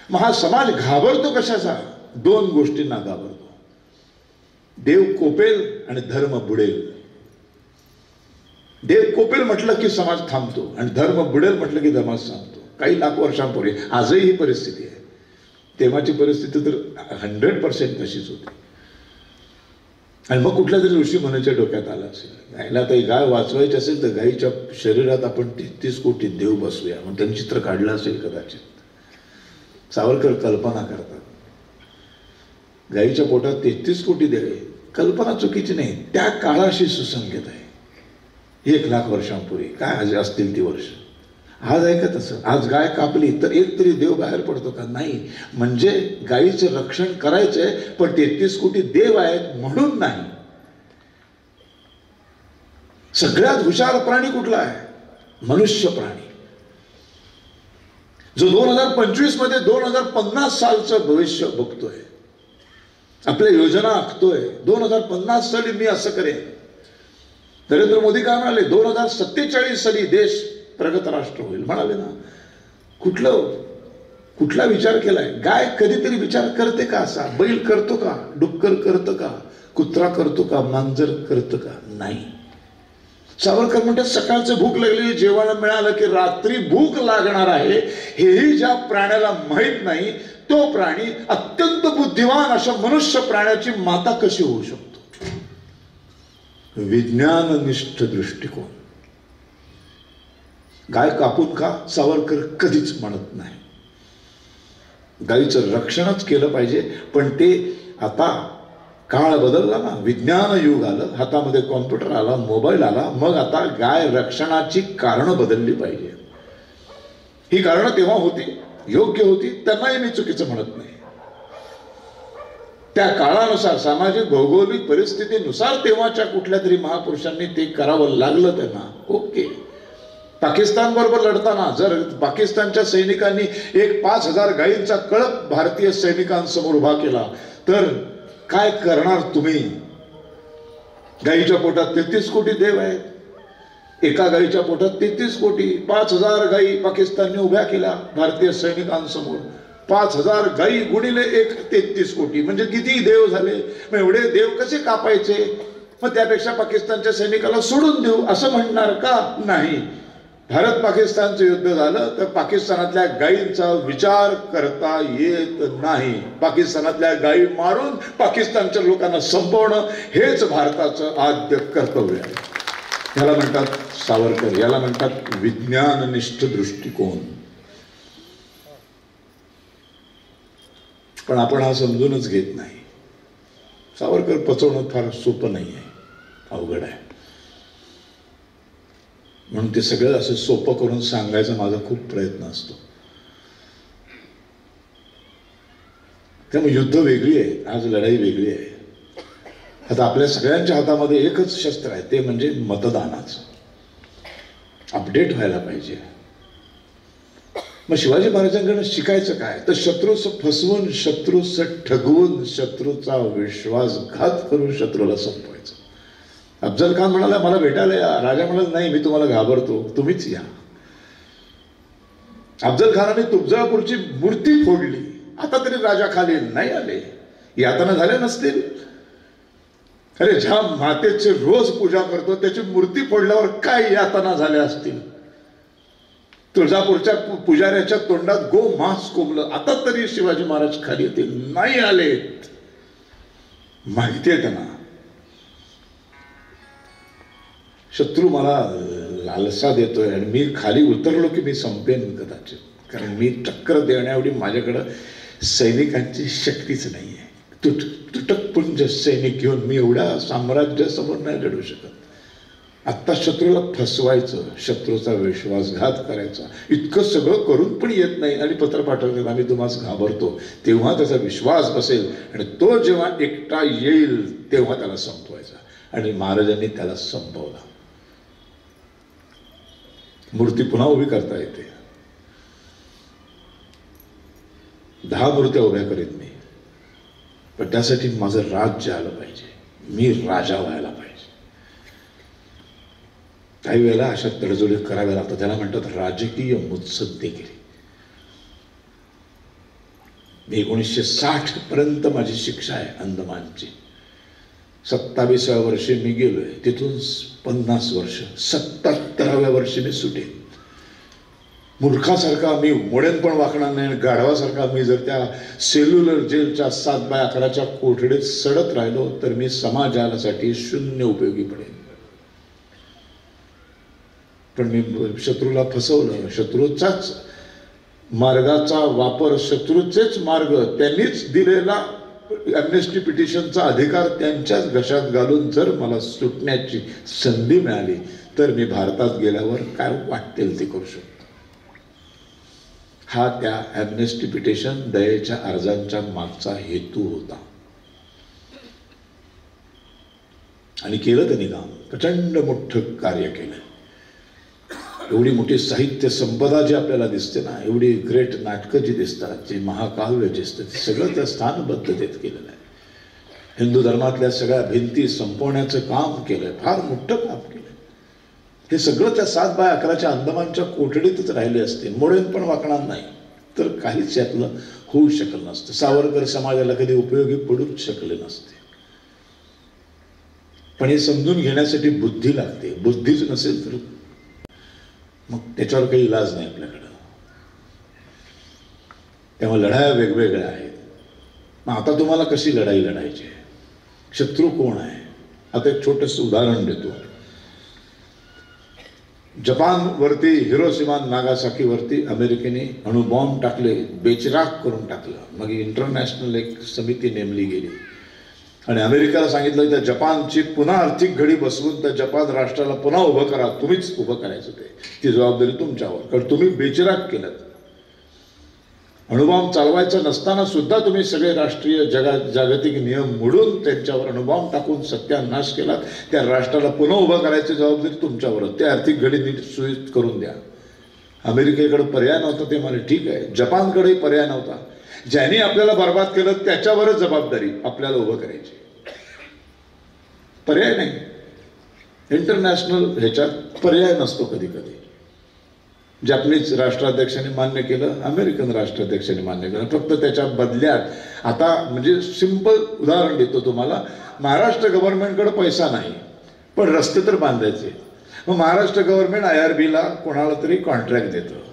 मग हा समाज घाबरतो कशाचा? 2 गोष्टींना घाबरतो. देव कोपेल आणि धर्म बुडेल. देव कोपेल म्हटलं की समाज थांबतो, आणि धर्म बुडेल म्हटलं की समाज थांबतो. काही लाख वर्षांपूर्वी, आजही ही परिस्थिती आहे. तेव्हाची परिस्थिती तर 100% तशीच होती. आणि मग कुठल्या तरी ऋषी मुनीच्या डोक्यात आला असेल, गायला तर गाय वाचवायची असेल तर गायीच्या शरीरात आपण 33 कोटी देव बसवूया. मग त्यांनी चित्र काढलं असेल कदाचित. सावरकर कल्पना करतात, गायीच्या पोटात 33 कोटी देव. कल्पना चुकीची नाही, त्या काळाशी सुसंगत आहे. 1 लाख वर्षांपूर्वी काय असतील ती वर्ष. आज आहे का तसं? आज गाय कापली तर एक तरी देव बाहेर पडतो का? नाही. म्हणजे गायीचं रक्षण करायचंय, पण 33 कोटी देव आहेत म्हणून नाही. सगळ्यात हुशार प्राणी कुठला आहे? मनुष्य प्राणी, जो 2025 मध्ये 2050 सालचं भविष्य बघतोय, आपल्या योजना आखतोय. 2050 साली मी असं करेन. नरेंद्र मोदी काय म्हणाले? 2047 साली देश प्रगत राष्ट्र होईल म्हणाले ना. कुठला विचार केलाय? गाय कधीतरी विचार करते का असा? बैल करतो का? डुक्कर करतं का? कुत्रा करतो का? मांजर करतं का? नाही. सावरकर म्हणतात, सकाळचं भूक लागली, जेवण मिळालं की रात्री भूक लागणार आहे हेही ज्या प्राण्याला माहित नाही, तो प्राणी अत्यंत बुद्धिमान अशा मनुष्य प्राण्याची माता कशी होऊ शकतो? विज्ञाननिष्ठ दृष्टिकोन. गाय कापून खा सावरकर कधीच म्हणत नाही. गायीचं रक्षणच केलं पाहिजे. पण ते आता काळ बदलला ना, विज्ञान युग आलं, हातामध्ये कॉम्प्युटर आला, मोबाईल आला, मग आता गाय रक्षणाची कारणं बदलली पाहिजे. ही कारणं तेव्हा होती, योग्य होती, त्यांनाही मी चुकीचं म्हणत नाही. त्या काळानुसार सामाजिक भौगोलिक परिस्थितीनुसार तेव्हाच्या कुठल्या तरी महापुरुषांनी ते करावं लागलं त्यांना, ओके. पाकिस्तान बरोबर लढताना जर पाकिस्तानच्या सैनिकांनी एक 5,000 गायींचा कळप भारतीय सैनिकांसमोर उभा केला तर काय करणार तुम्ही? गायीच्या पोटात 33 कोटी देव आहेत. एका गायीच्या पोटात 33 कोटी. 5,000 गायी पाकिस्तानने उभ्या केल्या भारतीय सैनिकांसमोर. 5,000 गायी गुणिले 33 कोटी म्हणजे किती देव झाले? मग एवढे देव कसे कापायचे? मग त्यापेक्षा पाकिस्तानच्या सैनिकाला सोडून देऊ असं म्हणणार का? नाही. भारत पाकिस्तानचं युद्ध झालं तर पाकिस्तानातल्या गायींचा विचार करता येत नाही. पाकिस्तानातल्या गायी मारून पाकिस्तानच्या लोकांना संपवणं हेच भारताचं आद्य कर्तव्य आहे. याला म्हणतात सावरकर, याला म्हणतात विज्ञाननिष्ठ दृष्टिकोन. पण आपण हा समजूनच घेत नाही. सावरकर पचवणं फार सोपं नाही आहे, अवघड आहे. म्हणून ते सगळं असं सोपं करून सांगायचा माझा खूप प्रयत्न असतो. त्यामुळे युद्ध वेगळी आहे, आज लढाई वेगळी आहे. आता आपल्या सगळ्यांच्या हातामध्ये एकच शस्त्र आहे, ते म्हणजे मतदानाचं. अपडेट व्हायला पाहिजे. मग शिवाजी महाराजांकडून शिकायचं काय? तर शत्रूस फसवून, शत्रूस ठगवून, शत्रूचा विश्वासघात करून शत्रूला संपवायचं. अफजल खान म्हणाला मला भेटायला या. राजा म्हणाला नाही, मी तुम्हाला घाबरतो, तुम्हीच या. अफजल खानाने तुळजापूरची मूर्ती फोडली. आता तरी राजा खाली नाही आले, यातना झाल्या नसतील. अरे ज्या मातेची रोज पूजा करतो त्याची मूर्ती फोडल्यावर काय यातना झाल्या असतील? तुळजापूरच्या पुजाऱ्याच्या तोंडात गो मांस कोंबलं. आता तरी शिवाजी महाराज खाली येतील, नाही आले. माहिती आहे त्यांना शत्रू मला लालसा देतोय आणि मी खाली उतरलो की मी संपेन कदाचित. कारण मी टक्कर देण्याएवढी माझ्याकडं सैनिकांची शक्तीच नाही आहे. तुटकपुंज सैनिक घेऊन मी एवढ्या साम्राज्यासमोर नाही लढू शकत. आत्ता शत्रूला फसवायचं, शत्रूचा विश्वासघात करायचा, इतकं सगळं करून पण येत नाही आणि पत्र पाठवतात आम्ही तुम्हाला घाबरतो. तेव्हा त्याचा विश्वास बसेल आणि तो जेव्हा एकटा येईल तेव्हा त्याला संपवायचा. आणि महाराजांनी त्याला संपवला. मूर्ती पुन्हा उभी करता येते. 10 मूर्त्या उभ्या करीत मी, पण त्यासाठी माझं राज्य आलं पाहिजे, मी राजा व्हायला पाहिजे. काही वेळेला अशा तडजोडी कराव्या लागतात. त्याला म्हणतात राजकीय मुत्सद्देगिरी. मी 1960 पर्यंत माझी शिक्षा आहे अंदमानची. 27व्या वर्षी मी गेलोय, तिथून 50 वर्ष, 77व्या वर्षी मी सुटेन. मूर्खासारखा मी मोडेन पण वाकणार नाही. गाढवासारखा मी जर त्या सेल्युलर जेलच्या 7x11च्या कोठडीत सडत राहिलो तर मी समाजासाठी शून्य उपयोगी पडेन. पण मी शत्रूला फसवलं. शत्रूचाच मार्गाचा वापर, शत्रूचेच मार्ग, त्यांनीच दिलेला ॲम्नेस्टी पिटिशनचा अधिकार त्यांच्याच घशात घालून जर मला सुटण्याची संधी मिळाली तर मी भारतात गेल्यावर काय वाटेल ते करू शकतो. हा त्या ॲम्नेस्टी पिटिशन दयेच्या अर्जांच्या मागचा हेतू होता. आणि केलं त्यांनी काम. प्रचंड मोठं कार्य केलं. एवढी मोठी साहित्य संपदा जी आपल्याला दिसते ना, एवढी ग्रेट नाटकं जी दिसतात, जे महाकाव्य जे असतं, ते सगळं त्या स्थानबद्धतेत केलेलं आहे. हिंदू धर्मातल्या सगळ्या भिंती संपवण्याचं काम केलंय, फार मोठं काम केलंय. हे सगळं त्या 7x11च्या अंदमानच्या कोठडीतच राहिले असते, मोडेन पण वाकणार नाही तर काहीच यातलं होऊ शकलं नसतं. सावरकर समाजाला कधी उपयोगी पडूच शकले नसते. पण हे समजून घेण्यासाठी बुद्धी लागते. बुद्धीच नसेल तर मग त्याच्यावर काही इलाज नाही आपल्याकडं. तेव्हा लढाया वेगवेगळ्या आहेत. मग आता तुम्हाला कशी लढाई लढायची आहे, शत्रू कोण आहे? आता एक छोटंसं उदाहरण देतो. जपानवरती हिरोशिमा नागासाकीवरती अमेरिकेने अणुबॉम्ब टाकले, बेचिराख करून टाकलं. मग इंटरनॅशनल एक समिती नेमली गेली आणि अमेरिकेला सांगितलं त्या जपानची पुन्हा आर्थिक घडी बसवून त्या जपान राष्ट्राला पुन्हा उभं करा, तुम्हीच उभं करायचं, ती जबाबदारी तुमच्यावर, कारण तुम्ही बेचिराख केलं. अणुबॉम्ब चालवायचा नसताना सुद्धा तुम्ही सगळे राष्ट्रीय जागतिक नियम मोडून त्यांच्यावर अणुबॉम्ब टाकून सत्यानाश केला. त्या राष्ट्राला पुन्हा उभं करायची जबाबदारी तुमच्यावरच. ते आर्थिक घडी नीट सुरळीत करून द्या. अमेरिकेकडे पर्याय नव्हता ते मला ठीक आहे, जपानकडेही पर्याय नव्हता. ज्यांनी आपल्याला बर्बाद केलं त्याच्यावरच जबाबदारी आपल्याला उभं करायची, पर्याय नाही. इंटरनॅशनल ह्याच्यात पर्याय नसतो. कधी कधी जपानीज राष्ट्राध्यक्षांनी मान्य केलं, अमेरिकन राष्ट्राध्यक्षांनी मान्य केलं, फक्त त्याच्या बदल्यात आता म्हणजे सिंपल उदाहरण देतो तुम्हाला. महाराष्ट्र गव्हर्नमेंटकडे पैसा नाही पण रस्ते तर बांधायचे. मग महाराष्ट्र गव्हर्नमेंट IRBला कोणाला तरी कॉन्ट्रॅक्ट देतं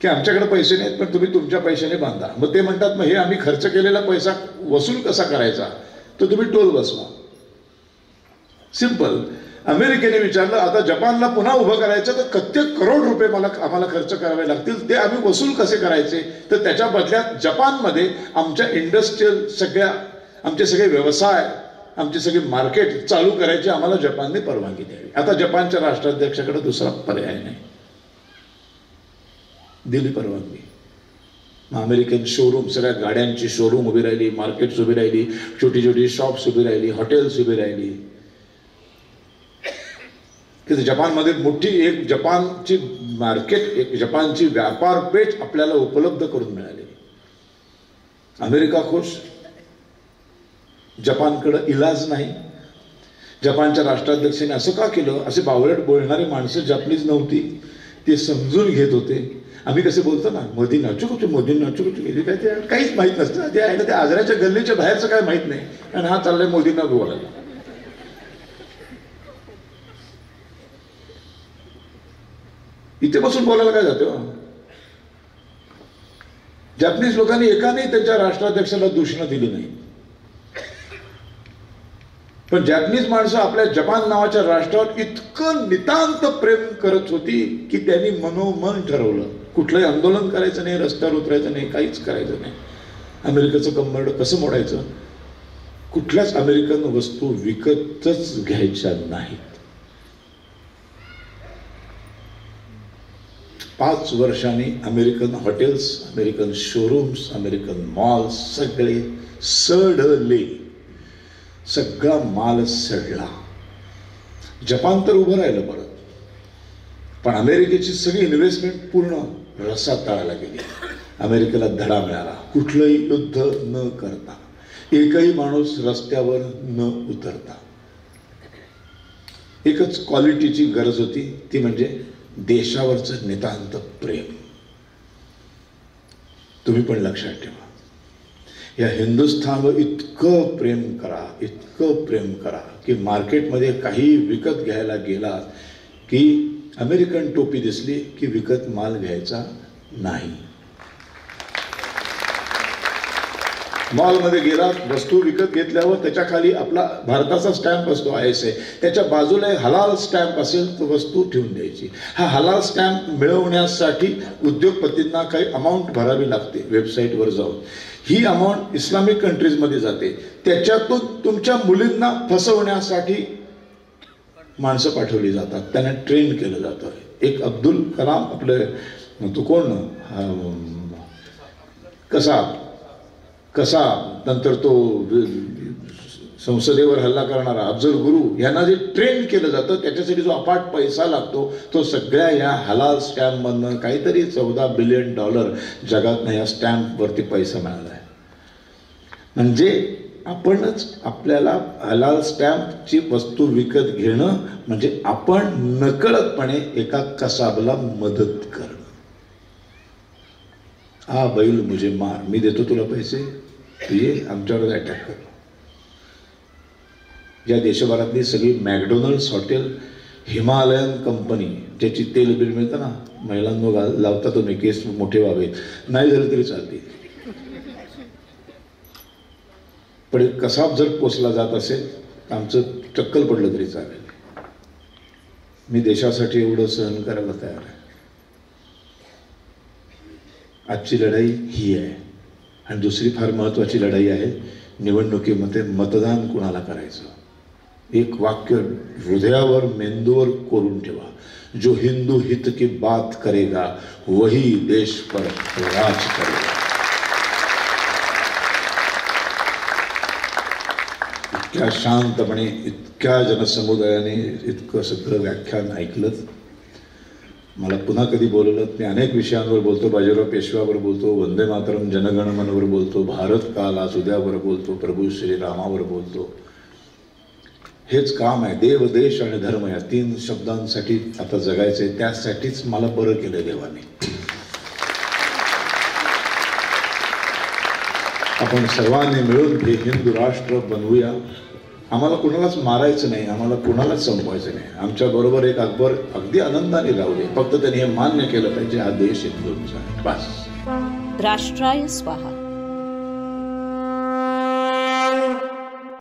की आमच्याकडे पैसे नाहीत पण तुम्ही तुमच्या पैशाने बांधा. मग ते म्हणतात मग हे आम्ही खर्च केलेला पैसा वसूल कसा करायचा, तर तुम्ही टोल बसवा. सिंपल. अमेरिकेने विचारलं आता जपानला पुन्हा उभं करायचं तर कित्येक करोड रुपये आम्हाला खर्च करावे लागतील, ते आम्ही वसूल कसे करायचे, तर त्याच्या बदल्यात जपानमध्ये आमच्या इंडस्ट्रियल आमचे सगळे व्यवसाय, आमचे सगळे मार्केट चालू करायचे आम्हाला जपानने परवानगी द्यावी. आता जपानच्या राष्ट्राध्यक्षाकडे दुसरा पर्याय नाही, दिली परवानगी. अमेरिकन शोरूम, सगळ्या गाड्यांची शोरूम उभी राहिली, मार्केट्स उभी राहिली, छोटी छोटी शॉप्स उभी राहिली, हॉटेल्स उभी राहिली. की जपानमध्ये मोठी एक जपानची मार्केट, एक जपानची व्यापार पेठ आपल्याला उपलब्ध करून मिळाली. अमेरिका खुश, जपानकडे इलाज नाही. जपानच्या राष्ट्राध्यक्षाने असं का केलं, असे बावळट बोलणारी माणसं जपानीज नव्हती, ते समजून घेत होते. आम्ही कसे बोलतो ना, मोदी नाचू कुठे, मोदी नाचू कुठे, काय ते काहीच माहीत नसतं. ते आहे ना, ते आजऱ्याच्या गल्लीच्या बाहेरचं काय माहीत नाही, आणि हा चाललाय मोदींना बोलायला. इथे बसून बोलायला काय जातं. जपानीज लोकांनी एकाने त्यांच्या राष्ट्राध्यक्षाला दूषणं दिली नाही, पण जपानीज माणसं आपल्या जपान नावाच्या राष्ट्रावर इतकं नितांत प्रेम करत होती की त्यांनी मनोमन ठरवलं कुठलंही आंदोलन करायचं नाही, रस्त्यावर उतरायचं नाही, काहीच करायचं नाही. अमेरिकेचं कंबरड कसं मोडायचं, कुठल्याच अमेरिकन वस्तू विकतच घ्यायच्या नाहीत. 5 वर्षांनी American hotels, American showrooms, American malls सगळे सडले, सगळा माल सडला. जपान तर उभं राहिलं परत, पण अमेरिकेची सगळी इन्व्हेस्टमेंट पूर्ण रसात तळाला गेली. अमेरिकेला धडा मिळाला, कुठलंही युद्ध न करता, एकही माणूस रस्त्यावर न उतरता. एकच क्वालिटीची गरज होती, ती म्हणजे देशावरचं नितांत प्रेम. तुम्ही पण लक्षात ठेवा, या हिंदुस्थानवर इतकं प्रेम करा, इतकं प्रेम करा की मार्केटमध्ये काही विकत घ्यायला गेला की अमेरिकन टोपी दिसली की विकत माल घ्यायचा नाही. मॉलमध्ये गेला, वस्तू विकत घेतल्यावर त्याच्या खाली आपला भारताचा स्टॅम्प असतो ISI, त्याच्या बाजूला हलाल स्टॅम्प असेल तर वस्तू ठेवून द्यायची. हा हलाल स्टॅम्प मिळवण्यासाठी उद्योगपतींना काही अमाऊंट भरावी लागते वेबसाईटवर जाऊन. ही अमाऊंट इस्लामिक कंट्रीजमध्ये जाते. त्याच्यातून तुमच्या मुलींना फसवण्यासाठी माणसं पाठवली जातात, त्यांना ट्रेन केलं जातं. एक अब्दुल कलाम, आपले तो कोण कसा नंतर तो संसदेवर हल्ला करणारा अफजल गुरु, यांना जे ट्रेन केलं जातं त्याच्यासाठी जो अफाट पैसा लागतो तो सगळ्या या हलाल स्टॅम्पमधनं काहीतरी $14 बिलियन जगातनं या स्टॅम्पवरती पैसा मिळाला आहे. म्हणजे आपणच आपल्याला हलाल स्टॅम्पची वस्तू विकत घेणं म्हणजे आपण नकळतपणे एका कसाबला मदत करणं. हा बैल मुझे मार, मी देतो तुला पैसे, तू ये आमच्यावर अटॅक कर. या देशभरातली सगळी मॅकडोनल्ड्स हॉटेल, हिमालयन कंपनी ज्याची तेल बिल मिळतं ना, महिलांना लावता तुम्ही केस मोठे व्हावे, नाही झाले तरी चालते, पण कसाब जर पोचला जात असेल तर आमचं टक्कल पडलं तरी चालेल. मी देशासाठी एवढं सहन करायला तयार आहे. आजची लढाई ही आहे. आणि दुसरी फार महत्त्वाची लढाई आहे निवडणुकीमध्ये मतदान कुणाला करायचं. एक वाक्य हृदयावर मेंदूवर कोरून ठेवा, जो हिंदू हित की बात करेगा वही देश पर राज करेगा. इतक्या शांतपणे इतक्या जनसमुदायाने इतकं सगळं व्याख्यान ऐकलं. मला पुन्हा कधी बोलवलं, मी अनेक विषयांवर बोलतो. बाजीराव पेशव्यावर बोलतो, वंदे मातरम जनगणमनवर बोलतो, भारत काल आज उद्यावर बोलतो, प्रभू श्रीरामावर बोलतो. हेच काम आहे. देव, देश आणि धर्म या 3 शब्दांसाठी आता जगायचंय. त्यासाठीच मला बरं केलं देवाने. आपण सर्वांनी मिळून हे हिंदू राष्ट्र बनवूया. आम्हाला कुणालाच मारायचं नाही, आम्हाला कुणालाच संपवायचं नाही. आमच्या बरोबर एक अकबर अगदी आनंदाने राहू दे, फक्त त्यांनी हे मान्य केलं पाहिजे हा देश हिंदूंचा आहे बस. राष्ट्राय स्वाहा.